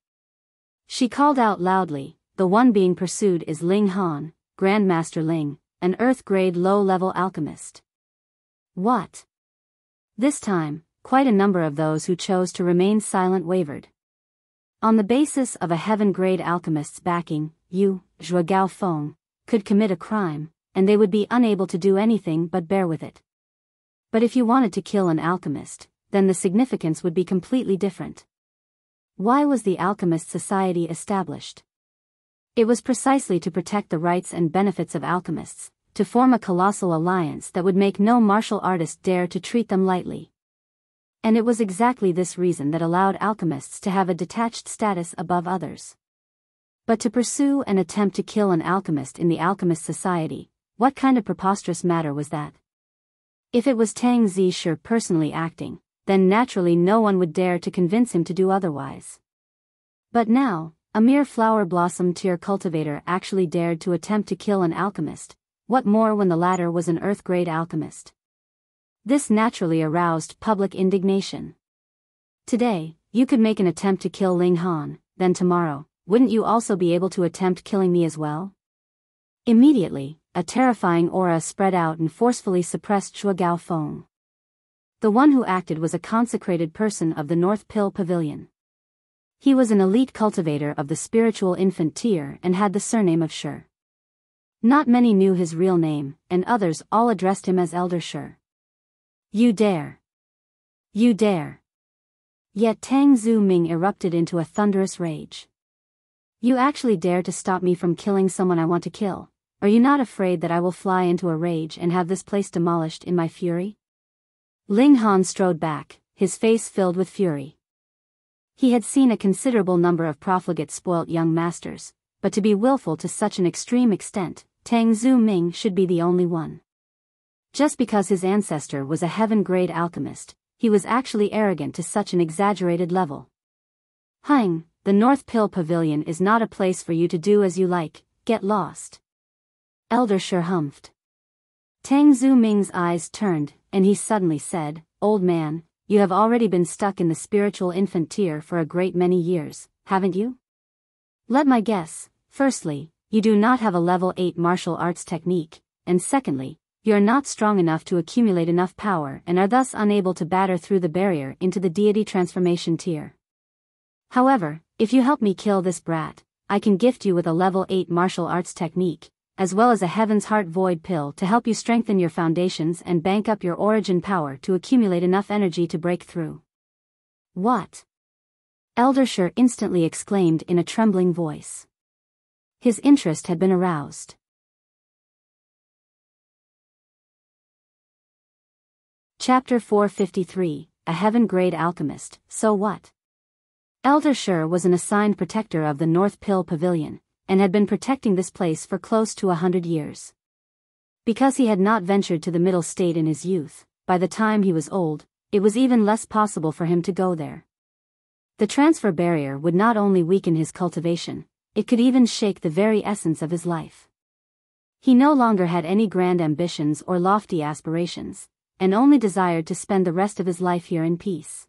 She called out loudly, "The one being pursued is Ling Han, Grandmaster Ling, an Earth-grade low-level alchemist." What? This time, quite a number of those who chose to remain silent wavered. On the basis of a heaven-grade alchemist's backing, you, Zhuo Gaofeng, could commit a crime, and they would be unable to do anything but bear with it. But if you wanted to kill an alchemist, then the significance would be completely different. Why was the Alchemist Society established? It was precisely to protect the rights and benefits of alchemists, to form a colossal alliance that would make no martial artist dare to treat them lightly. And it was exactly this reason that allowed alchemists to have a detached status above others. But to pursue and attempt to kill an alchemist in the Alchemist Society, what kind of preposterous matter was that? If it was Tang Zishe personally acting, then naturally no one would dare to convince him to do otherwise. But now, a mere flower blossom tier cultivator actually dared to attempt to kill an alchemist, what more when the latter was an earth-grade alchemist? This naturally aroused public indignation. Today, you could make an attempt to kill Ling Han, then tomorrow, wouldn't you also be able to attempt killing me as well? Immediately, a terrifying aura spread out and forcefully suppressed Zhuo Gaofeng. The one who acted was a consecrated person of the North Pill Pavilion. He was an elite cultivator of the spiritual infant tier and had the surname of Shi. Not many knew his real name, and others all addressed him as Elder Shi. You dare! You dare! Yet Tang Zuming erupted into a thunderous rage. You actually dare to stop me from killing someone I want to kill? Are you not afraid that I will fly into a rage and have this place demolished in my fury? Ling Han strode back, his face filled with fury. He had seen a considerable number of profligate spoilt young masters, but to be willful to such an extreme extent, Tang Zuming should be the only one. Just because his ancestor was a heaven-grade alchemist, he was actually arrogant to such an exaggerated level. Hang, the North Pill Pavilion is not a place for you to do as you like, get lost. Elder Shi humphed. Tang Zuming's eyes turned, and he suddenly said, "Old man, you have already been stuck in the spiritual infant tier for a great many years, haven't you? Let my guess, firstly, you do not have a level 8 martial arts technique, and secondly, you are not strong enough to accumulate enough power and are thus unable to batter through the barrier into the deity transformation tier. However, if you help me kill this brat, I can gift you with a level 8 martial arts technique, as well as a Heaven's Heart Void pill to help you strengthen your foundations and bank up your origin power to accumulate enough energy to break through." What? Elder Shi instantly exclaimed in a trembling voice. His interest had been aroused. Chapter 453, A Heaven-Grade Alchemist, So What? Elder Shi was an assigned protector of the North Pill Pavilion, and had been protecting this place for close to 100 years. Because he had not ventured to the middle state in his youth, by the time he was old, it was even less possible for him to go there. The transfer barrier would not only weaken his cultivation, it could even shake the very essence of his life. He no longer had any grand ambitions or lofty aspirations, and only desired to spend the rest of his life here in peace.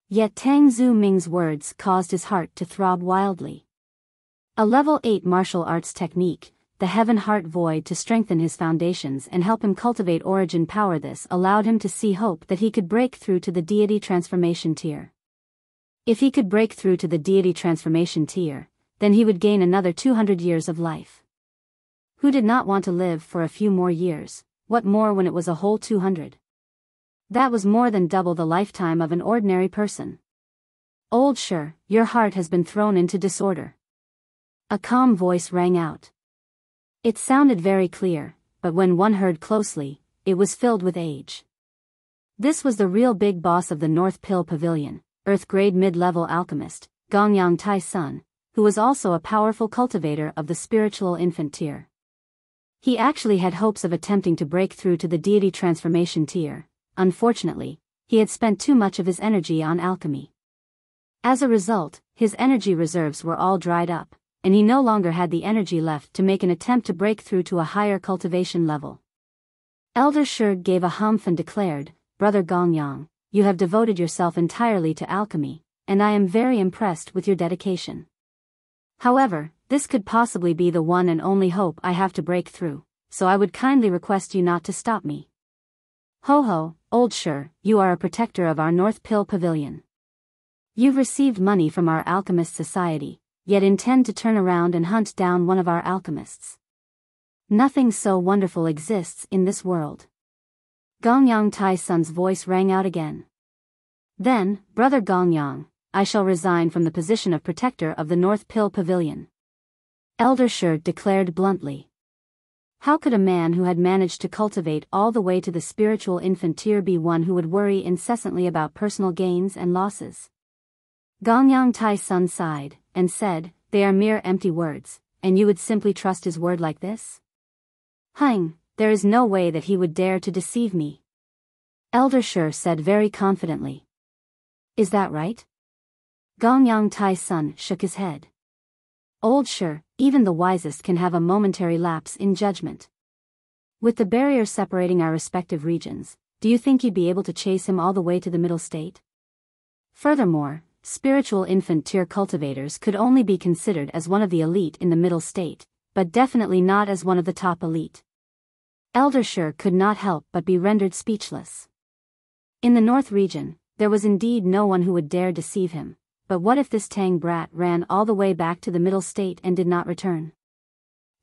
Yet Tang Zuming's words caused his heart to throb wildly. A level 8 martial arts technique, the Heaven Heart Void, to strengthen his foundations and help him cultivate origin power. This allowed him to see hope that he could break through to the deity transformation tier. If he could break through to the deity transformation tier, then he would gain another 200 years of life. Who did not want to live for a few more years, what more when it was a whole 200? That was more than double the lifetime of an ordinary person. Old Shi, your heart has been thrown into disorder. A calm voice rang out. It sounded very clear, but when one heard closely, it was filled with age. This was the real big boss of the North Pill Pavilion, Earth-grade mid-level alchemist, Gongyang Tai Sun, who was also a powerful cultivator of the spiritual infant tier. He actually had hopes of attempting to break through to the deity transformation tier. Unfortunately, he had spent too much of his energy on alchemy. As a result, his energy reserves were all dried up, and he no longer had the energy left to make an attempt to break through to a higher cultivation level. Elder Shi gave a humph and declared, "Brother Gongyang, you have devoted yourself entirely to alchemy, and I am very impressed with your dedication. However, this could possibly be the one and only hope I have to break through, so I would kindly request you not to stop me." "Ho ho, old Shi, you are a protector of our North Pill Pavilion. You've received money from our Alchemist Society, yet intend to turn around and hunt down one of our alchemists. Nothing so wonderful exists in this world." Gongyang Tai-sun's voice rang out again. "Then, Brother Gongyang, I shall resign from the position of protector of the North Pill Pavilion," Elder Shi declared bluntly. How could a man who had managed to cultivate all the way to the spiritual infant tier be one who would worry incessantly about personal gains and losses? Gongyang Tai-sun sighed, and said, "They are mere empty words, and you would simply trust his word like this? There is no way that he would dare to deceive me," Elder Shi said very confidently. "Is that right?" Gongyang Tai-sun shook his head. "Old Shi, even the wisest can have a momentary lapse in judgment. With the barrier separating our respective regions, do you think you'd be able to chase him all the way to the middle state? Furthermore, spiritual infant tier cultivators could only be considered as one of the elite in the middle state, but definitely not as one of the top elite." Elder Shi could not help but be rendered speechless. In the north region, there was indeed no one who would dare deceive him, but what if this Tang brat ran all the way back to the middle state and did not return?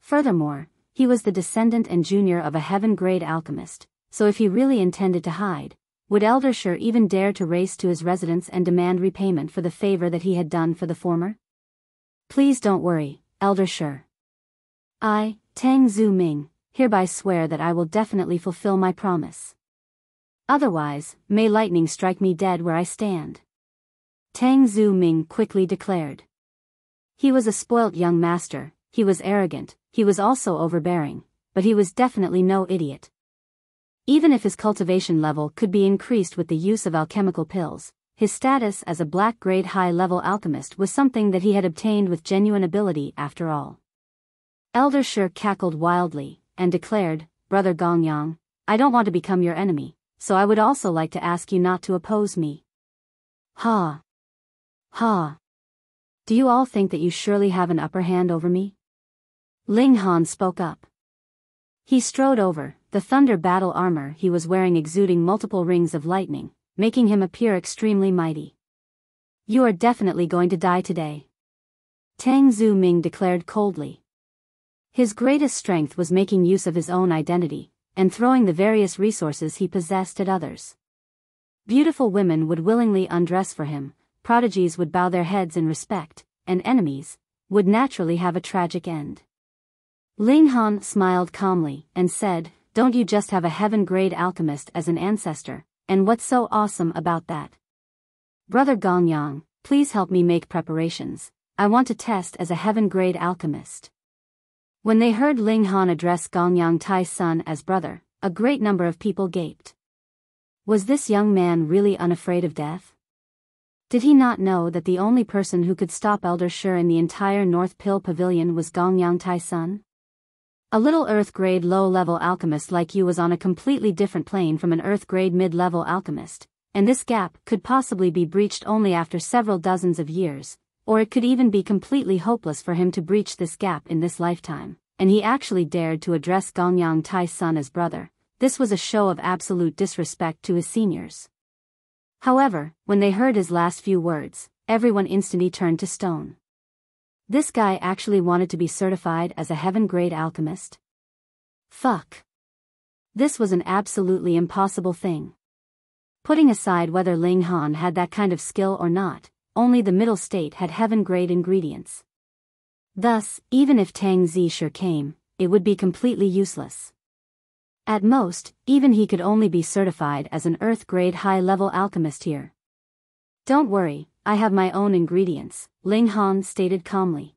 Furthermore, he was the descendant and junior of a heaven-grade alchemist, so if he really intended to hide, would Elder Shi even dare to race to his residence and demand repayment for the favor that he had done for the former? "Please don't worry, Elder Shi. I, Tang Zuming, hereby swear that I will definitely fulfill my promise. Otherwise, may lightning strike me dead where I stand," Tang Zuming quickly declared. He was a spoilt young master, he was arrogant, he was also overbearing, but he was definitely no idiot. Even if his cultivation level could be increased with the use of alchemical pills, his status as a black-grade high-level alchemist was something that he had obtained with genuine ability after all. Elder Shi cackled wildly, and declared, "Brother Gongyang, I don't want to become your enemy, so I would also like to ask you not to oppose me." Ha! Ha! Do you all think that you surely have an upper hand over me?" Ling spoke up. He strode over, the thunder battle armor he was wearing exuding multiple rings of lightning, making him appear extremely mighty. "You are definitely going to die today," Tang Zuming declared coldly. His greatest strength was making use of his own identity, and throwing the various resources he possessed at others. Beautiful women would willingly undress for him, prodigies would bow their heads in respect, and enemies would naturally have a tragic end. Ling smiled calmly, and said, "Don't you just have a heaven-grade alchemist as an ancestor, and what's so awesome about that? Brother Gongyang, please help me make preparations, I want to test as a heaven-grade alchemist." When they heard Ling address Gongyang Tai-sun as brother, a great number of people gaped. Was this young man really unafraid of death? Did he not know that the only person who could stop Elder Shi in the entire North Pill Pavilion was Gongyang Tai-sun? A little Earth-grade low-level alchemist like you was on a completely different plane from an Earth-grade mid-level alchemist, and this gap could possibly be breached only after several dozens of years, or it could even be completely hopeless for him to breach this gap in this lifetime, and he actually dared to address Gongyang Tai-sun as brother. This was a show of absolute disrespect to his seniors. However, when they heard his last few words, everyone instantly turned to stone. This guy actually wanted to be certified as a heaven-grade alchemist? Fuck. This was an absolutely impossible thing. Putting aside whether Ling had that kind of skill or not, only the middle state had heaven-grade ingredients. Thus, even if Tang Zhi came, it would be completely useless. At most, even he could only be certified as an Earth-grade high-level alchemist here. Don't worry, I have my own ingredients, Ling Han stated calmly.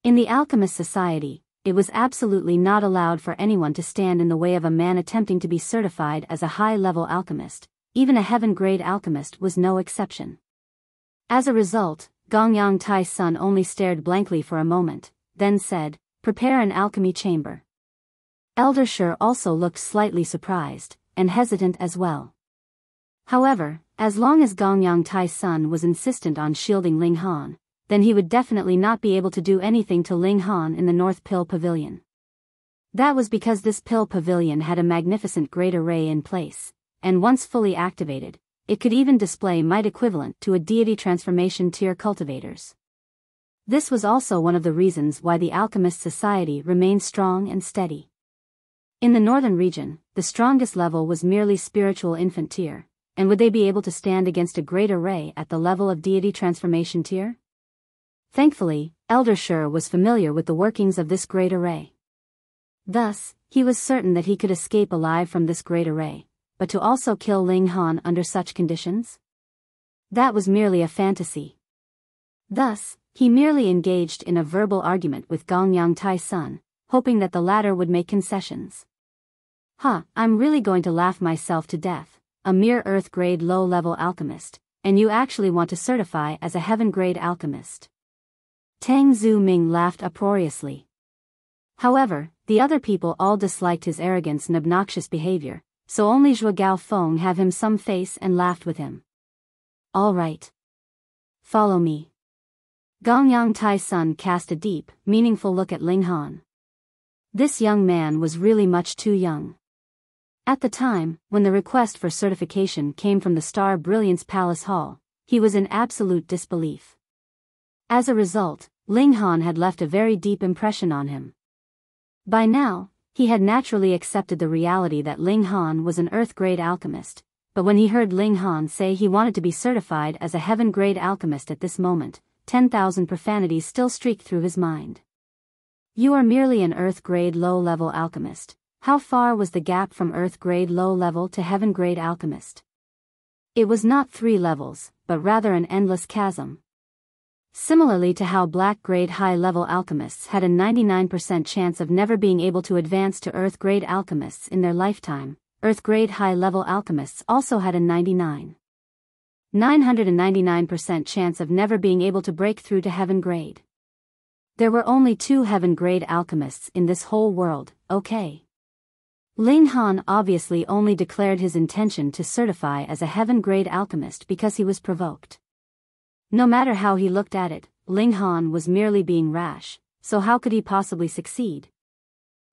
In the Alchemist Society, it was absolutely not allowed for anyone to stand in the way of a man attempting to be certified as a high-level alchemist. Even a heaven-grade alchemist was no exception. As a result, Gongyang Tai's son only stared blankly for a moment, then said, "Prepare an alchemy chamber." Elder Shi also looked slightly surprised, and hesitant as well. However, as long as Gongyang Tai's son was insistent on shielding Ling Han, then he would definitely not be able to do anything to Ling Han in the North Pill Pavilion. That was because this Pill Pavilion had a magnificent great array in place, and once fully activated, it could even display might equivalent to a deity transformation tier cultivators. This was also one of the reasons why the Alchemist Society remained strong and steady. In the northern region, the strongest level was merely spiritual infant tier, and would they be able to stand against a great array at the level of deity transformation tier? Thankfully, Elder Shi was familiar with the workings of this great array. Thus, he was certain that he could escape alive from this great array, but to also kill Ling Han under such conditions? That was merely a fantasy. Thus, he merely engaged in a verbal argument with Gongyang Tai's son, hoping that the latter would make concessions. I'm really going to laugh myself to death, a mere earth-grade low-level alchemist, and you actually want to certify as a heaven-grade alchemist. Tang Zhu Ming laughed uproariously. However, the other people all disliked his arrogance and obnoxious behavior, so only Zhuo Gaofeng have him some face and laughed with him. All right. Follow me. Gongyang Tai's son cast a deep, meaningful look at Ling Han. This young man was really much too young. At the time, when the request for certification came from the Star Brilliance Palace Hall, he was in absolute disbelief. As a result, Ling Han had left a very deep impression on him. By now, he had naturally accepted the reality that Ling Han was an earth-grade alchemist, but when he heard Ling Han say he wanted to be certified as a heaven-grade alchemist at this moment, 10,000 profanities still streaked through his mind. You are merely an earth-grade low-level alchemist. How far was the gap from earth-grade low-level to heaven-grade alchemist? It was not 3 levels, but rather an endless chasm. Similarly to how black-grade high-level alchemists had a 99% chance of never being able to advance to earth-grade alchemists in their lifetime, earth-grade high-level alchemists also had a 999% chance of never being able to break through to heaven-grade. There were only 2 heaven-grade alchemists in this whole world, okay? Ling Han obviously only declared his intention to certify as a heaven-grade alchemist because he was provoked. No matter how he looked at it, Ling Han was merely being rash, so how could he possibly succeed?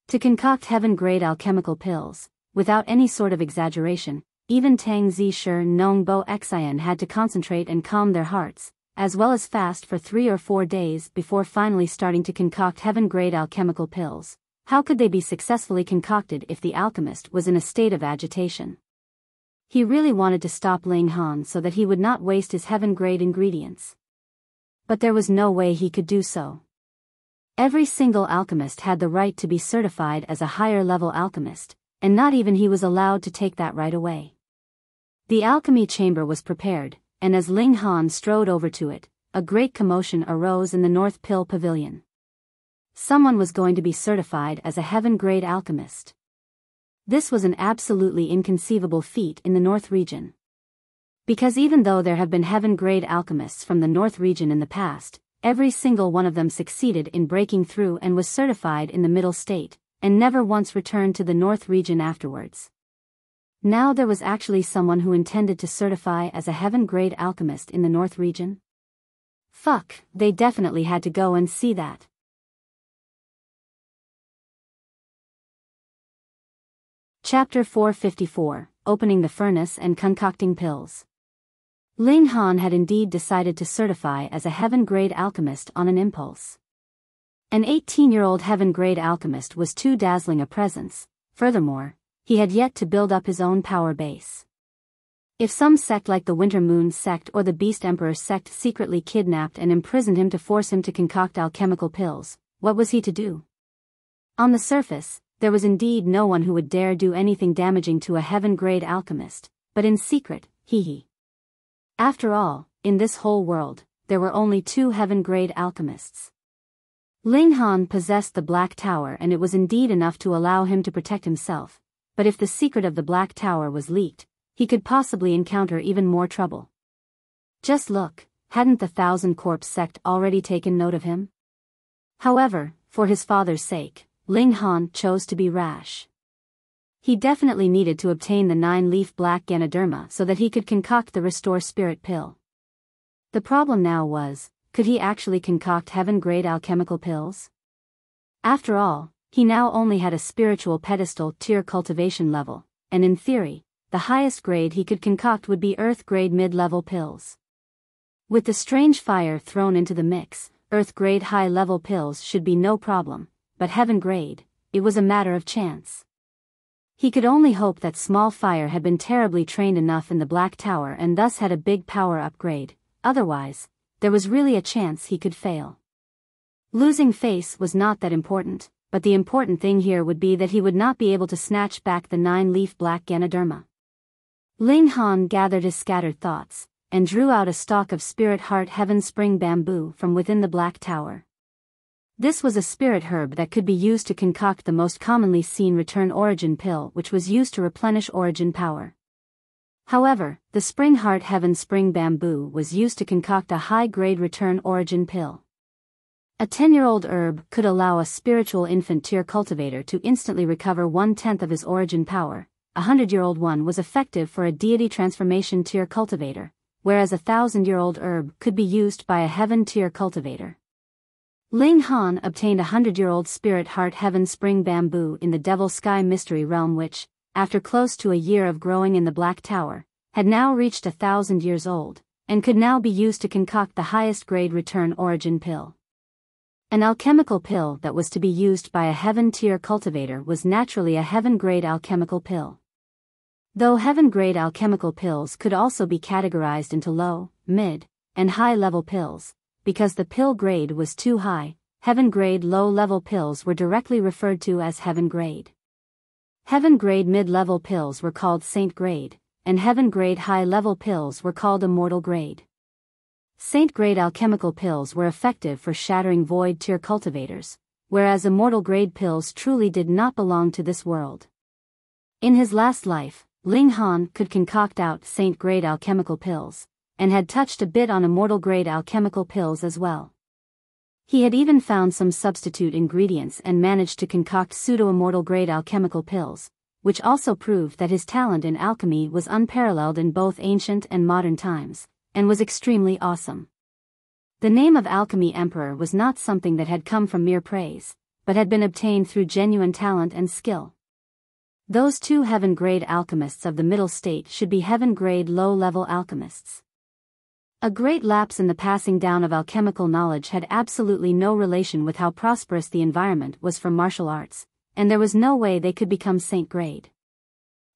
To concoct heaven-grade alchemical pills, without any sort of exaggeration, even Tang Zhi Nong Bo Xian had to concentrate and calm their hearts, as well as fast for 3 or 4 days before finally starting to concoct heaven-grade alchemical pills. How could they be successfully concocted if the alchemist was in a state of agitation? He really wanted to stop Ling Han so that he would not waste his heaven-grade ingredients. But there was no way he could do so. Every single alchemist had the right to be certified as a higher-level alchemist, and not even he was allowed to take that right away. The alchemy chamber was prepared, and as Ling Han strode over to it, a great commotion arose in the North Pill Pavilion. Someone was going to be certified as a heaven-grade alchemist. This was an absolutely inconceivable feat in the North region. Because even though there have been heaven-grade alchemists from the North region in the past, every single one of them succeeded in breaking through and was certified in the Middle State, and never once returned to the North region afterwards. Now there was actually someone who intended to certify as a heaven-grade alchemist in the North region? Fuck, they definitely had to go and see that. Chapter 454, Opening the Furnace and Concocting Pills. Ling Han had indeed decided to certify as a heaven-grade alchemist on an impulse. An 18-year-old heaven-grade alchemist was too dazzling a presence. Furthermore, he had yet to build up his own power base. If some sect like the Winter Moon sect or the Beast Emperor sect secretly kidnapped and imprisoned him to force him to concoct alchemical pills, what was he to do? On the surface, there was indeed no one who would dare do anything damaging to a heaven-grade alchemist, but in secret, he. After all, in this whole world, there were only 2 heaven-grade alchemists. Ling Han possessed the Black Tower, and it was indeed enough to allow him to protect himself, but if the secret of the Black Tower was leaked, he could possibly encounter even more trouble. Just look, hadn't the 1,000 Corpse sect already taken note of him? However, for his father's sake, Ling Han chose to be rash. He definitely needed to obtain the 9-leaf black Ganoderma so that he could concoct the Restore Spirit pill. The problem now was, could he actually concoct heaven-grade alchemical pills? After all, he now only had a spiritual pedestal tier cultivation level, and in theory, the highest grade he could concoct would be earth-grade mid-level pills. With the strange fire thrown into the mix, earth-grade high-level pills should be no problem, but heaven-grade, it was a matter of chance. He could only hope that small fire had been terribly trained enough in the Black Tower and thus had a big power upgrade, otherwise, there was really a chance he could fail. Losing face was not that important, but the important thing here would be that he would not be able to snatch back the 9-leaf black Ganoderma. Ling Han gathered his scattered thoughts, and drew out a stalk of Spirit Heart Heaven Spring Bamboo from within the Black Tower. This was a spirit herb that could be used to concoct the most commonly seen Return Origin pill, which was used to replenish origin power. However, the Spring Heart Heaven Spring Bamboo was used to concoct a high-grade Return Origin pill. A 10-year-old herb could allow a spiritual infant tier cultivator to instantly recover 1/10 of his origin power. A 100-year-old one was effective for a deity transformation tier cultivator, whereas a 1,000-year-old herb could be used by a heaven tier cultivator. Ling Han obtained a 100-year-old Spirit Heart Heaven Spring Bamboo in the Devil Sky Mystery Realm which, after close to a year of growing in the Black Tower, had now reached 1,000 years old, and could now be used to concoct the highest grade Return Origin pill. An alchemical pill that was to be used by a heaven tier cultivator was naturally a heaven-grade alchemical pill. Though heaven-grade alchemical pills could also be categorized into low, mid, and high-level pills, because the pill grade was too high, heaven-grade low-level pills were directly referred to as heaven-grade. Heaven-grade mid-level pills were called saint-grade, and heaven-grade high-level pills were called immortal grade. Saint-grade alchemical pills were effective for shattering void tier cultivators, whereas immortal grade pills truly did not belong to this world. In his last life, Ling Han could concoct out saint-grade alchemical pills, and had touched a bit on immortal grade alchemical pills as well. He had even found some substitute ingredients and managed to concoct pseudo-immortal grade alchemical pills, which also proved that his talent in alchemy was unparalleled in both ancient and modern times, and was extremely awesome. The name of Alchemy Emperor was not something that had come from mere praise, but had been obtained through genuine talent and skill. Those 2 heaven-grade alchemists of the middle state should be heaven-grade low-level alchemists. A great lapse in the passing down of alchemical knowledge had absolutely no relation with how prosperous the environment was for martial arts, and there was no way they could become saint-grade.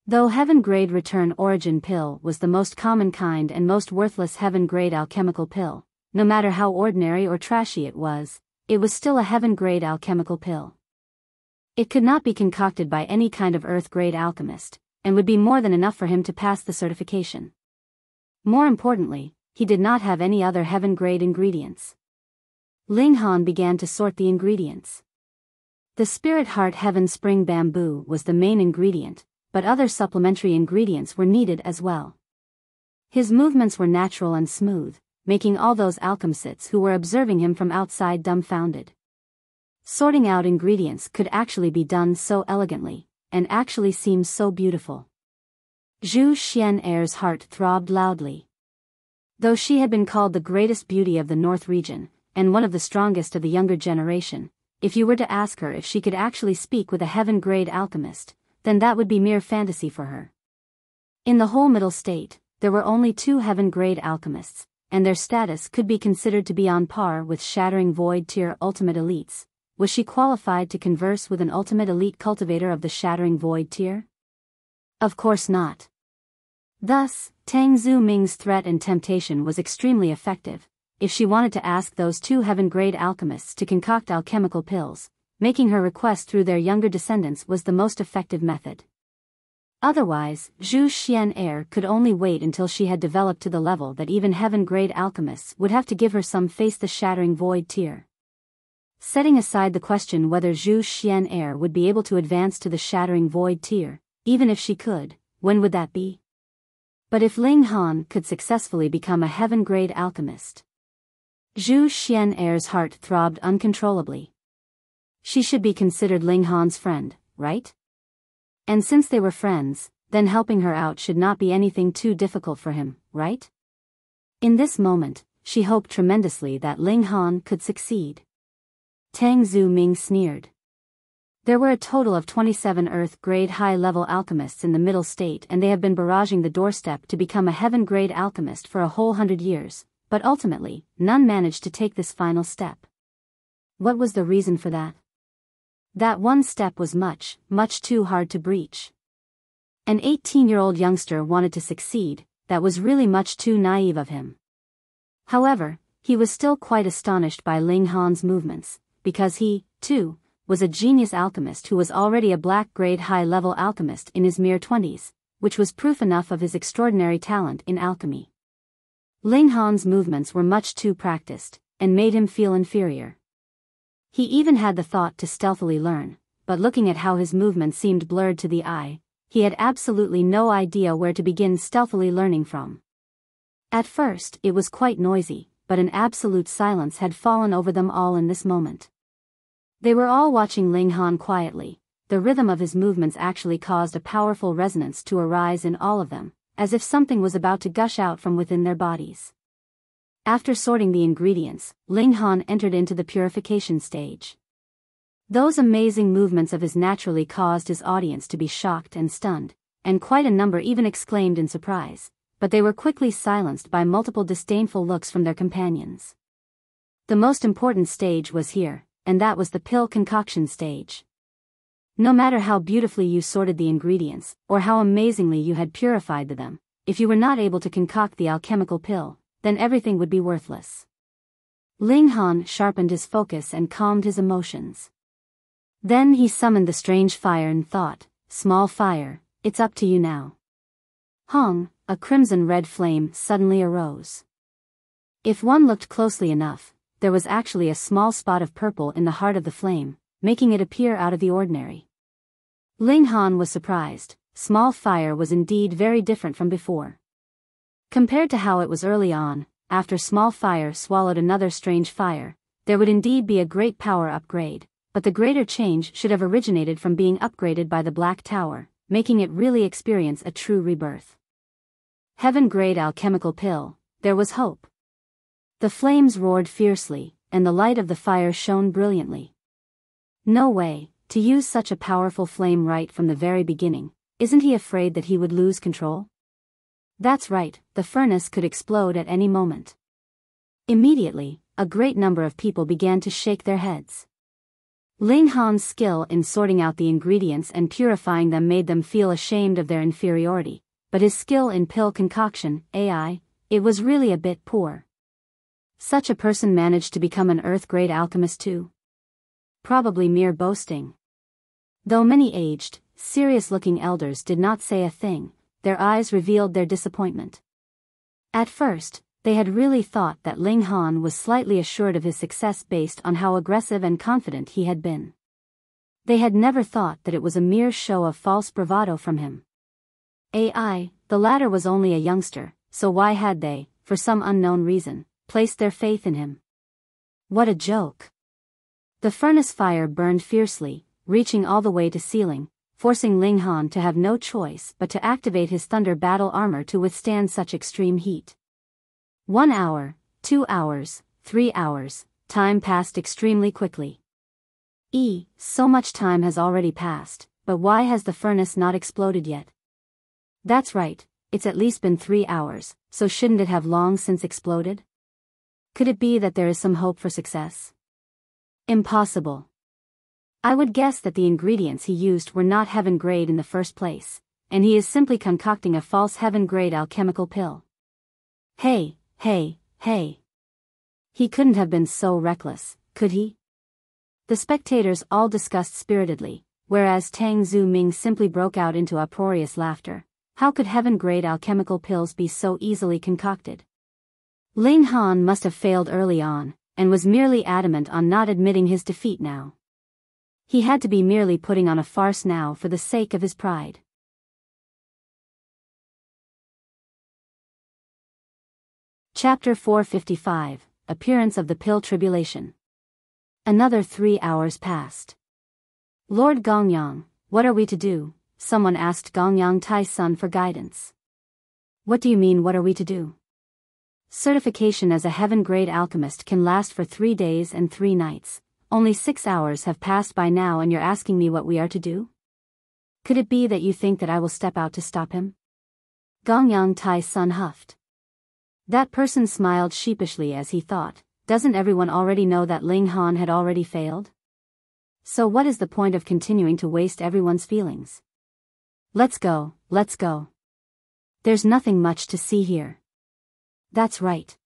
Though heaven-grade Return Origin pill was the most common kind and most worthless heaven-grade alchemical pill, no matter how ordinary or trashy it was still a heaven-grade alchemical pill. It could not be concocted by any kind of earth-grade alchemist, and would be more than enough for him to pass the certification. More importantly, he did not have any other heaven-grade ingredients. Ling Han began to sort the ingredients. The Spirit Heart Heaven Spring Bamboo was the main ingredient, but other supplementary ingredients were needed as well. His movements were natural and smooth, making all those alchemists who were observing him from outside dumbfounded. Sorting out ingredients could actually be done so elegantly, and actually seemed so beautiful. Zhu Xian'er's heart throbbed loudly. Though she had been called the greatest beauty of the North region, and one of the strongest of the younger generation, if you were to ask her if she could actually speak with a heaven-grade alchemist, then that would be mere fantasy for her. In the whole Middle State, there were only 2 heaven-grade alchemists, and their status could be considered to be on par with Shattering Void tier ultimate elites. Was she qualified to converse with an ultimate elite cultivator of the Shattering Void tier? Of course not. Thus, Tang Zhu Ming's threat and temptation was extremely effective. If she wanted to ask those 2 heaven-grade alchemists to concoct alchemical pills, making her request through their younger descendants was the most effective method. Otherwise, Zhu Xian could only wait until she had developed to the level that even heaven-grade alchemists would have to give her some face-the-shattering void tier. Setting aside the question whether Zhu Xian would be able to advance to the shattering void tier, even if she could, when would that be? But if Ling Han could successfully become a heaven-grade alchemist. Zhu Xian's heart throbbed uncontrollably. She should be considered Ling Han's friend, right? And since they were friends, then helping her out should not be anything too difficult for him, right? In this moment, she hoped tremendously that Ling Han could succeed. Tang Zuming sneered. There were a total of 27 Earth-grade high-level alchemists in the middle state, and they have been barraging the doorstep to become a heaven-grade alchemist for a whole 100 years, but ultimately, none managed to take this final step. What was the reason for that? That one step was much, much too hard to breach. An 18-year-old youngster wanted to succeed, that was really much too naive of him. However, he was still quite astonished by Ling Han's movements, because he, too, was a genius alchemist who was already a black-grade high-level alchemist in his mere 20s, which was proof enough of his extraordinary talent in alchemy. Ling Han's movements were much too practiced, and made him feel inferior. He even had the thought to stealthily learn, but looking at how his movements seemed blurred to the eye, he had absolutely no idea where to begin stealthily learning from. At first, it was quite noisy, but an absolute silence had fallen over them all in this moment. They were all watching Ling Han quietly. The rhythm of his movements actually caused a powerful resonance to arise in all of them, as if something was about to gush out from within their bodies. After sorting the ingredients, Ling Han entered into the purification stage. Those amazing movements of his naturally caused his audience to be shocked and stunned, and quite a number even exclaimed in surprise, but they were quickly silenced by multiple disdainful looks from their companions. The most important stage was here, and that was the pill concoction stage. No matter how beautifully you sorted the ingredients, or how amazingly you had purified them, if you were not able to concoct the alchemical pill, then everything would be worthless. Ling Han sharpened his focus and calmed his emotions. Then he summoned the strange fire and thought, "Small fire, it's up to you now." Hong, a crimson-red flame suddenly arose. If one looked closely enough, there was actually a small spot of purple in the heart of the flame, making it appear out of the ordinary. Ling Han was surprised. Small fire was indeed very different from before. Compared to how it was early on, after small fire swallowed another strange fire, there would indeed be a great power upgrade, but the greater change should have originated from being upgraded by the Black Tower, making it really experience a true rebirth. Heaven-grade alchemical pill, there was hope. The flames roared fiercely, and the light of the fire shone brilliantly. No way, to use such a powerful flame right from the very beginning, isn't he afraid that he would lose control? That's right, the furnace could explode at any moment. Immediately, a great number of people began to shake their heads. Ling Han's skill in sorting out the ingredients and purifying them made them feel ashamed of their inferiority, but his skill in pill concoction, AI, it was really a bit poor. Such a person managed to become an Earth-grade alchemist too. Probably mere boasting. Though many aged, serious-looking elders did not say a thing, their eyes revealed their disappointment. At first, they had really thought that Ling Han was slightly assured of his success based on how aggressive and confident he had been. They had never thought that it was a mere show of false bravado from him. The latter was only a youngster, so why had they, for some unknown reason, placed their faith in him? What a joke! The furnace fire burned fiercely, reaching all the way to ceiling, forcing Ling Han to have no choice but to activate his thunder battle armor to withstand such extreme heat. 1 hour, 2 hours, 3 hours, time passed extremely quickly. So much time has already passed, but why has the furnace not exploded yet? That's right, it's at least been 3 hours, so shouldn't it have long since exploded? Could it be that there is some hope for success? Impossible. I would guess that the ingredients he used were not heaven-grade in the first place, and he is simply concocting a false heaven-grade alchemical pill. Hey. He couldn't have been so reckless, could he? The spectators all discussed spiritedly, whereas Tang Zhu Ming simply broke out into uproarious laughter. How could heaven-grade alchemical pills be so easily concocted? Ling Han must have failed early on, and was merely adamant on not admitting his defeat now. He had to be merely putting on a farce now for the sake of his pride. Chapter 455, Appearance of the Pill Tribulation. Another 3 hours passed. Lord Gongyang, what are we to do? Someone asked Gongyang Tai's son for guidance. What do you mean, what are we to do? Certification as a heaven-grade alchemist can last for 3 days and 3 nights. Only 6 hours have passed by now and you're asking me what we are to do? Could it be that you think that I will step out to stop him? Gongyang Tai's son huffed. That person smiled sheepishly as he thought, doesn't everyone already know that Ling Han had already failed? So what is the point of continuing to waste everyone's feelings? Let's go, let's go. There's nothing much to see here. That's right.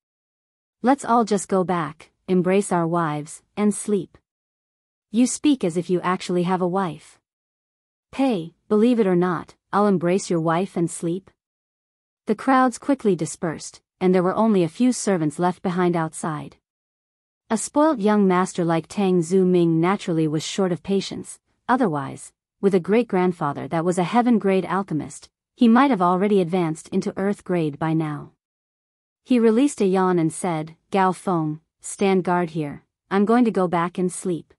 Let's all just go back, embrace our wives, and sleep. You speak as if you actually have a wife. Believe it or not, I'll embrace your wife and sleep. The crowds quickly dispersed, and there were only a few servants left behind outside. A spoilt young master like Tang Zhu Ming naturally was short of patience. Otherwise, with a great-grandfather that was a heaven-grade alchemist, he might have already advanced into earth-grade by now. He released a yawn and said, Gao Feng, stand guard here, I'm going to go back and sleep.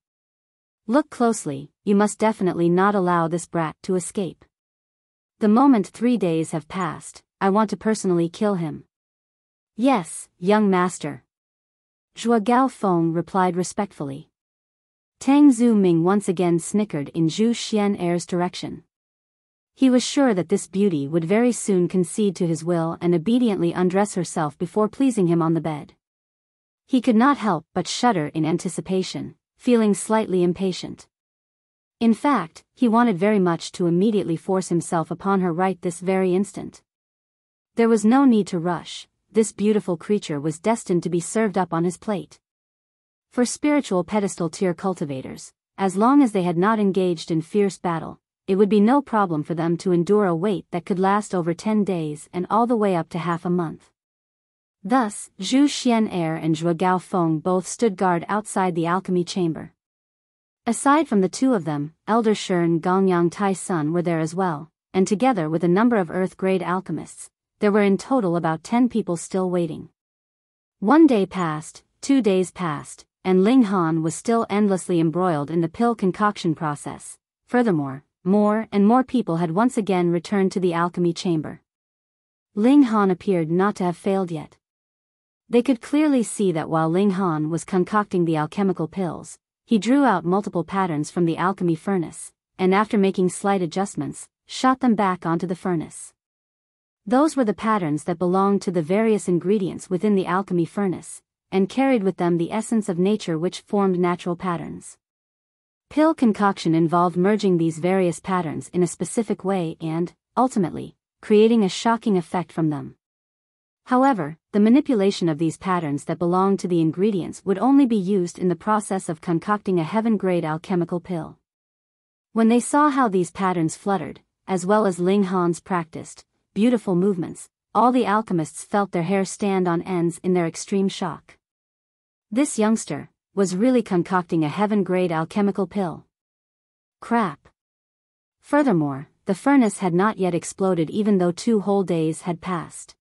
Look closely, you must definitely not allow this brat to escape. The moment 3 days have passed, I want to personally kill him. Yes, young master. Zhuo Gao Feng replied respectfully. Tang Zhu Ming once again snickered in Zhu Xian Er's direction. He was sure that this beauty would very soon concede to his will and obediently undress herself before pleasing him on the bed. He could not help but shudder in anticipation, feeling slightly impatient. In fact, he wanted very much to immediately force himself upon her right this very instant. There was no need to rush. This beautiful creature was destined to be served up on his plate. For spiritual pedestal tier cultivators, as long as they had not engaged in fierce battle, it would be no problem for them to endure a wait that could last over 10 days and all the way up to half a month. Thus, Zhu Xian Er and Zhuo Gao Feng both stood guard outside the alchemy chamber. Aside from the two of them, Elder Shern Gongyang Tai's son were there as well, and together with a number of earth-grade alchemists, there were in total about 10 people still waiting. 1 day passed, 2 days passed, and Ling Han was still endlessly embroiled in the pill concoction process. Furthermore, more and more people had once again returned to the alchemy chamber. Ling Han appeared not to have failed yet. They could clearly see that while Ling Han was concocting the alchemical pills, he drew out multiple patterns from the alchemy furnace, and after making slight adjustments, shot them back onto the furnace. Those were the patterns that belonged to the various ingredients within the alchemy furnace, and carried with them the essence of nature which formed natural patterns. Pill concoction involved merging these various patterns in a specific way and, ultimately, creating a shocking effect from them. However, the manipulation of these patterns that belonged to the ingredients would only be used in the process of concocting a heaven-grade alchemical pill. When they saw how these patterns fluttered, as well as Ling Han's practiced, beautiful movements, all the alchemists felt their hair stand on ends in their extreme shock. This youngster was really concocting a heaven-grade alchemical pill. Crap. Furthermore, the furnace had not yet exploded even though 2 whole days had passed.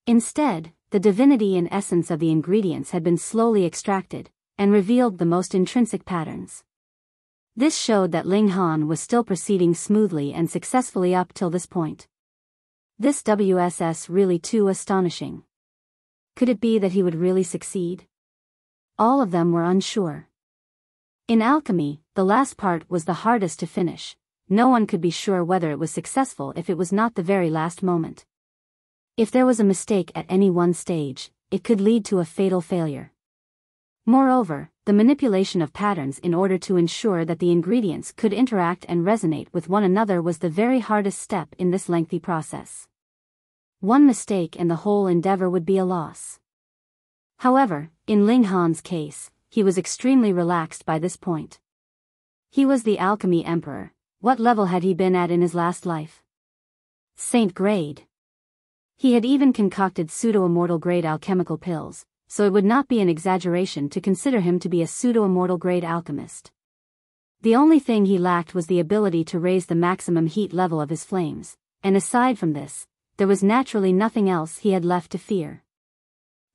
Instead, the divinity and essence of the ingredients had been slowly extracted, and revealed the most intrinsic patterns. This showed that Ling Han was still proceeding smoothly and successfully up till this point. This was really too astonishing. Could it be that he would really succeed? All of them were unsure. In alchemy, the last part was the hardest to finish. No one could be sure whether it was successful if it was not the very last moment. If there was a mistake at any one stage, it could lead to a fatal failure. Moreover, the manipulation of patterns in order to ensure that the ingredients could interact and resonate with one another was the very hardest step in this lengthy process. One mistake and the whole endeavor would be a loss. However, in Ling Han's case, he was extremely relaxed by this point. He was the Alchemy Emperor. What level had he been at in his last life? Saint grade. He had even concocted pseudo-immortal grade alchemical pills, so it would not be an exaggeration to consider him to be a pseudo-immortal grade alchemist. The only thing he lacked was the ability to raise the maximum heat level of his flames, and aside from this, there was naturally nothing else he had left to fear.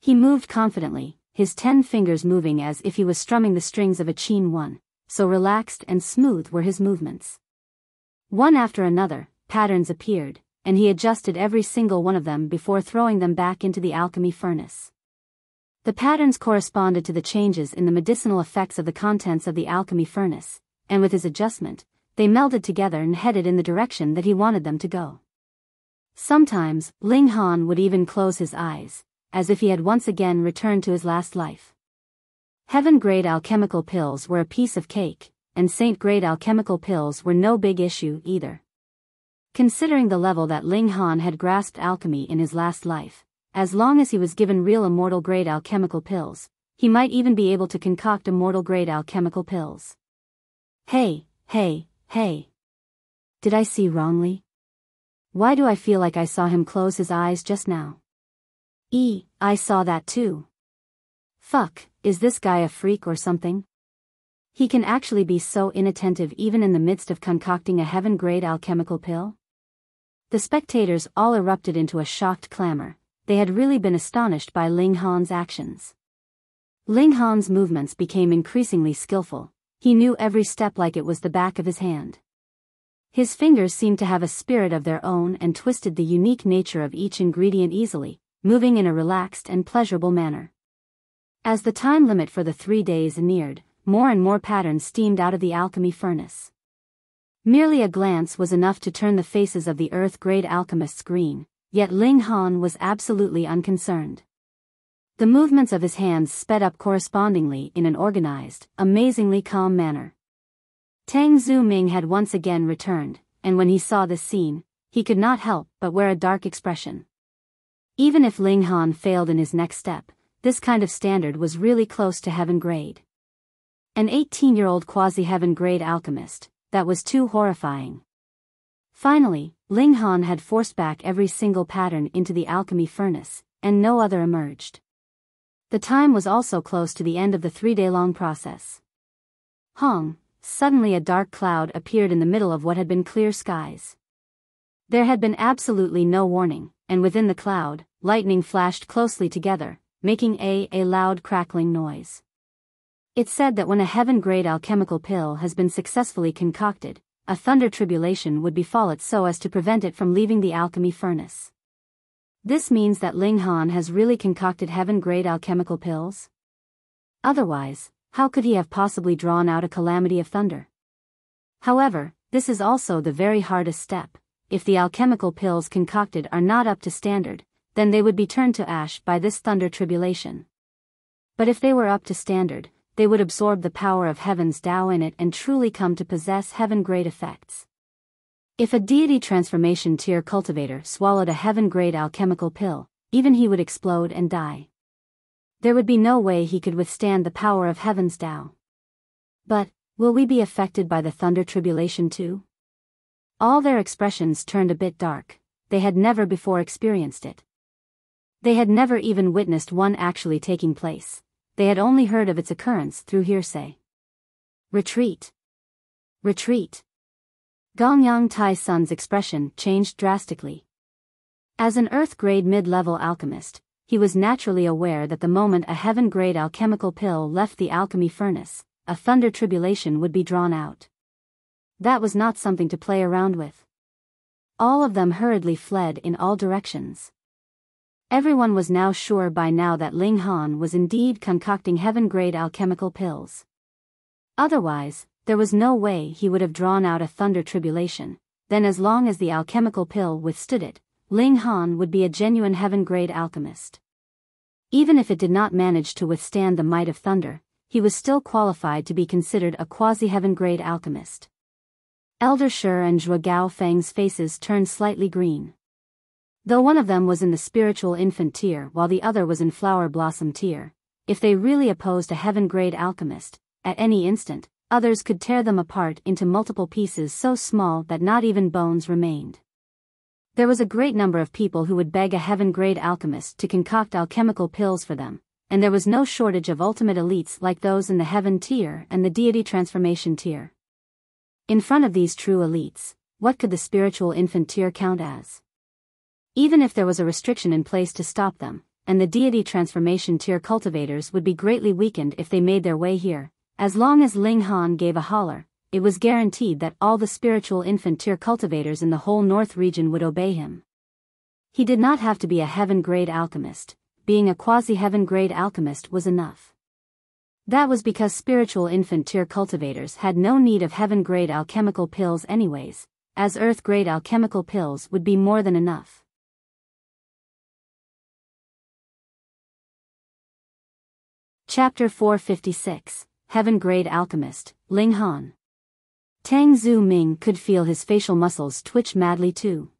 He moved confidently, his 10 fingers moving as if he was strumming the strings of a Jian one, so relaxed and smooth were his movements. One after another, patterns appeared, and he adjusted every single one of them before throwing them back into the alchemy furnace. The patterns corresponded to the changes in the medicinal effects of the contents of the alchemy furnace, and with his adjustment, they melded together and headed in the direction that he wanted them to go. Sometimes, Ling Han would even close his eyes, as if he had once again returned to his last life. Heaven-grade alchemical pills were a piece of cake, and saint-grade alchemical pills were no big issue either. Considering the level that Ling Han had grasped alchemy in his last life, as long as he was given real immortal-grade alchemical pills, he might even be able to concoct immortal-grade alchemical pills. Hey. Did I see wrongly? Why do I feel like I saw him close his eyes just now? I saw that too. Fuck, is this guy a freak or something? He can actually be so inattentive even in the midst of concocting a heaven-grade alchemical pill? The spectators all erupted into a shocked clamor. They had really been astonished by Ling Han's actions. Ling Han's movements became increasingly skillful. He knew every step like it was the back of his hand. His fingers seemed to have a spirit of their own and twisted the unique nature of each ingredient easily, moving in a relaxed and pleasurable manner. As the time limit for the 3 days neared, more and more patterns steamed out of the alchemy furnace. Merely a glance was enough to turn the faces of the earth-grade alchemists green, yet Ling Han was absolutely unconcerned. The movements of his hands sped up correspondingly in an organized, amazingly calm manner. Tang Zuming had once again returned, and when he saw this scene, he could not help but wear a dark expression. Even if Ling Han failed in his next step, this kind of standard was really close to heaven grade. An 18-year-old quasi-heaven grade alchemist, that was too horrifying. Finally, Ling Han had forced back every single pattern into the alchemy furnace, and no other emerged. The time was also close to the end of the 3-day-long process. Suddenly a dark cloud appeared in the middle of what had been clear skies. There had been absolutely no warning, and within the cloud, lightning flashed closely together, making a loud crackling noise. It's said that when a heaven-grade alchemical pill has been successfully concocted, a thunder tribulation would befall it so as to prevent it from leaving the alchemy furnace. This means that Ling Han has really concocted heaven-grade alchemical pills? Otherwise, how could he have possibly drawn out a calamity of thunder? However, this is also the very hardest step. If the alchemical pills concocted are not up to standard, then they would be turned to ash by this thunder tribulation. But if they were up to standard, they would absorb the power of heaven's Zhao in it and truly come to possess heaven-grade effects. If a deity transformation tier cultivator swallowed a heaven-grade alchemical pill, even he would explode and die. There would be no way he could withstand the power of heaven's Zhao. But, will we be affected by the thunder tribulation too? All their expressions turned a bit dark. They had never before experienced it. They had never even witnessed one actually taking place. They had only heard of its occurrence through hearsay. Retreat. Retreat. Gongyang Tai Sun's expression changed drastically. As an earth-grade mid-level alchemist, he was naturally aware that the moment a heaven-grade alchemical pill left the alchemy furnace, a thunder tribulation would be drawn out. That was not something to play around with. All of them hurriedly fled in all directions. Everyone was now sure by now that Ling Han was indeed concocting heaven-grade alchemical pills. Otherwise, there was no way he would have drawn out a thunder tribulation. Then as long as the alchemical pill withstood it, Ling Han would be a genuine heaven-grade alchemist. Even if it did not manage to withstand the might of thunder, he was still qualified to be considered a quasi-heaven-grade alchemist. Elder Shi and Zhuo Gaofeng's faces turned slightly green. Though one of them was in the spiritual infant tier while the other was in flower blossom tier, if they really opposed a heaven-grade alchemist, at any instant, others could tear them apart into multiple pieces so small that not even bones remained. There was a great number of people who would beg a heaven-grade alchemist to concoct alchemical pills for them, and there was no shortage of ultimate elites like those in the heaven tier and the deity transformation tier. In front of these true elites, what could the spiritual infant tier count as? Even if there was a restriction in place to stop them, and the deity transformation tier cultivators would be greatly weakened if they made their way here, as long as Ling Han gave a holler, it was guaranteed that all the spiritual infant tier cultivators in the whole north region would obey him. He did not have to be a heaven-grade alchemist, being a quasi-heaven-grade alchemist was enough. That was because spiritual infant tier cultivators had no need of heaven-grade alchemical pills anyways, as earth-grade alchemical pills would be more than enough. Chapter 456, Heaven-grade Alchemist, Ling Han. Tang Zhu Ming could feel his facial muscles twitch madly too.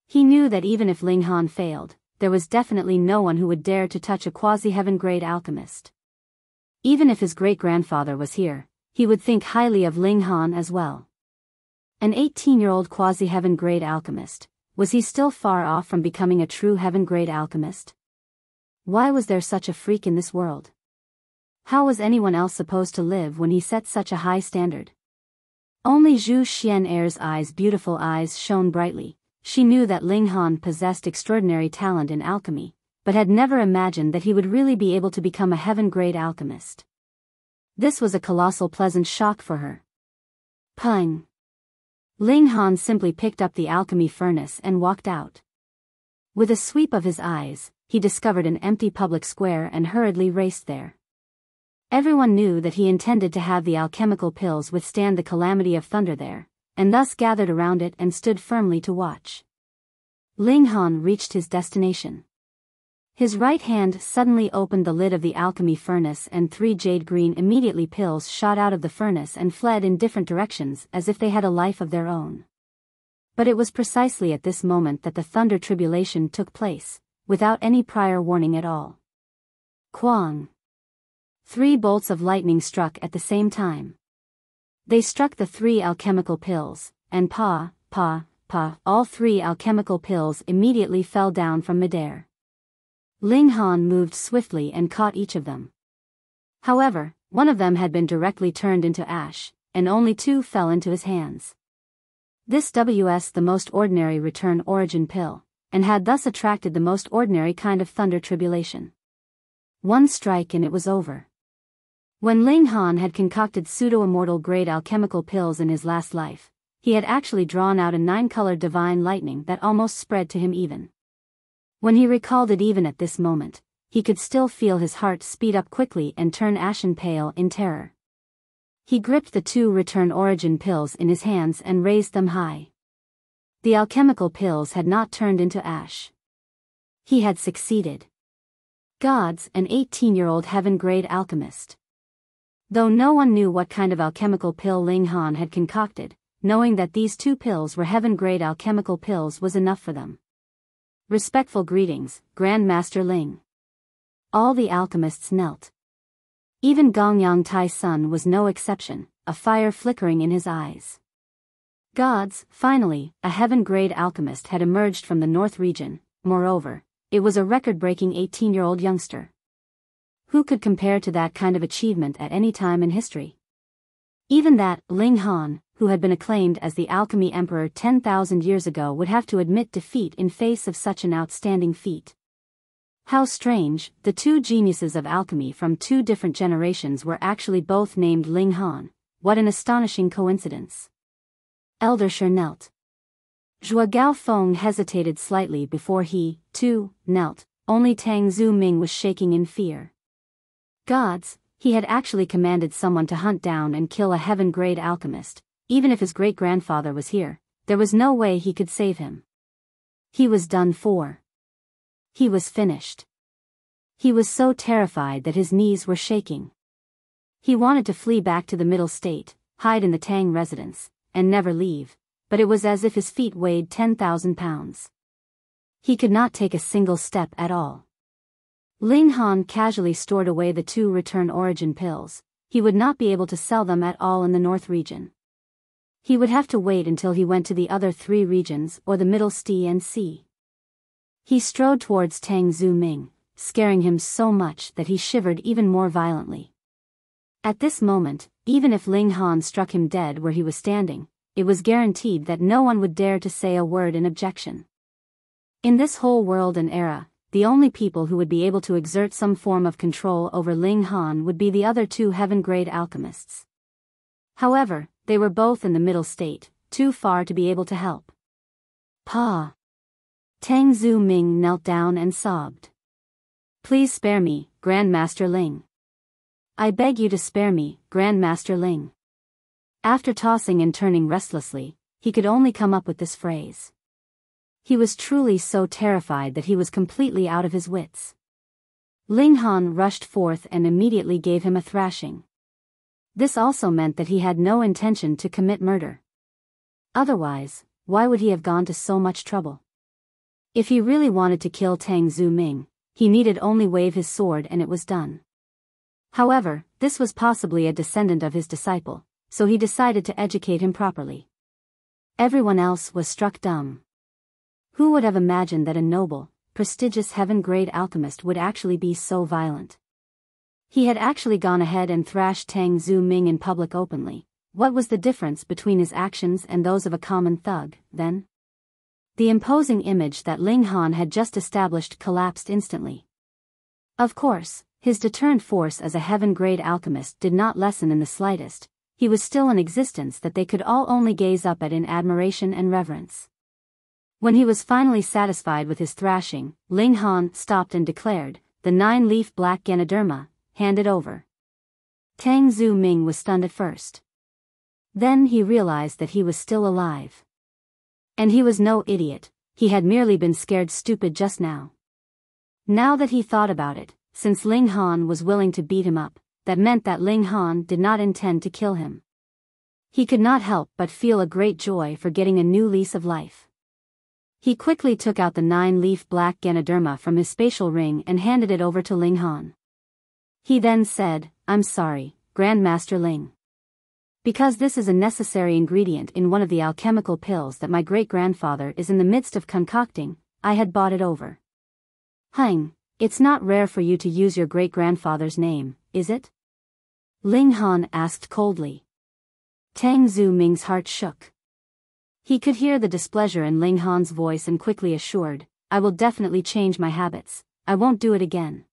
He knew that even if Ling Han failed, there was definitely no one who would dare to touch a quasi-heaven-grade alchemist. Even if his great-grandfather was here, he would think highly of Ling Han as well. An 18-year-old quasi-heaven-grade alchemist, was he still far off from becoming a true heaven-grade alchemist? Why was there such a freak in this world? How was anyone else supposed to live when he set such a high standard? Only Zhu Xian'er's beautiful eyes shone brightly. She knew that Ling Han possessed extraordinary talent in alchemy, but had never imagined that he would really be able to become a heaven-grade alchemist. This was a colossal pleasant shock for her. Pung! Ling Han simply picked up the alchemy furnace and walked out. With a sweep of his eyes, he discovered an empty public square and hurriedly raced there. Everyone knew that he intended to have the alchemical pills withstand the calamity of thunder there, and thus gathered around it and stood firmly to watch. Ling Han reached his destination. His right hand suddenly opened the lid of the alchemy furnace and 3 jade-green immediately pills shot out of the furnace and fled in different directions as if they had a life of their own. But it was precisely at this moment that the thunder tribulation took place, without any prior warning at all. Quang! 3 bolts of lightning struck at the same time. They struck the 3 alchemical pills, and all 3 alchemical pills immediately fell down from midair. Ling Han moved swiftly and caught each of them. However, one of them had been directly turned into ash, and only 2 fell into his hands. This was the most ordinary return origin pill, and had thus attracted the most ordinary kind of thunder tribulation. 1 strike and it was over. When Ling Han had concocted pseudo-immortal grade alchemical pills in his last life, he had actually drawn out a 9-colored divine lightning that almost spread to him even. When he recalled it even at this moment, he could still feel his heart speed up quickly and turn ashen pale in terror. He gripped the 2 return origin pills in his hands and raised them high. The alchemical pills had not turned into ash. He had succeeded. Gods, an 18-year-old heaven-grade alchemist. Though no one knew what kind of alchemical pill Ling Han had concocted, knowing that these 2 pills were heaven-grade alchemical pills was enough for them. Respectful greetings, Grand Master Ling. All the alchemists knelt. Even Gongyang Tai's son was no exception, a fire flickering in his eyes. Gods, finally, a heaven-grade alchemist had emerged from the North region. Moreover, it was a record-breaking 18-year-old youngster. Who could compare to that kind of achievement at any time in history? Even that, Ling Han, who had been acclaimed as the alchemy emperor 10,000 years ago, would have to admit defeat in face of such an outstanding feat. How strange, the 2 geniuses of alchemy from 2 different generations were actually both named Ling Han. What an astonishing coincidence. Elder Shi knelt. Zhuo Gaofeng hesitated slightly before he, too, knelt. Only Tang Zhu Ming was shaking in fear. Gods, he had actually commanded someone to hunt down and kill a heaven-grade alchemist. Even if his great-grandfather was here, there was no way he could save him. He was done for. He was finished. He was so terrified that his knees were shaking. He wanted to flee back to the Middle State, hide in the Tang residence, and never leave, but it was as if his feet weighed 10,000 pounds. He could not take a single step at all. Ling Han casually stored away the 2 return origin pills. he would not be able to sell them at all in the North region. He would have to wait until he went to the other 3 regions or the Middle Sea and Sea. He strode towards Tang Zuming, scaring him so much that he shivered even more violently. At this moment, even if Ling Han struck him dead where he was standing, it was guaranteed that no one would dare to say a word in objection. In this whole world and era, the only people who would be able to exert some form of control over Ling Han would be the other 2 heaven-grade alchemists. However, they were both in the middle state, too far to be able to help. Pa! Tang Zuming knelt down and sobbed. Please spare me, Grandmaster Ling. I beg you to spare me, Grandmaster Ling. After tossing and turning restlessly, he could only come up with this phrase. He was truly so terrified that he was completely out of his wits. Ling Han rushed forth and immediately gave him a thrashing. This also meant that he had no intention to commit murder. Otherwise, why would he have gone to so much trouble? If he really wanted to kill Tang Zuming, he needed only wave his sword and it was done. However, this was possibly a descendant of his disciple, so he decided to educate him properly. Everyone else was struck dumb. Who would have imagined that a noble, prestigious heaven-grade alchemist would actually be so violent? He had actually gone ahead and thrashed Tang Zuming in public openly. What was the difference between his actions and those of a common thug, then? The imposing image that Ling Han had just established collapsed instantly. Of course, his deterrent force as a heaven-grade alchemist did not lessen in the slightest. He was still an existence that they could all only gaze up at in admiration and reverence. When he was finally satisfied with his thrashing, Ling Han stopped and declared, "The 9-leaf black Ganoderma, hand it over." Tang Zuming was stunned at first. Then he realized that he was still alive. And he was no idiot, he had merely been scared stupid just now. Now that he thought about it, since Ling Han was willing to beat him up, that meant that Ling Han did not intend to kill him. He could not help but feel a great joy for getting a new lease of life. He quickly took out the 9-leaf black Ganoderma from his spatial ring and handed it over to Ling Han. He then said, "I'm sorry, Grandmaster Ling. Because this is a necessary ingredient in one of the alchemical pills that my great-grandfather is in the midst of concocting, I had bought it over." It's not rare for you to use your great-grandfather's name, is it?" Ling Han asked coldly. Tang Zuming's heart shook. He could hear the displeasure in Ling Han's voice and quickly assured, "I will definitely change my habits, I won't do it again."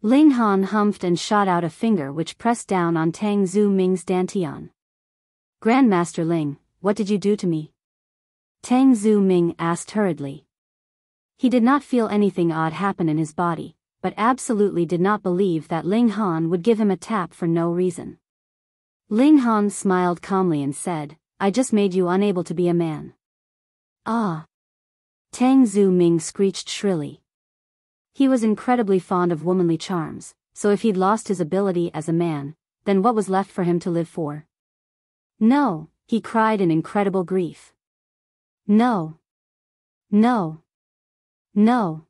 Ling Han humphed and shot out a finger which pressed down on Tang Zuming's dantian. "Grandmaster Ling, what did you do to me?" Tang Zuming asked hurriedly. He did not feel anything odd happen in his body, but absolutely did not believe that Ling Han would give him a tap for no reason. Ling Han smiled calmly and said, "I just made you unable to be a man." "Ah!" Tang Zuming screeched shrilly. He was incredibly fond of womanly charms, so if he'd lost his ability as a man, then what was left for him to live for? "No," he cried in incredible grief. "No. No. No.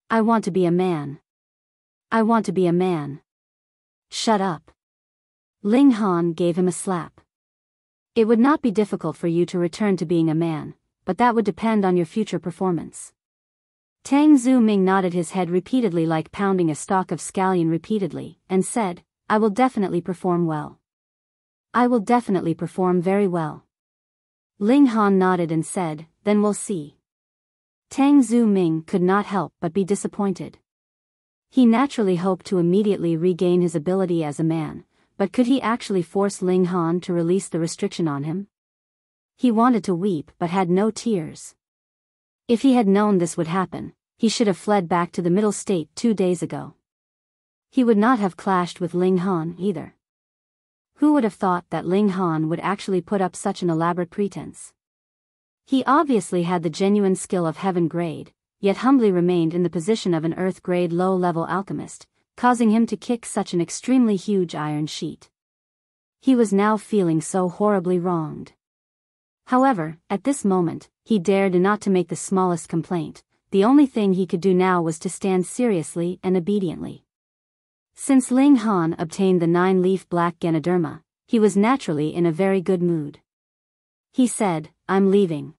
I want to be a man. I want to be a man." "Shut up." Ling Han gave him a slap. "It would not be difficult for you to return to being a man, but that would depend on your future performance." Tang Zuming nodded his head repeatedly like pounding a stalk of scallion repeatedly, and said, "I will definitely perform well. I will definitely perform very well." Ling Han nodded and said, "Then we'll see." Tang Zuming could not help but be disappointed. He naturally hoped to immediately regain his ability as a man, but could he actually force Ling Han to release the restriction on him? He wanted to weep but had no tears. If he had known this would happen, he should have fled back to the middle state 2 days ago. He would not have clashed with Ling Han either. Who would have thought that Ling Han would actually put up such an elaborate pretense? He obviously had the genuine skill of heaven grade, yet humbly remained in the position of an earth grade low-level alchemist, causing him to kick such an extremely huge iron sheet. He was now feeling so horribly wronged. However, at this moment, he dared not to make the smallest complaint. The only thing he could do now was to stand seriously and obediently. Since Ling Han obtained the 9-leaf black Ganoderma, he was naturally in a very good mood. He said, "I'm leaving."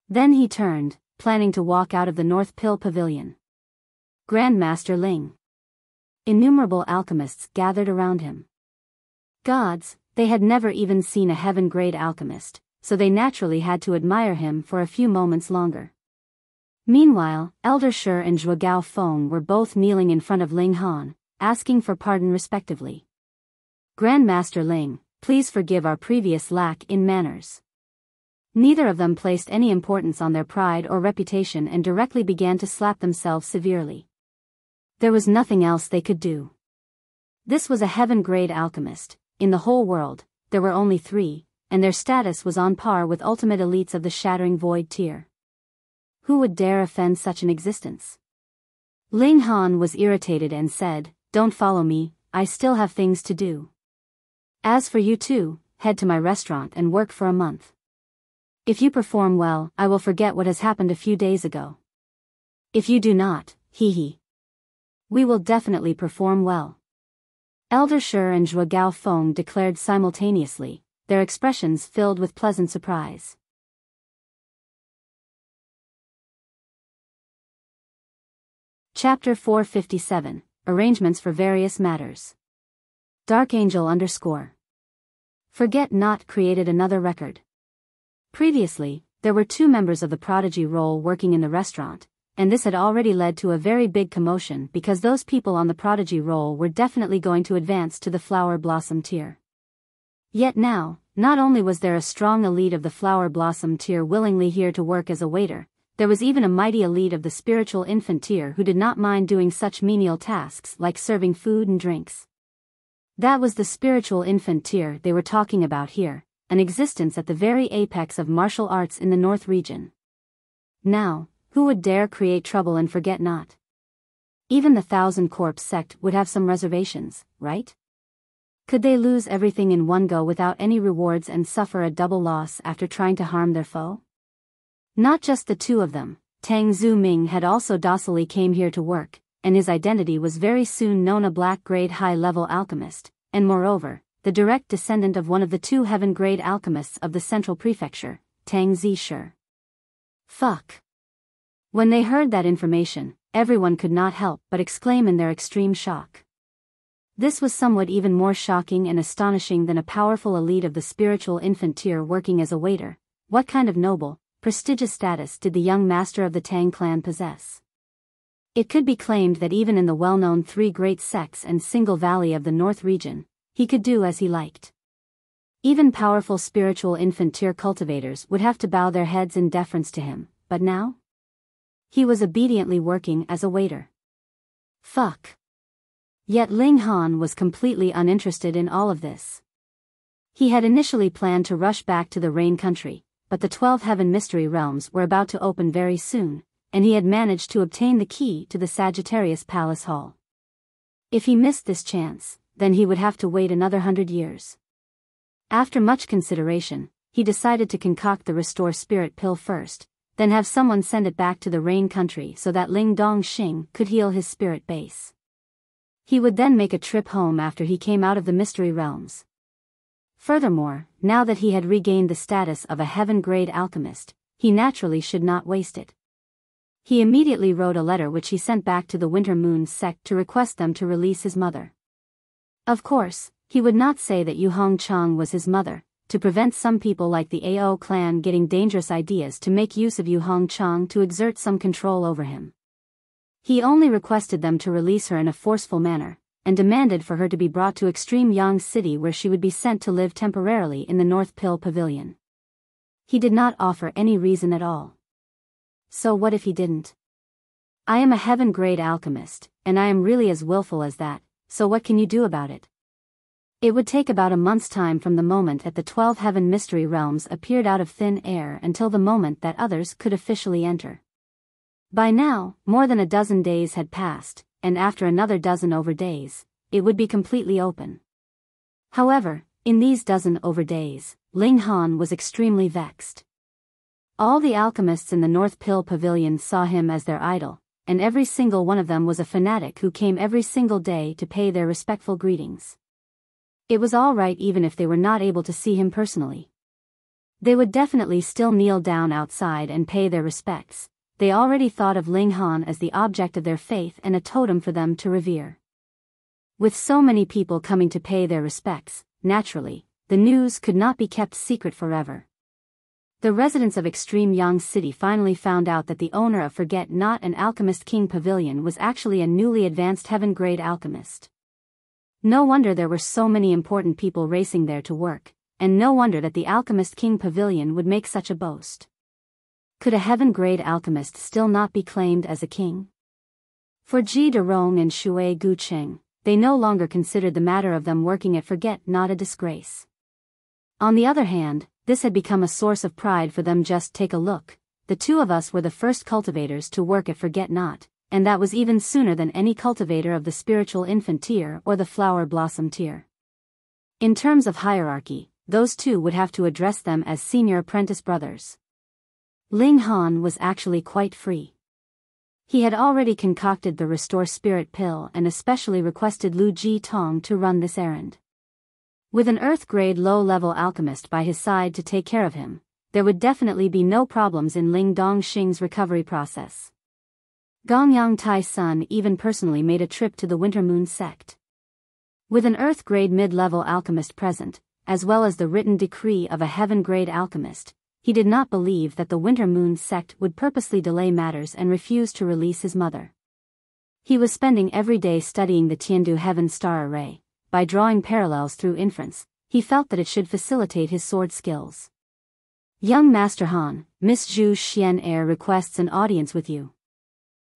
Then he turned, planning to walk out of the North Pill Pavilion. Grandmaster Ling. Innumerable alchemists gathered around him. Gods, they had never even seen a heaven-grade alchemist, so they naturally had to admire him for a few moments longer. Meanwhile, Elder Shi and Zhuo Feng were both kneeling in front of Ling Han, asking for pardon respectively. "Grandmaster Ling, please forgive our previous lack in manners." Neither of them placed any importance on their pride or reputation and directly began to slap themselves severely. There was nothing else they could do. This was a heaven-grade alchemist. In the whole world, there were only 3, and their status was on par with ultimate elites of the Shattering Void tier. Who would dare offend such an existence? Ling Han was irritated and said, "Don't follow me, I still have things to do. As for you two, head to my restaurant and work for a month. If you perform well, I will forget what has happened a few days ago. If you do not, we will definitely perform well." Elder Shi and Zhuo Feng declared simultaneously, their expressions filled with pleasant surprise. Chapter 457, Arrangements for Various Matters. Dark Angel _ Forget Not created another record. Previously, there were 2 members of the Prodigy role working in the restaurant, and this had already led to a very big commotion because those people on the Prodigy role were definitely going to advance to the Flower Blossom tier. Yet now, not only was there a strong elite of the Flower Blossom tier willingly here to work as a waiter, there was even a mighty elite of the Spiritual Infant tier who did not mind doing such menial tasks like serving food and drinks. That was the Spiritual Infant tier they were talking about here, an existence at the very apex of martial arts in the North region. Now, who would dare create trouble and forget not? Even the Thousand Corpse sect would have some reservations, right? Could they lose everything in one go without any rewards and suffer a double loss after trying to harm their foe? Not just the 2 of them, Tang Zuming had also docilely came here to work, and his identity was very soon known, a black-grade high-level alchemist, and moreover, the direct descendant of one of the 2 heaven-grade alchemists of the Central Prefecture, Tang Zishur. Fuck. When they heard that information, everyone could not help but exclaim in their extreme shock. This was somewhat even more shocking and astonishing than a powerful elite of the Spiritual Infant tier working as a waiter. What kind of noble, prestigious status did the young master of the Tang clan possess? It could be claimed that even in the well-known 3 great sects and single valley of the North region, he could do as he liked. Even powerful Spiritual Infant tier cultivators would have to bow their heads in deference to him, but now? He was obediently working as a waiter. Fuck. Yet Ling Han was completely uninterested in all of this. He had initially planned to rush back to the Rain Country, but the 12 Heaven Mystery Realms were about to open very soon, and he had managed to obtain the key to the Sagittarius Palace Hall. If he missed this chance, then he would have to wait another 100 years. After much consideration, he decided to concoct the Restore Spirit pill first, then have someone send it back to the Rain Country so that Ling Dongxing could heal his spirit base. He would then make a trip home after he came out of the Mystery Realms. Furthermore, now that he had regained the status of a heaven-grade alchemist, he naturally should not waste it. He immediately wrote a letter which he sent back to the Winter Moon sect to request them to release his mother. Of course, he would not say that Yu Hongchang was his mother, to prevent some people like the Ao clan getting dangerous ideas to make use of Yu Hongchang to exert some control over him. He only requested them to release her in a forceful manner, and demanded for her to be brought to Extreme Yang City where she would be sent to live temporarily in the North Pill Pavilion. He did not offer any reason at all. So what if he didn't? I am a heaven-grade alchemist, and I am really as willful as that, so what can you do about it? It would take about a month's time from the moment that the 12 Heaven Mystery Realms appeared out of thin air until the moment that others could officially enter. By now, more than a dozen days had passed, and after another dozen over days, it would be completely open. However, in these dozen over days, Ling Han was extremely vexed. All the alchemists in the North Pill Pavilion saw him as their idol, and every single one of them was a fanatic who came every single day to pay their respectful greetings. It was all right even if they were not able to see him personally. They would definitely still kneel down outside and pay their respects. They already thought of Ling Han as the object of their faith and a totem for them to revere. With so many people coming to pay their respects, naturally, the news could not be kept secret forever. The residents of Extreme Yang City finally found out that the owner of Forget Not and Alchemist King Pavilion was actually a newly advanced heaven-grade alchemist. No wonder there were so many important people racing there to work, and no wonder that the Alchemist King Pavilion would make such a boast. Could a heaven-grade alchemist still not be claimed as a king? For Ji Derong and Shui Gucheng, they no longer considered the matter of them working at Forget Not a disgrace. On the other hand, this had become a source of pride for them. Just take a look. The two of us were the first cultivators to work at Forget Not, and that was even sooner than any cultivator of the spiritual infant tier or the flower blossom tier. In terms of hierarchy, those two would have to address them as senior apprentice brothers. Ling Han was actually quite free. He had already concocted the Restore Spirit pill and especially requested Lu Ji Tong to run this errand. With an Earth-grade low-level alchemist by his side to take care of him, there would definitely be no problems in Ling Dongxing's recovery process. Gongyang Tai Sun even personally made a trip to the Winter Moon sect. With an Earth-grade mid-level alchemist present, as well as the written decree of a heaven-grade alchemist, he did not believe that the Winter Moon sect would purposely delay matters and refuse to release his mother. He was spending every day studying the Tiandu Heaven Star Array. By drawing parallels through inference, he felt that it should facilitate his sword skills. Young Master Han, Miss Zhu Xian'er requests an audience with you.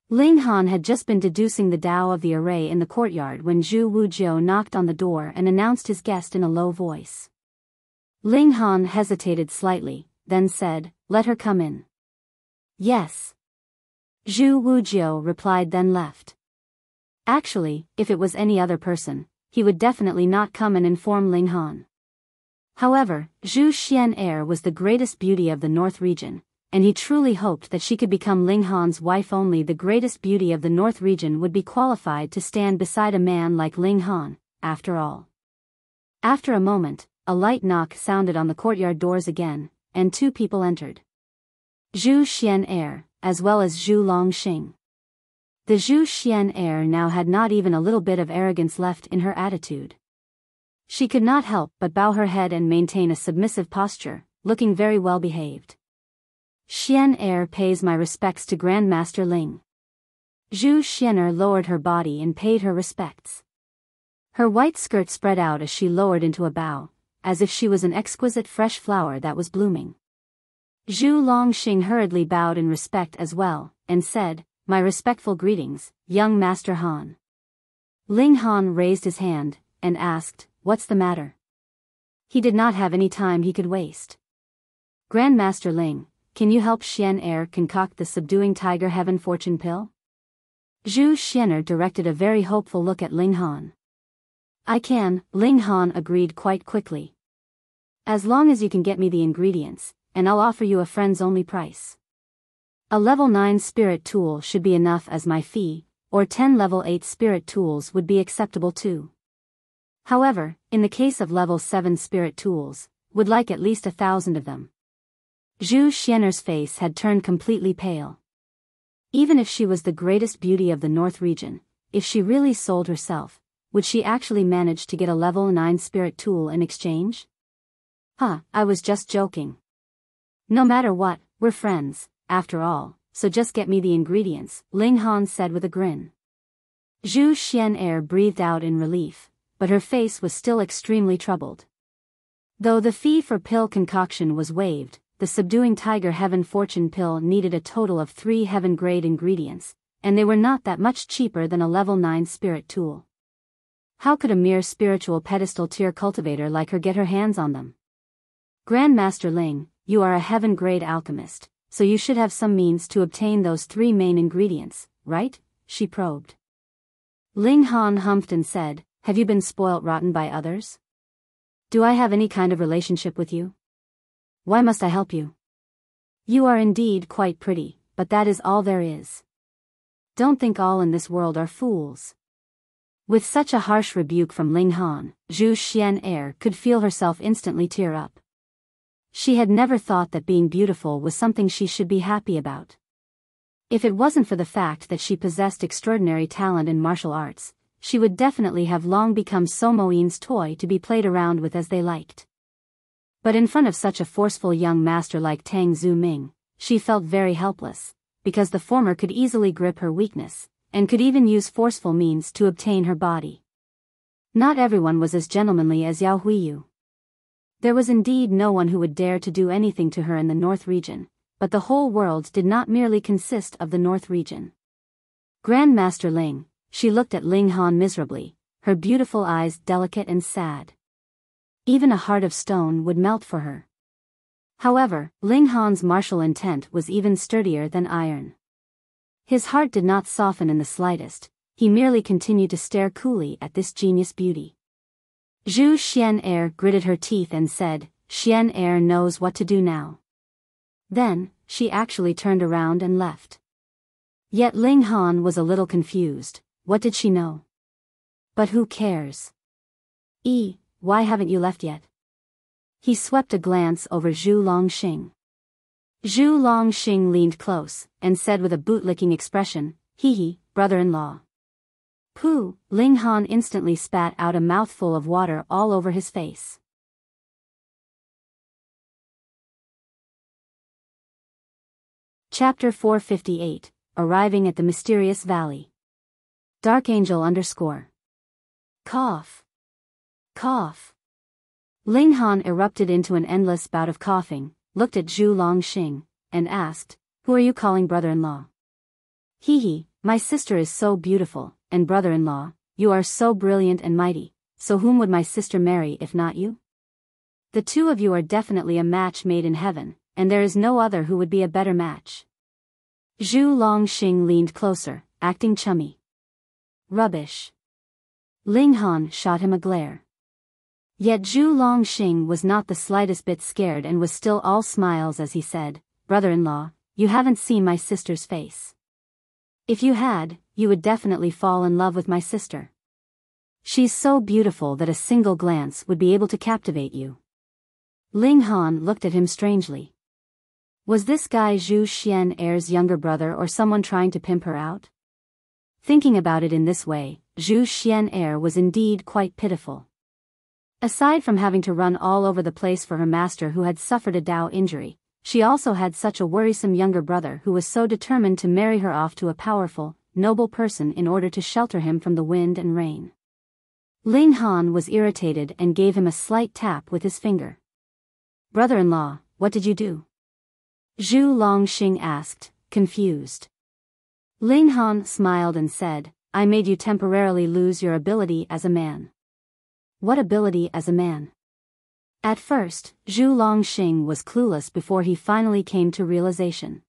Ling Han had just been deducing the Tao of the array in the courtyard when Zhu Wujiao knocked on the door and announced his guest in a low voice. Ling Han hesitated slightly, then said, "Let her come in." "Yes." Zhu Wujiao replied, then left. Actually, if it was any other person, he would definitely not come and inform Ling Han. However, Zhu Xian'er was the greatest beauty of the North region, and he truly hoped that she could become Ling Han's wife. Only the greatest beauty of the North region would be qualified to stand beside a man like Ling Han, after all. After a moment, a light knock sounded on the courtyard doors again, and two people entered. Zhu Xian'er, as well as Zhu Longxing. The Zhu Xian'er now had not even a little bit of arrogance left in her attitude. She could not help but bow her head and maintain a submissive posture, looking very well behaved. "Xian'er pays my respects to Grandmaster Ling." Zhu Xian'er lowered her body and paid her respects. Her white skirt spread out as she lowered into a bow, as if she was an exquisite fresh flower that was blooming. Zhu Longxing hurriedly bowed in respect as well, and said, "My respectful greetings, young Master Han." Ling Han raised his hand, and asked, "What's the matter?" He did not have any time he could waste. "Grandmaster Ling, can you help Xian'er concoct the Subduing Tiger Heaven Fortune Pill?" Zhu Xian'er directed a very hopeful look at Ling Han. "I can," Ling Han agreed quite quickly. "As long as you can get me the ingredients, and I'll offer you a friends-only price. A level 9 spirit tool should be enough as my fee, or 10 level 8 spirit tools would be acceptable too. However, in the case of level 7 spirit tools, would like at least 1,000 of them." Zhu Xian'er's face had turned completely pale. Even if she was the greatest beauty of the North region, if she really sold herself, would she actually manage to get a level 9 spirit tool in exchange? I was just joking. "No matter what, we're friends, after all, so just get me the ingredients," Ling Han said with a grin. Zhu Xian'er breathed out in relief, but her face was still extremely troubled. Though the fee for pill concoction was waived, the Subduing Tiger Heaven Fortune Pill needed a total of 3 heaven-grade ingredients, and they were not that much cheaper than a level 9 spirit tool. How could a mere spiritual pedestal tier cultivator like her get her hands on them? "Grandmaster Ling, you are a heaven-grade alchemist, so you should have some means to obtain those 3 main ingredients, right?" she probed. Ling Han humphed and said, "Have you been spoilt rotten by others? Do I have any kind of relationship with you? Why must I help you? You are indeed quite pretty, but that is all there is." Don't think all in this world are fools. With such a harsh rebuke from Ling Han, Zhu Xian could feel herself instantly tear up. She had never thought that being beautiful was something she should be happy about. If it wasn't for the fact that she possessed extraordinary talent in martial arts, she would definitely have long become Somoin's toy to be played around with as they liked. But in front of such a forceful young master like Tang Zuming, she felt very helpless, because the former could easily grip her weakness, and could even use forceful means to obtain her body. Not everyone was as gentlemanly as Yao Huiyu. There was indeed no one who would dare to do anything to her in the North region, but the whole world did not merely consist of the North region. Grandmaster Ling, she looked at Ling Han miserably, her beautiful eyes delicate and sad. Even a heart of stone would melt for her. However, Ling Han's martial intent was even sturdier than iron. His heart did not soften in the slightest, he merely continued to stare coolly at this genius beauty. Zhu Xian gritted her teeth and said, Xian knows what to do now. Then, she actually turned around and left. Yet Ling Han was a little confused. What did she know? But who cares? Why haven't you left yet? He swept a glance over Zhu Longxing. Zhu Longxing leaned close, and said with a bootlicking expression, Hee, brother-in-law. Pooh, Ling Han instantly spat out a mouthful of water all over his face. Chapter 458, Arriving at the Mysterious Valley. Dark Angel _ Cough. Cough. Ling Han erupted into an endless bout of coughing, looked at Zhu Longxing, and asked, Who are you calling brother-in-law? Hee, my sister is so beautiful, and brother-in-law, you are so brilliant and mighty, so whom would my sister marry if not you? The two of you are definitely a match made in heaven, and there is no other who would be a better match. Zhu Longxing leaned closer, acting chummy. Rubbish. Ling Han shot him a glare. Yet Zhu Longxing was not the slightest bit scared and was still all smiles as he said, Brother-in-law, you haven't seen my sister's face. If you had, you would definitely fall in love with my sister. She's so beautiful that a single glance would be able to captivate you. Ling Han looked at him strangely. Was this guy Zhu Xian's younger brother or someone trying to pimp her out? Thinking about it in this way, Zhu Xian was indeed quite pitiful. Aside from having to run all over the place for her master who had suffered a Dao injury, she also had such a worrisome younger brother who was so determined to marry her off to a powerful, noble person in order to shelter him from the wind and rain. Ling Han was irritated and gave him a slight tap with his finger. Brother-in-law, what did you do? Zhu Longxing asked, confused. Ling Han smiled and said, I made you temporarily lose your ability as a man. What ability as a man? At first, Zhu Longxing was clueless before he finally came to realization.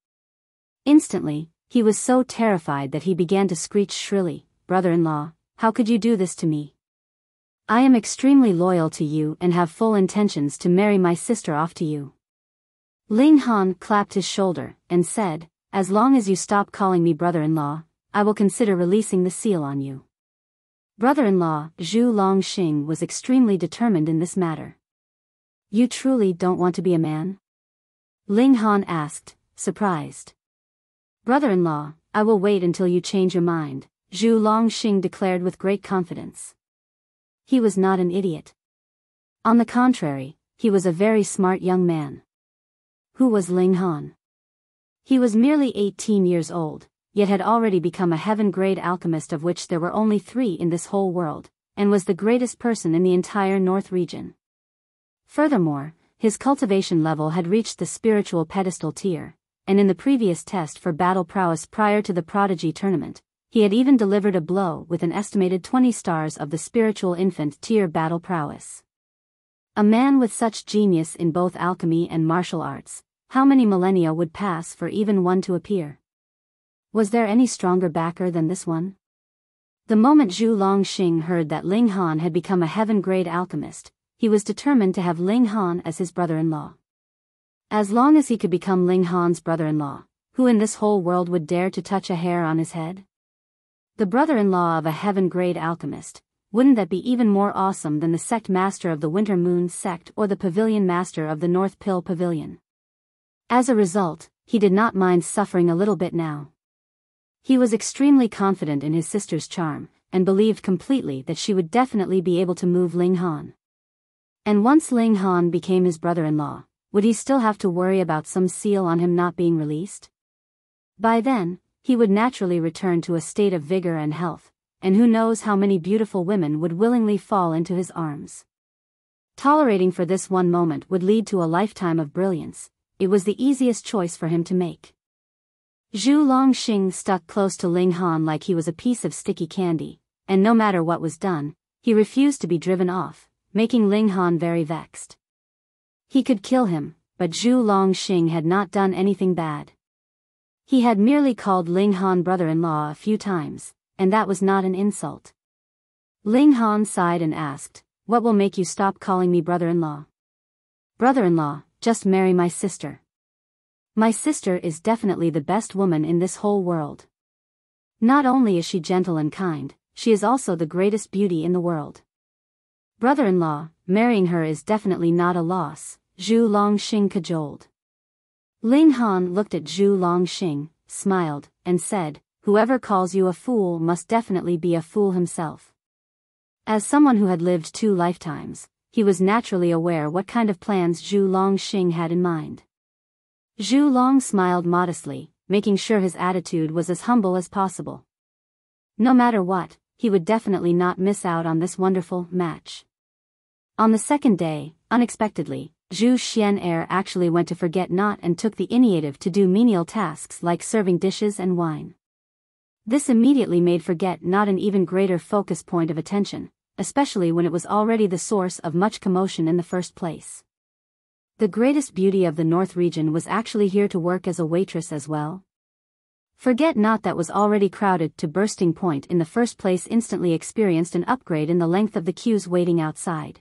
Instantly, he was so terrified that he began to screech shrilly, Brother-in-law, how could you do this to me? I am extremely loyal to you and have full intentions to marry my sister off to you. Ling Han clapped his shoulder and said, As long as you stop calling me brother-in-law, I will consider releasing the seal on you. Brother-in-law, Zhu Longxing was extremely determined in this matter. You truly don't want to be a man? Ling Han asked, surprised. Brother-in-law, I will wait until you change your mind, Zhu Longxing declared with great confidence. He was not an idiot. On the contrary, he was a very smart young man. Who was Ling Han? He was merely 18 years old, yet had already become a heaven-grade alchemist of which there were only 3 in this whole world, and was the greatest person in the entire North region. Furthermore, his cultivation level had reached the spiritual pedestal tier, and in the previous test for battle prowess prior to the Prodigy tournament, he had even delivered a blow with an estimated 20 stars of the spiritual infant tier battle prowess. A man with such genius in both alchemy and martial arts, how many millennia would pass for even one to appear? Was there any stronger backer than this one? The moment Zhu Longxing heard that Ling Han had become a heaven-grade alchemist, he was determined to have Ling Han as his brother-in-law. As long as he could become Ling Han's brother-in-law, who in this whole world would dare to touch a hair on his head? The brother-in-law of a heaven-grade alchemist, wouldn't that be even more awesome than the sect master of the Winter Moon sect or the pavilion master of the North Pill Pavilion? As a result, he did not mind suffering a little bit now. He was extremely confident in his sister's charm, and believed completely that she would definitely be able to move Ling Han. And once Ling Han became his brother-in-law, would he still have to worry about some seal on him not being released? By then, he would naturally return to a state of vigor and health, and who knows how many beautiful women would willingly fall into his arms. Tolerating for this one moment would lead to a lifetime of brilliance. It was the easiest choice for him to make. Zhu Longxing stuck close to Ling Han like he was a piece of sticky candy, and no matter what was done, he refused to be driven off, making Ling Han very vexed. He could kill him, but Zhu Longxing had not done anything bad. He had merely called Ling Han brother-in-law a few times, and that was not an insult. Ling Han sighed and asked, "What will make you stop calling me brother-in-law?" "Brother-in-law, just marry my sister. My sister is definitely the best woman in this whole world. Not only is she gentle and kind, she is also the greatest beauty in the world. Brother-in-law, marrying her is definitely not a loss," Zhu Longxing cajoled. Ling Han looked at Zhu Longxing, smiled, and said, "Whoever calls you a fool must definitely be a fool himself." As someone who had lived 2 lifetimes, he was naturally aware what kind of plans Zhu Longxing had in mind. Zhu Long smiled modestly, making sure his attitude was as humble as possible. No matter what, he would definitely not miss out on this wonderful match. On the second day, unexpectedly, Zhu Xian'er actually went to Forget Not and took the initiative to do menial tasks like serving dishes and wine. This immediately made Forget Not an even greater focus point of attention, especially when it was already the source of much commotion in the first place. The greatest beauty of the North region was actually here to work as a waitress as well. Forget Not that was already crowded to bursting point in the first place instantly experienced an upgrade in the length of the queues waiting outside.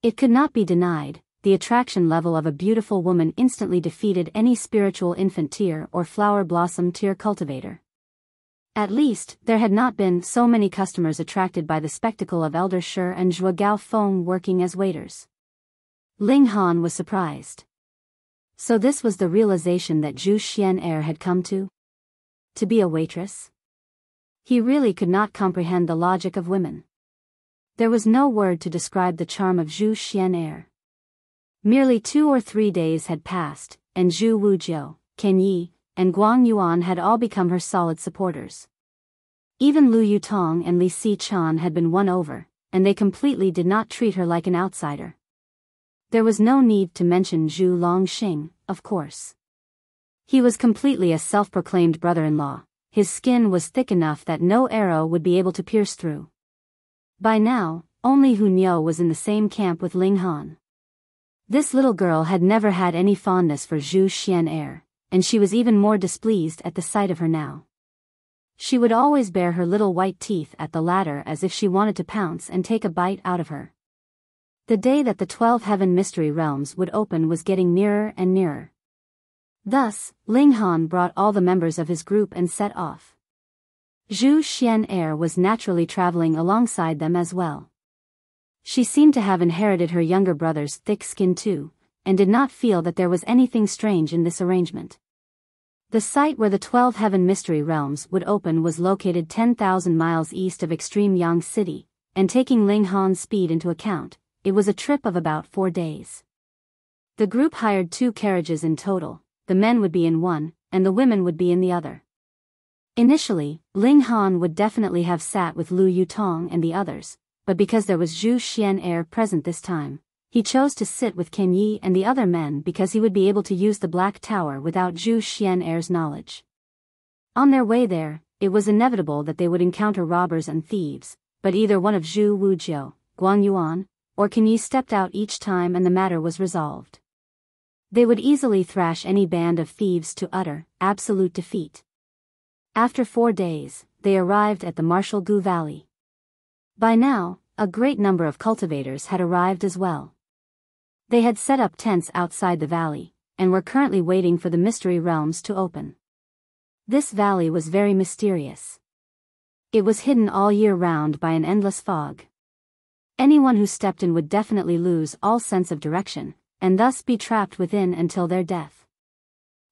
It could not be denied, the attraction level of a beautiful woman instantly defeated any spiritual infant tier or flower blossom tier cultivator. At least, there had not been so many customers attracted by the spectacle of Elder Shi and Zhuo Feng working as waiters. Ling Han was surprised. So this was the realization that Zhu Xian'er had come to? To be a waitress? He really could not comprehend the logic of women. There was no word to describe the charm of Zhu Xian'er. Merely 2 or 3 days had passed, and Zhu Wujiao, Ken Yi, and Guang Yuan had all become her solid supporters. Even Lu Yutong and Li Si-chan had been won over, and they completely did not treat her like an outsider. There was no need to mention Zhu Longxing, of course. He was completely a self-proclaimed brother-in-law. His skin was thick enough that no arrow would be able to pierce through. By now, only Hu Niu was in the same camp with Ling Han. This little girl had never had any fondness for Zhu Xian'er, and she was even more displeased at the sight of her now. She would always bare her little white teeth at the latter as if she wanted to pounce and take a bite out of her. The day that the 12 Heaven Mystery Realms would open was getting nearer and nearer. Thus, Ling Han brought all the members of his group and set off. Zhu Xian'er was naturally traveling alongside them as well. She seemed to have inherited her younger brother's thick skin too, and did not feel that there was anything strange in this arrangement. The site where the 12 Heaven Mystery Realms would open was located 10,000 miles east of Extreme Yang City, and taking Ling Han's speed into account, it was a trip of about 4 days. The group hired 2 carriages in total, the men would be in one, and the women would be in the other. Initially, Ling Han would definitely have sat with Lu Yutong and the others, but because there was Zhu Xian'er present this time, he chose to sit with Ken Yi and the other men because he would be able to use the Black Tower without Zhu Xian'er's knowledge. On their way there, it was inevitable that they would encounter robbers and thieves, but either one of Zhu Wujiao, Guang Yuan, or Ken Yi stepped out each time and the matter was resolved. They would easily thrash any band of thieves to utter, absolute defeat. After 4 days, they arrived at the Marshall Gu Valley. By now, a great number of cultivators had arrived as well. They had set up tents outside the valley, and were currently waiting for the mystery realms to open. This valley was very mysterious. It was hidden all year round by an endless fog. Anyone who stepped in would definitely lose all sense of direction, and thus be trapped within until their death.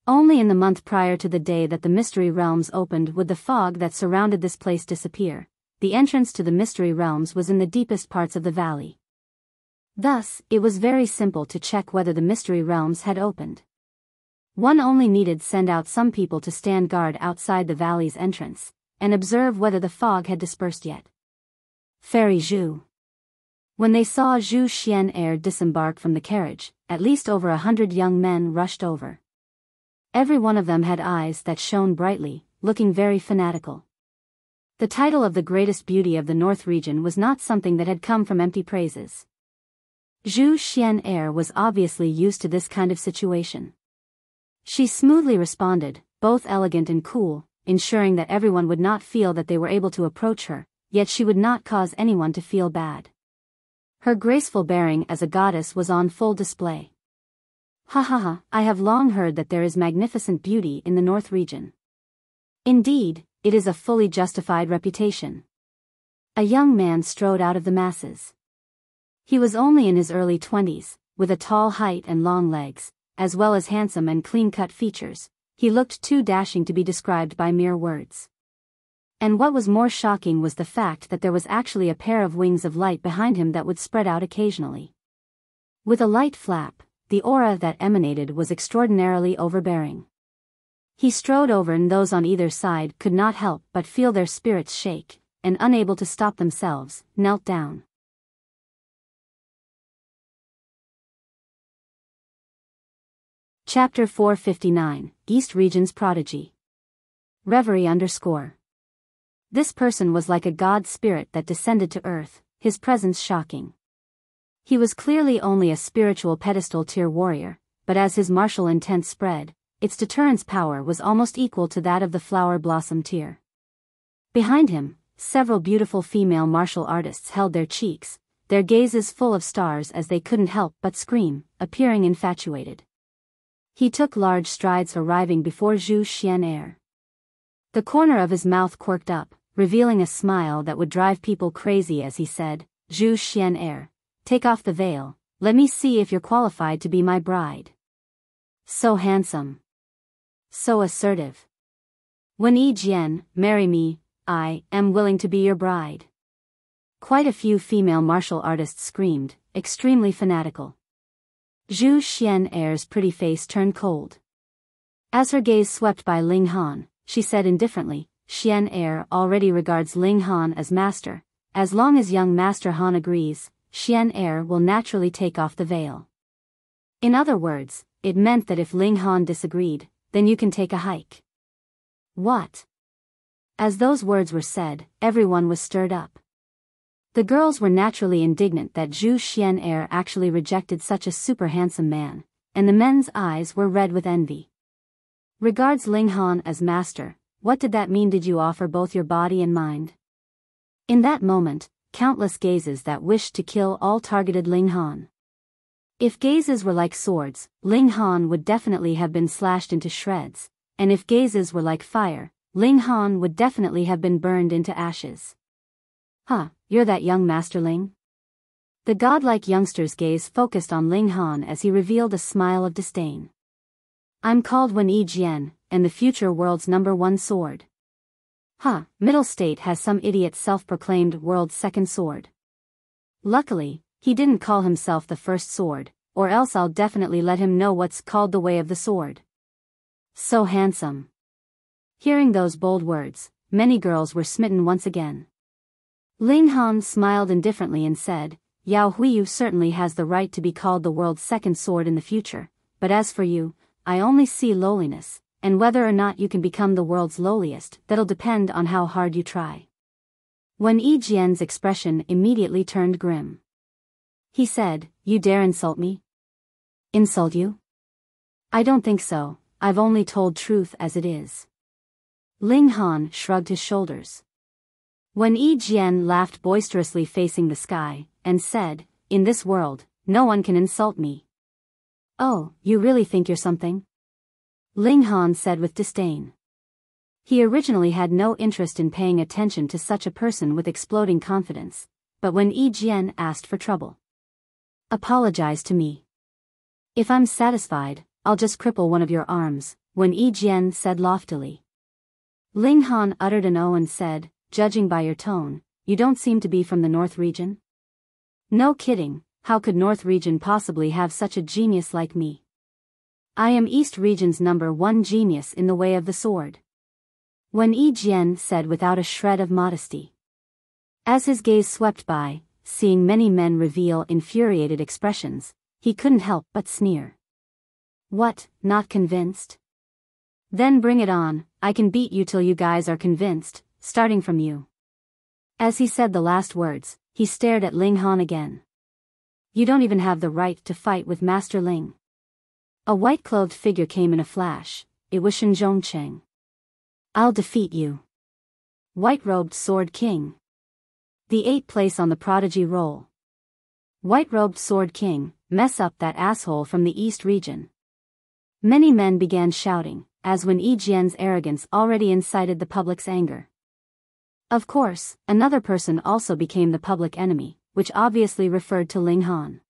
Only in the month prior to the day that the Mystery Realms opened would the fog that surrounded this place disappear. The entrance to the Mystery Realms was in the deepest parts of the valley. Thus, it was very simple to check whether the Mystery Realms had opened. One only needed send out some people to stand guard outside the valley's entrance, and observe whether the fog had dispersed yet. Fairy Zhu. When they saw Zhu Xian'er disembark from the carriage, at least over 100 young men rushed over. Every one of them had eyes that shone brightly, looking very fanatical. The title of the greatest beauty of the North region was not something that had come from empty praises. Zhu Xian'er was obviously used to this kind of situation. She smoothly responded, both elegant and cool, ensuring that everyone would not feel that they were able to approach her, yet she would not cause anyone to feel bad. Her graceful bearing as a goddess was on full display. Ha ha ha, I have long heard that there is magnificent beauty in the North region. Indeed, it is a fully justified reputation. A young man strode out of the masses. He was only in his early 20s, with a tall height and long legs, as well as handsome and clean-cut features. He looked too dashing to be described by mere words. And what was more shocking was the fact that there was actually a pair of wings of light behind him that would spread out occasionally. With a light flap, the aura that emanated was extraordinarily overbearing. He strode over and those on either side could not help but feel their spirits shake, and unable to stop themselves, knelt down. Chapter 459, East Region's Prodigy. Reverie _ This person was like a god spirit that descended to earth, his presence shocking. He was clearly only a spiritual pedestal tier warrior, but as his martial intent spread, its deterrence power was almost equal to that of the flower blossom tier. Behind him, several beautiful female martial artists held their cheeks, their gazes full of stars as they couldn't help but scream, appearing infatuated. He took large strides arriving before Zhu Xian'er. The corner of his mouth quirked up, revealing a smile that would drive people crazy as he said, "Zhu Xian'er, take off the veil, let me see if you're qualified to be my bride." So handsome. So assertive. Wen Jian, marry me, I am willing to be your bride. Quite a few female martial artists screamed, extremely fanatical. Zhu Xian'er's pretty face turned cold. As her gaze swept by Ling Han, she said indifferently, "Xian'er already regards Ling Han as master. As long as young Master Han agrees, Xian'er will naturally take off the veil." In other words, it meant that if Ling Han disagreed, then you can take a hike. What? As those words were said, everyone was stirred up. The girls were naturally indignant that Zhu Xian'er actually rejected such a super handsome man, and the men's eyes were red with envy. Regards Ling Han as master, what did that mean? Did you offer both your body and mind? In that moment, countless gazes that wished to kill all targeted Ling Han. If gazes were like swords, Ling Han would definitely have been slashed into shreds, and if gazes were like fire, Ling Han would definitely have been burned into ashes. Huh, you're that young Master Ling? The godlike youngster's gaze focused on Ling Han as he revealed a smile of disdain. I'm called Wen Jian, and the future world's #1 sword. Huh, Middle State has some idiot self-proclaimed world's second sword. Luckily, he didn't call himself the first sword, or else I'll definitely let him know what's called the way of the sword. So handsome. Hearing those bold words, many girls were smitten once again. Ling Han smiled indifferently and said, "Yao Huiyu certainly has the right to be called the world's second sword in the future, but as for you, I only see lowliness, and whether or not you can become the world's lowliest, that'll depend on how hard you try." Wen Jian's expression immediately turned grim. He said, "You dare insult me?" "Insult you? I don't think so, I've only told truth as it is." Ling Han shrugged his shoulders. Wen Jian laughed boisterously facing the sky, and said, "In this world, no one can insult me." "Oh, you really think you're something?" Ling Han said with disdain. He originally had no interest in paying attention to such a person with exploding confidence, but when Jian asked for trouble. Apologize to me. If I'm satisfied, I'll just cripple one of your arms, when Jian said loftily. Ling Han uttered an "oh" and said, judging by your tone, you don't seem to be from the North region? No kidding, how could North region possibly have such a genius like me? I am East region's #1 genius in the way of the sword. When Jian said without a shred of modesty. As his gaze swept by, seeing many men reveal infuriated expressions, he couldn't help but sneer. What, not convinced? Then bring it on, I can beat you till you guys are convinced, starting from you. As he said the last words, he stared at Ling Han again. You don't even have the right to fight with Master Ling. A white-clothed figure came in a flash, it was Shinzhong Cheng. I'll defeat you. White-robed Sword King. The 8th place on the Prodigy roll. White-robed Sword King, mess up that asshole from the East region. Many men began shouting, as when Jian's arrogance already incited the public's anger. Of course, another person also became the public enemy, which obviously referred to Ling Han.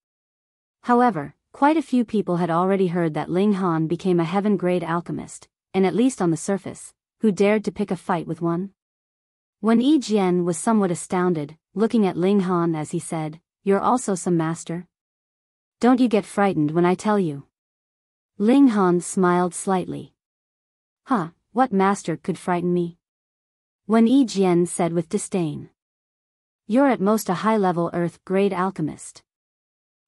However, quite a few people had already heard that Ling Han became a heaven-grade alchemist, and at least on the surface, who dared to pick a fight with one? When Jian was somewhat astounded, looking at Ling Han as he said, you're also some master? Don't you get frightened when I tell you? Ling Han smiled slightly. Huh, what master could frighten me? When Jian said with disdain. You're at most a high-level Earth-grade alchemist.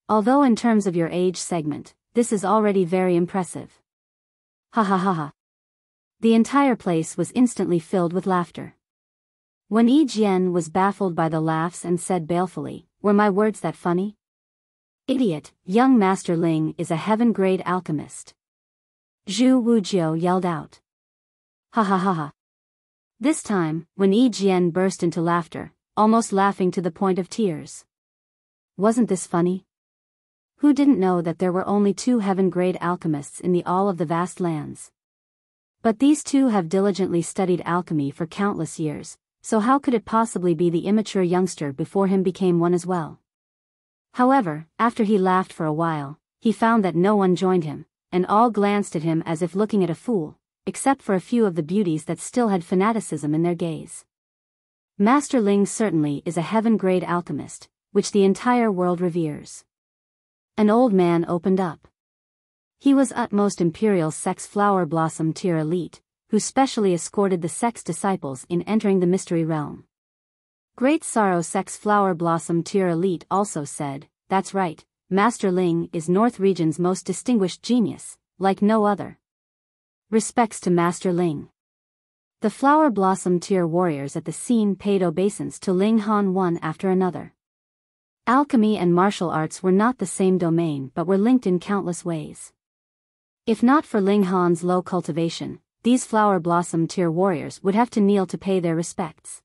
Although in terms of your age segment, this is already very impressive. Ha ha ha ha. The entire place was instantly filled with laughter. When Jian was baffled by the laughs and said balefully, were my words that funny? Idiot, young Master Ling is a heaven-grade alchemist. Zhu Wujiao yelled out. Ha ha ha ha. This time, when Jian burst into laughter, almost laughing to the point of tears. Wasn't this funny? Who didn't know that there were only 2 heaven-grade alchemists in all of the vast lands? But these 2 have diligently studied alchemy for countless years, so how could it possibly be the immature youngster before him became one as well? However, after he laughed for a while, he found that no one joined him, and all glanced at him as if looking at a fool, except for a few of the beauties that still had fanaticism in their gaze. Master Ling certainly is a heaven-grade alchemist, which the entire world reveres. An old man opened up. He was utmost Imperial Sex Flower Blossom Tier Elite, who specially escorted the Sex disciples in entering the Mystery Realm. Great Sorrow Sex Flower Blossom Tier Elite also said, that's right, Master Ling is North Region's most distinguished genius, like no other. Respects to Master Ling. The Flower Blossom Tier warriors at the scene paid obeisance to Ling Han one after another. Alchemy and martial arts were not the same domain but were linked in countless ways. If not for Ling Han's low cultivation, these Flower Blossom Tier warriors would have to kneel to pay their respects.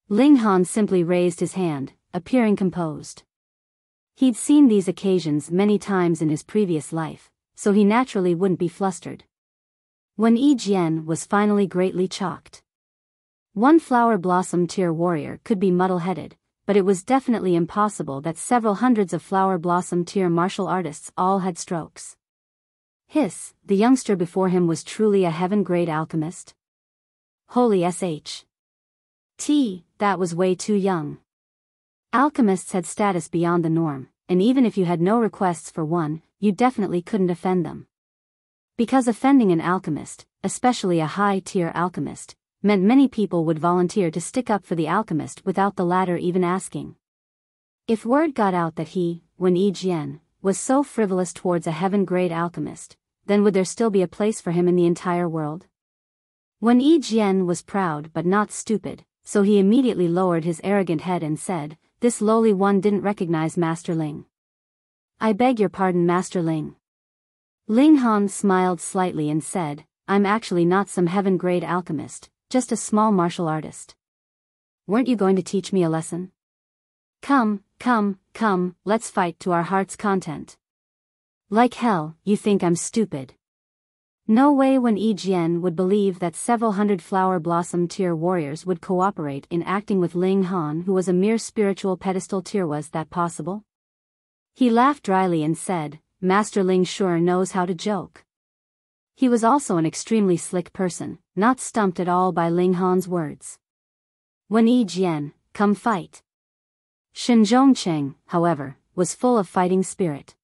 Ling Han simply raised his hand, appearing composed. He'd seen these occasions many times in his previous life, so he naturally wouldn't be flustered. When Jian was finally greatly shocked. One Flower Blossom Tier warrior could be muddle-headed, but it was definitely impossible that several hundreds of Flower Blossom Tier martial artists all had strokes. Hiss, the youngster before him was truly a heaven-grade alchemist? Holy sh. That was way too young. Alchemists had status beyond the norm, and even if you had no requests for one, you definitely couldn't offend them. Because offending an alchemist, especially a high-tier alchemist, meant many people would volunteer to stick up for the alchemist without the latter even asking. If word got out that he, when Jian, was so frivolous towards a heaven-grade alchemist, then would there still be a place for him in the entire world? When Jian was proud but not stupid, so he immediately lowered his arrogant head and said, this lowly one didn't recognize Master Ling. I beg your pardon, Master Ling. Ling Han smiled slightly and said, I'm actually not some heaven-grade alchemist, just a small martial artist. Weren't you going to teach me a lesson? Come, let's fight to our heart's content. Like hell, you think I'm stupid. No way Wen Jian would believe that several hundred flower blossom tier warriors would cooperate in acting with Ling Han, who was a mere spiritual pedestal tier. Was that possible? He laughed dryly and said, Master Ling sure knows how to joke. He was also an extremely slick person, not stumped at all by Ling Han's words. Wen Jian, come fight. Shen Zhongcheng, however, was full of fighting spirit.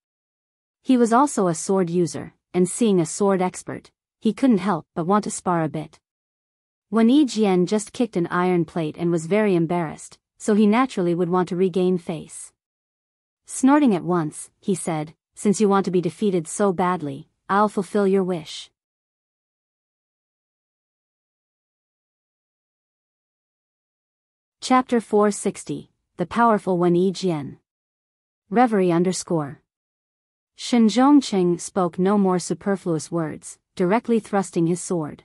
He was also a sword user, and seeing a sword expert, he couldn't help but want to spar a bit. Wen Jian just kicked an iron plate and was very embarrassed, so he naturally would want to regain face. Snorting at once, he said, since you want to be defeated so badly, I'll fulfill your wish. Chapter 460, The Powerful Wen Jian. Reverie _. Shen Zhongcheng spoke no more superfluous words, directly thrusting his sword.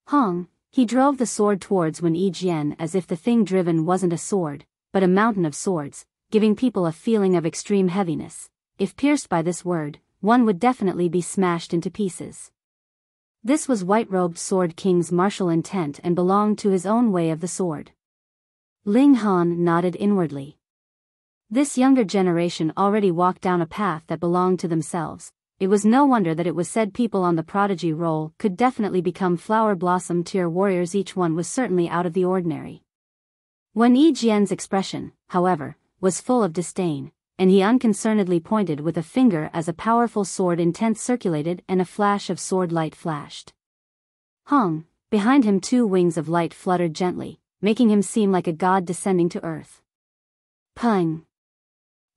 Hong, he drove the sword towards Wen Jian as if the thing driven wasn't a sword, but a mountain of swords, giving people a feeling of extreme heaviness. If pierced by this word, one would definitely be smashed into pieces. This was White-Robed Sword King's martial intent and belonged to his own way of the sword. Ling Han nodded inwardly. This younger generation already walked down a path that belonged to themselves. It was no wonder that it was said people on the Prodigy role could definitely become flower blossom tier warriors. Each one was certainly out of the ordinary. Wen Jian's expression, however, was full of disdain, and he unconcernedly pointed with a finger as a powerful sword intent circulated and a flash of sword light flashed. Hong, behind him 2 wings of light fluttered gently, making him seem like a god descending to earth. Pung!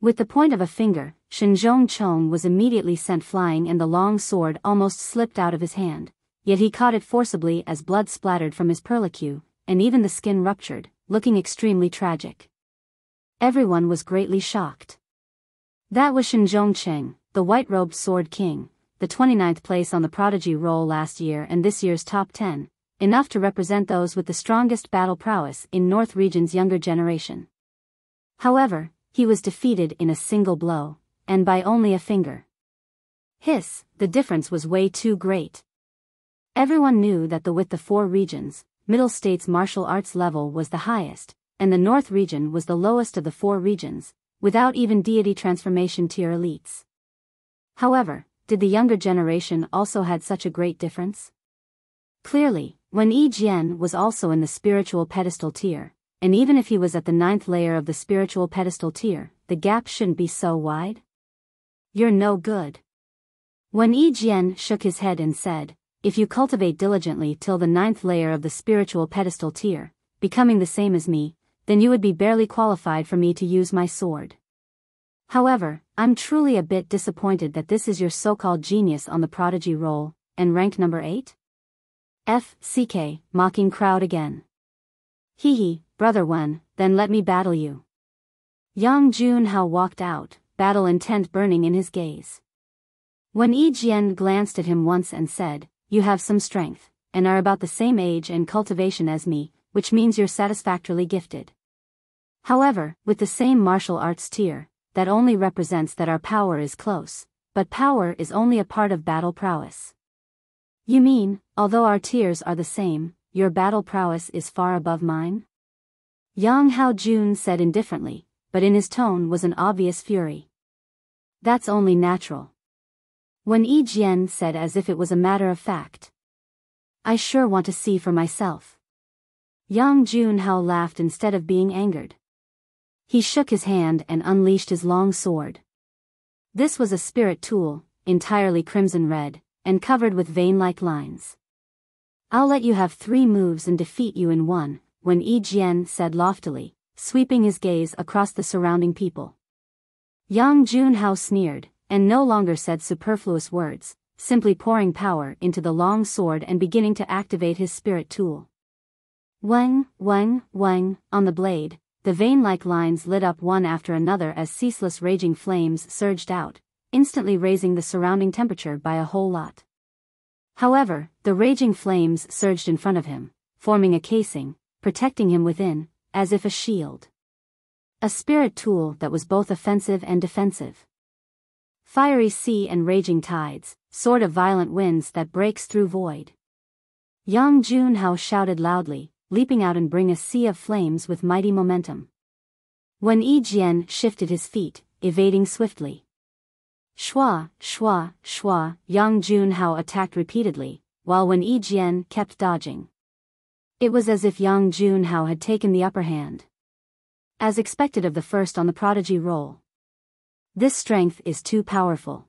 With the point of a finger, Shen Zhongcheng was immediately sent flying and the long sword almost slipped out of his hand, yet he caught it forcibly as blood splattered from his perlicue, and even the skin ruptured, looking extremely tragic. Everyone was greatly shocked. That was Shen Zhongcheng, the White-Robed Sword King, the 29th place on the Prodigy roll last year and this year's top 10, enough to represent those with the strongest battle prowess in North Region's younger generation. However, he was defeated in a single blow, and by only a finger. Hiss, the difference was way too great. Everyone knew that with the 4 regions, Middle State's martial arts level was the highest, and the North region was the lowest of the 4 regions, without even deity transformation tier elites. However, did the younger generation also had such a great difference? Clearly, Wen Jian was also in the spiritual pedestal tier, and even if he was at the 9th layer of the spiritual pedestal tier, the gap shouldn't be so wide. You're no good. Wen Jian shook his head and said, if you cultivate diligently till the 9th layer of the spiritual pedestal tier, becoming the same as me, then you would be barely qualified for me to use my sword. However, I'm truly a bit disappointed that this is your so-called genius on the Prodigy roll, and rank number 8? FCK, mocking crowd again. Hee, brother Wen, then let me battle you. Yang Junhao walked out, battle intent burning in his gaze. Wen Jian glanced at him once and said, you have some strength, and are about the same age and cultivation as me, which means you're satisfactorily gifted. However, with the same martial arts tier, that only represents that our power is close, but power is only a part of battle prowess. You mean, although our tiers are the same, your battle prowess is far above mine? Yang Haojun said indifferently, but in his tone was an obvious fury. That's only natural. Wen Jian said as if it was a matter of fact. I sure want to see for myself. Yang Junhao laughed instead of being angered. He shook his hand and unleashed his long sword. This was a spirit tool, entirely crimson red, and covered with vein-like lines. I'll let you have 3 moves and defeat you in 1, Wen Jian said loftily, sweeping his gaze across the surrounding people. Yang Junhao sneered, and no longer said superfluous words, simply pouring power into the long sword and beginning to activate his spirit tool. Wang, wang, wang, on the blade, the vein-like lines lit up one after another as ceaseless raging flames surged out, instantly raising the surrounding temperature by a whole lot. However, the raging flames surged in front of him, forming a casing, protecting him within, as if a shield. A spirit tool that was both offensive and defensive. Fiery sea and raging tides, sort of violent winds that breaks through void. Yang Junhao shouted loudly, leaping out and bring a sea of flames with mighty momentum. When Jian shifted his feet, evading swiftly. Shua, shua, shua, Yang Junhao attacked repeatedly, while when Jian kept dodging. It was as if Yang Junhao had taken the upper hand. As expected of the first on the Prodigy roll. This strength is too powerful.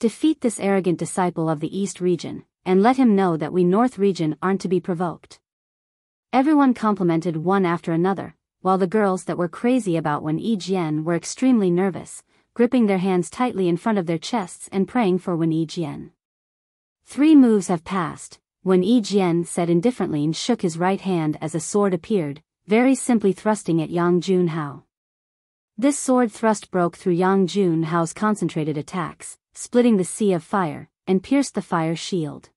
Defeat this arrogant disciple of the East region, and let him know that we North region aren't to be provoked. Everyone complimented one after another, while the girls that were crazy about Wen Jian were extremely nervous, gripping their hands tightly in front of their chests and praying for Wen Jian. 3 moves have passed, Wen Jian said indifferently and shook his right hand as a sword appeared, very simply thrusting at Yang Junhao. This sword thrust broke through Yang Junhao's concentrated attacks, splitting the sea of fire, and pierced the fire shield.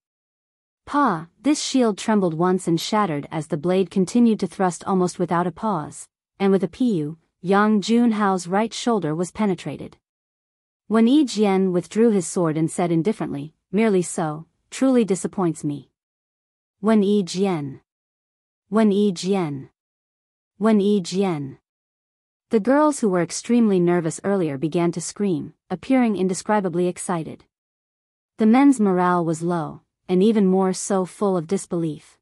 Pa! This shield trembled once and shattered as the blade continued to thrust almost without a pause, and with a pu, Yang Junhao's right shoulder was penetrated. When Jian withdrew his sword and said indifferently, merely so, truly disappoints me. When Jian. When Jian. When Jian. The girls who were extremely nervous earlier began to scream, appearing indescribably excited. The men's morale was low, and even more so full of disbelief.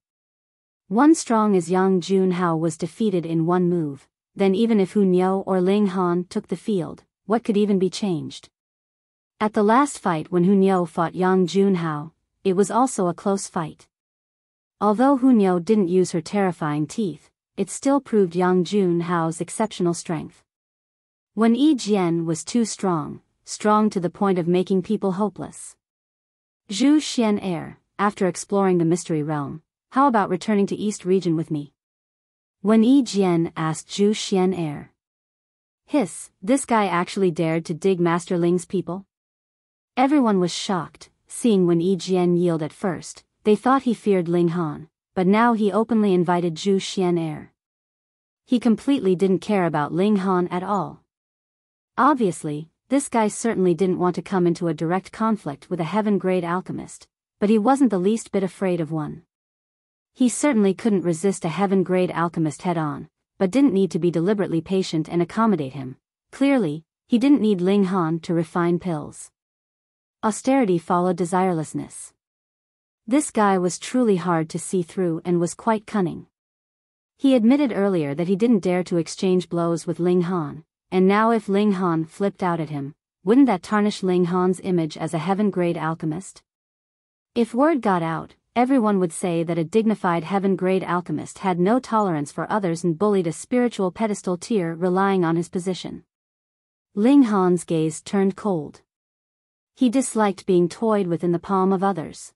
One strong as Yang Junhao was defeated in one move, then even if Hunyo or Ling Han took the field, what could even be changed? At the last fight when Hunyo fought Yang Junhao, it was also a close fight. Although Hunyo didn't use her terrifying teeth, it still proved Yang Junhao's exceptional strength. When Jian was too strong to the point of making people hopeless. Zhu Xian, after exploring the mystery realm, how about returning to East region with me? When Jian asked Zhu Xian. Hiss, this guy actually dared to dig Master Ling's people? Everyone was shocked, seeing when Jian yield at first, they thought he feared Ling Han, but now he openly invited Zhu Xian. He completely didn't care about Ling Han at all. Obviously, this guy certainly didn't want to come into a direct conflict with a heaven-grade alchemist, but he wasn't the least bit afraid of one. He certainly couldn't resist a heaven-grade alchemist head-on, but didn't need to be deliberately patient and accommodate him. Clearly, he didn't need Ling Han to refine pills. Austerity followed desirelessness. This guy was truly hard to see through and was quite cunning. He admitted earlier that he didn't dare to exchange blows with Ling Han, and now if Ling Han flipped out at him, wouldn't that tarnish Ling Han's image as a heaven-grade alchemist? If word got out, everyone would say that a dignified heaven-grade alchemist had no tolerance for others and bullied a spiritual pedestal tier relying on his position. Ling Han's gaze turned cold. He disliked being toyed with in the palm of others.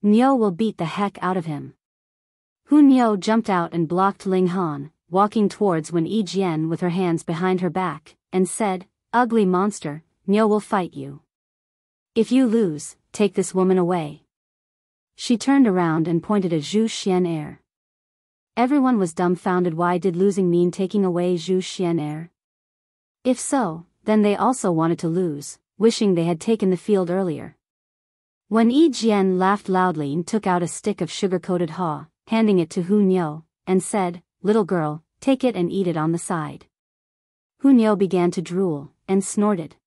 Nyo will beat the heck out of him. Hunyo jumped out and blocked Ling Han, walking towards Wen Jian with her hands behind her back, and said, "Ugly monster, Nyo will fight you. If you lose, take this woman away." She turned around and pointed at Zhu Xian. Everyone was dumbfounded. Why did losing mean taking away Zhu Xian? If so, then they also wanted to lose, wishing they had taken the field earlier. When Jian laughed loudly and took out a stick of sugar-coated haw, handing it to Hunyo, and said, "Little girl, take it and eat it on the side." Hunyo began to drool, and snorted.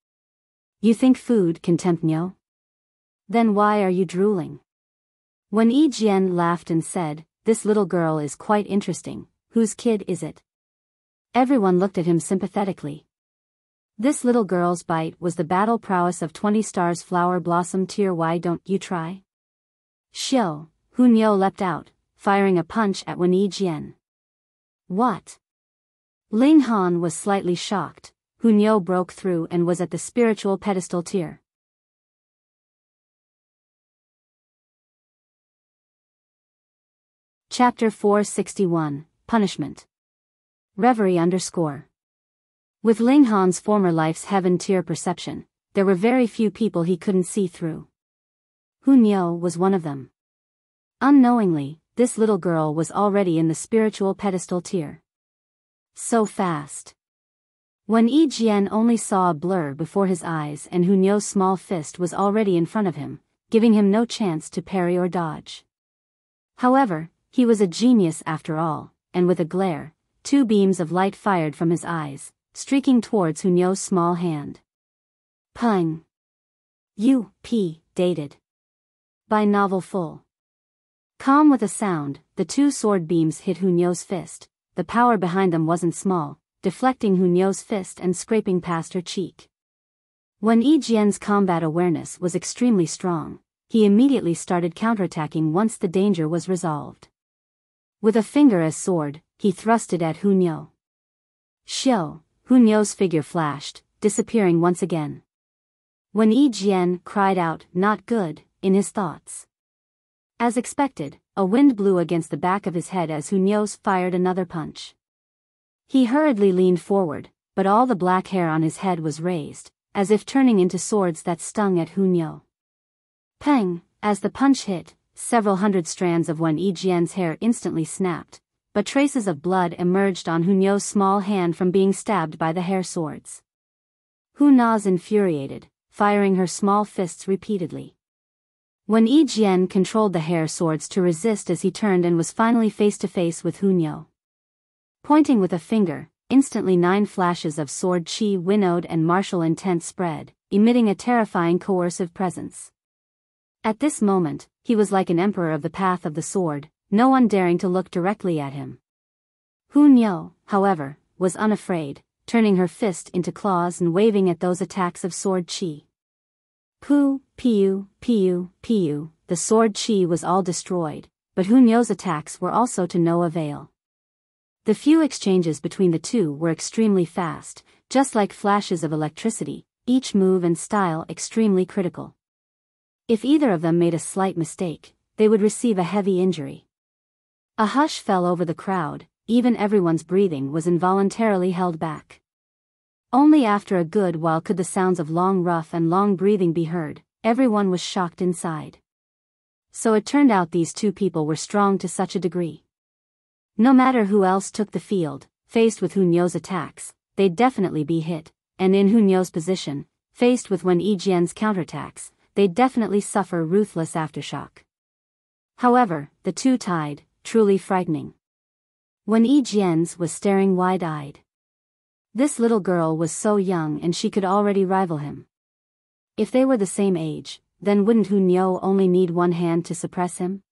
"You think food can tempt Nyo? Then why are you drooling?" When Jian laughed and said, "This little girl is quite interesting, whose kid is it?" Everyone looked at him sympathetically. This little girl's bite was the battle prowess of 20 stars flower blossom tier. Why don't you try? Shio, Hunyo leapt out, firing a punch at Wen Jian. What? Ling Han was slightly shocked. Hunyo broke through and was at the spiritual pedestal tier. Chapter 461, Punishment. Reverie _ With Ling Han's former life's heaven tier perception, there were very few people he couldn't see through. Hunyo was one of them. Unknowingly, this little girl was already in the spiritual pedestal tier. So fast. When Jian only saw a blur before his eyes and Hunyo's small fist was already in front of him, giving him no chance to parry or dodge. However, he was a genius after all, and with a glare, 2 beams of light fired from his eyes, streaking towards Hunyo's small hand. Pung. Dated. By Novel Full. Calm with a sound, the 2 sword beams hit Hunyo's fist. The power behind them wasn't small, deflecting Hunyo's fist and scraping past her cheek. When Jian's combat awareness was extremely strong, he immediately started counterattacking once the danger was resolved. With a finger as sword, he thrusted at Hunyo. Shio, Hunyo's figure flashed, disappearing once again. When Jian cried out, "Not good," in his thoughts. As expected, a wind blew against the back of his head as Hunyo's fired another punch. He hurriedly leaned forward, but all the black hair on his head was raised, as if turning into swords that stung at Hunyo. Peng, as the punch hit, several hundred strands of Wen Jian's hair instantly snapped, but traces of blood emerged on Hunyo's small hand from being stabbed by the hair swords. Huna's infuriated, firing her small fists repeatedly. When Jian controlled the hair swords to resist as he turned and was finally face to face with Hunyo. Pointing with a finger, instantly 9 flashes of sword chi winnowed and martial intent spread, emitting a terrifying coercive presence. At this moment, he was like an emperor of the path of the sword, no one daring to look directly at him. Hunyo, however, was unafraid, turning her fist into claws and waving at those attacks of sword chi. Piu, the sword chi was all destroyed, but Hunyo's attacks were also to no avail. The few exchanges between the two were extremely fast, just like flashes of electricity, each move and style extremely critical. If either of them made a slight mistake, they would receive a heavy injury. A hush fell over the crowd, even everyone's breathing was involuntarily held back. Only after a good while could the sounds of long rough and long breathing be heard. Everyone was shocked inside. So it turned out these 2 people were strong to such a degree. No matter who else took the field, faced with Hunyo's attacks, they'd definitely be hit, and in Hunyo's position, faced with Wen Jian's counterattacks, they'd definitely suffer ruthless aftershock. However, the 2 tied, truly frightening. Wen Jian's was staring wide-eyed. This little girl was so young and she could already rival him. If they were the same age, then wouldn't Hunyo only need one hand to suppress him?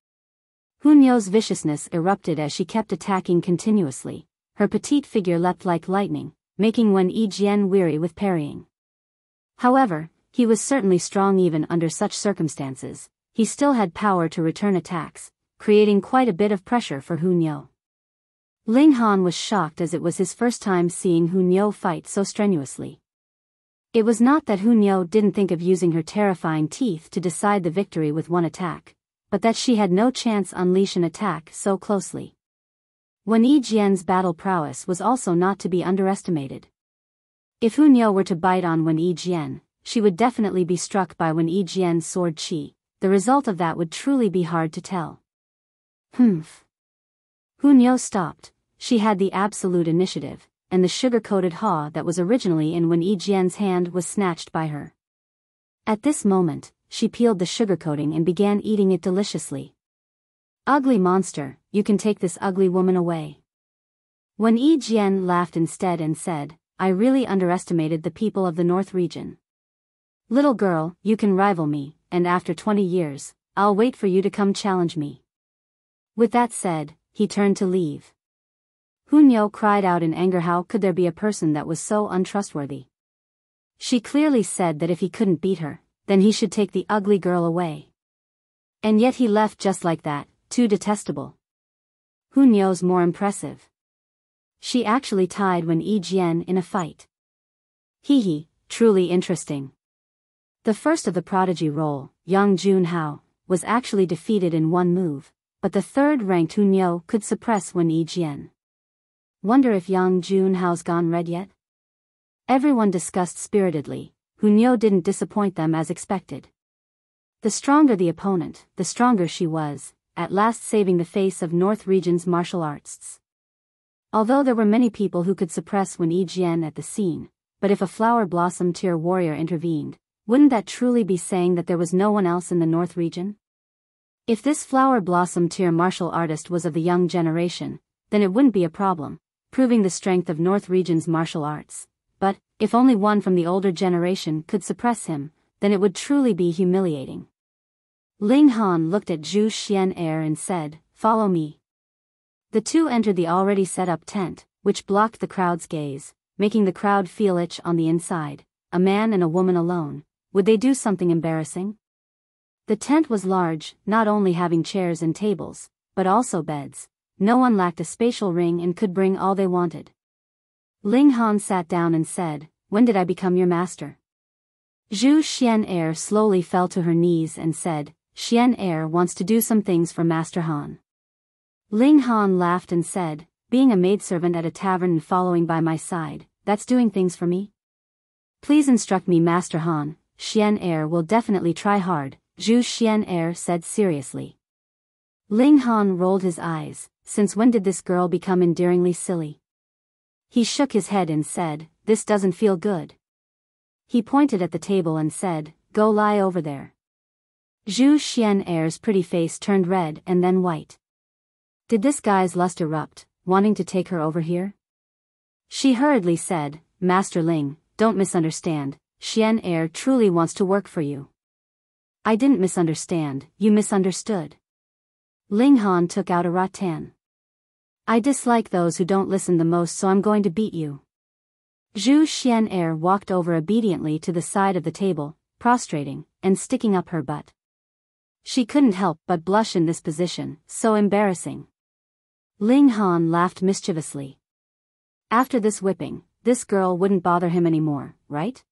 Hunyo's viciousness erupted as she kept attacking continuously. Her petite figure leapt like lightning, making Wen Jian weary with parrying. However, he was certainly strong even under such circumstances. He still had power to return attacks, creating quite a bit of pressure for Hunyo. Ling Han was shocked as it was his first time seeing Hunyo fight so strenuously. It was not that Hunyo didn't think of using her terrifying teeth to decide the victory with one attack, but that she had no chance unleash an attack so closely. Wen Jian's battle prowess was also not to be underestimated. If Hunyo were to bite on Wen Jian, she would definitely be struck by Wen Jian's sword chi. The result of that would truly be hard to tell. Hunyo stopped. She had the absolute initiative, and the sugar-coated haw that was originally in Wen Jian's hand was snatched by her. At this moment, she peeled the sugar coating and began eating it deliciously. "Ugly monster, you can take this ugly woman away." Wen Jian laughed instead and said, "I really underestimated the people of the North region. Little girl, you can rival me, and after 20 years, I'll wait for you to come challenge me." With that said, he turned to leave. Hunyo cried out in anger, how could there be a person that was so untrustworthy? She clearly said that if he couldn't beat her, then he should take the ugly girl away. And yet he left just like that, too detestable. Hunyo's more impressive. She actually tied Wen Jian in a fight. Truly interesting. The first of the Prodigy role, Yang Junhao, was actually defeated in one move, but the third-ranked Hunyo could suppress Wen Jian. Wonder if Yang Junhao's gone red yet? Everyone discussed spiritedly. Hunyo didn't disappoint them as expected. The stronger the opponent, the stronger she was, at last saving the face of North Region's martial arts. Although there were many people who could suppress Wen Jian at the scene, but if a flower blossom tier warrior intervened, wouldn't that truly be saying that there was no one else in the North region? If this flower blossom tier martial artist was of the young generation, then it wouldn't be a problem, proving the strength of North region's martial arts. But, if only one from the older generation could suppress him, then it would truly be humiliating. Ling Han looked at Zhu Xian'er and said, "Follow me." The two entered the already set-up tent, which blocked the crowd's gaze, making the crowd feel itch on the inside. A man and a woman alone. Would they do something embarrassing? The tent was large, not only having chairs and tables, but also beds. No one lacked a spatial ring and could bring all they wanted. Ling Han sat down and said, "When did I become your master?" Zhu Xian'er slowly fell to her knees and said, "Xian'er wants to do some things for Master Han." Ling Han laughed and said, "Being a maidservant at a tavern and following by my side, that's doing things for me? Please instruct me, Master Han. Xian'er will definitely try hard," Zhu Xian'er said seriously. Ling Han rolled his eyes. Since when did this girl become endearingly silly? He shook his head and said, "This doesn't feel good." He pointed at the table and said, "Go lie over there." Zhu Xian'er's pretty face turned red and then white. Did this guy's lust erupt, wanting to take her over here? She hurriedly said, "Master Ling, don't misunderstand, Xian'er truly wants to work for you." "I didn't misunderstand, you misunderstood." Ling Han took out a rattan. "I dislike those who don't listen the most, so I'm going to beat you." Zhu Xian'er walked over obediently to the side of the table, prostrating, and sticking up her butt. She couldn't help but blush in this position, so embarrassing. Ling Han laughed mischievously. After this whipping, this girl wouldn't bother him anymore, right?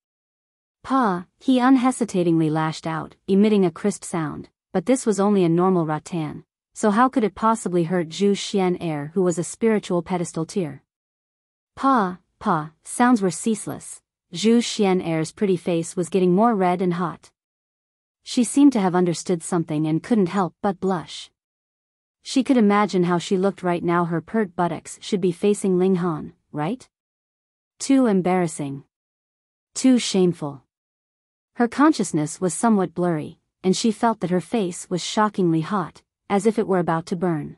"Pa," he unhesitatingly lashed out, emitting a crisp sound, but this was only a normal rattan, so how could it possibly hurt Zhu Xian'er, who was a spiritual pedestal tier? Pa, sounds were ceaseless. Zhu Xian'er's pretty face was getting more red and hot. She seemed to have understood something and couldn't help but blush. She could imagine how she looked right now. Her pert buttocks should be facing Ling Han, right? Too embarrassing. Too shameful. Her consciousness was somewhat blurry, and she felt that her face was shockingly hot, as if it were about to burn.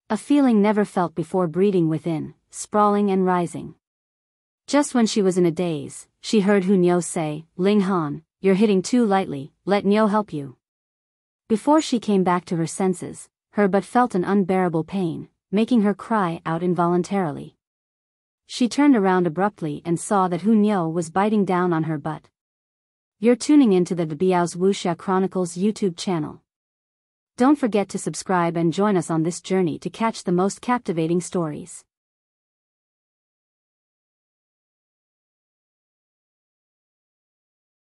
A feeling never felt before breeding within, sprawling and rising. Just when she was in a daze, she heard Hu Niu say, "Ling Han, you're hitting too lightly, let Niu help you." Before she came back to her senses, her butt felt an unbearable pain, making her cry out involuntarily. She turned around abruptly and saw that Hu Niu was biting down on her butt. You're tuning into the Biyao's Wuxia Chronicles YouTube channel. Don't forget to subscribe and join us on this journey to catch the most captivating stories.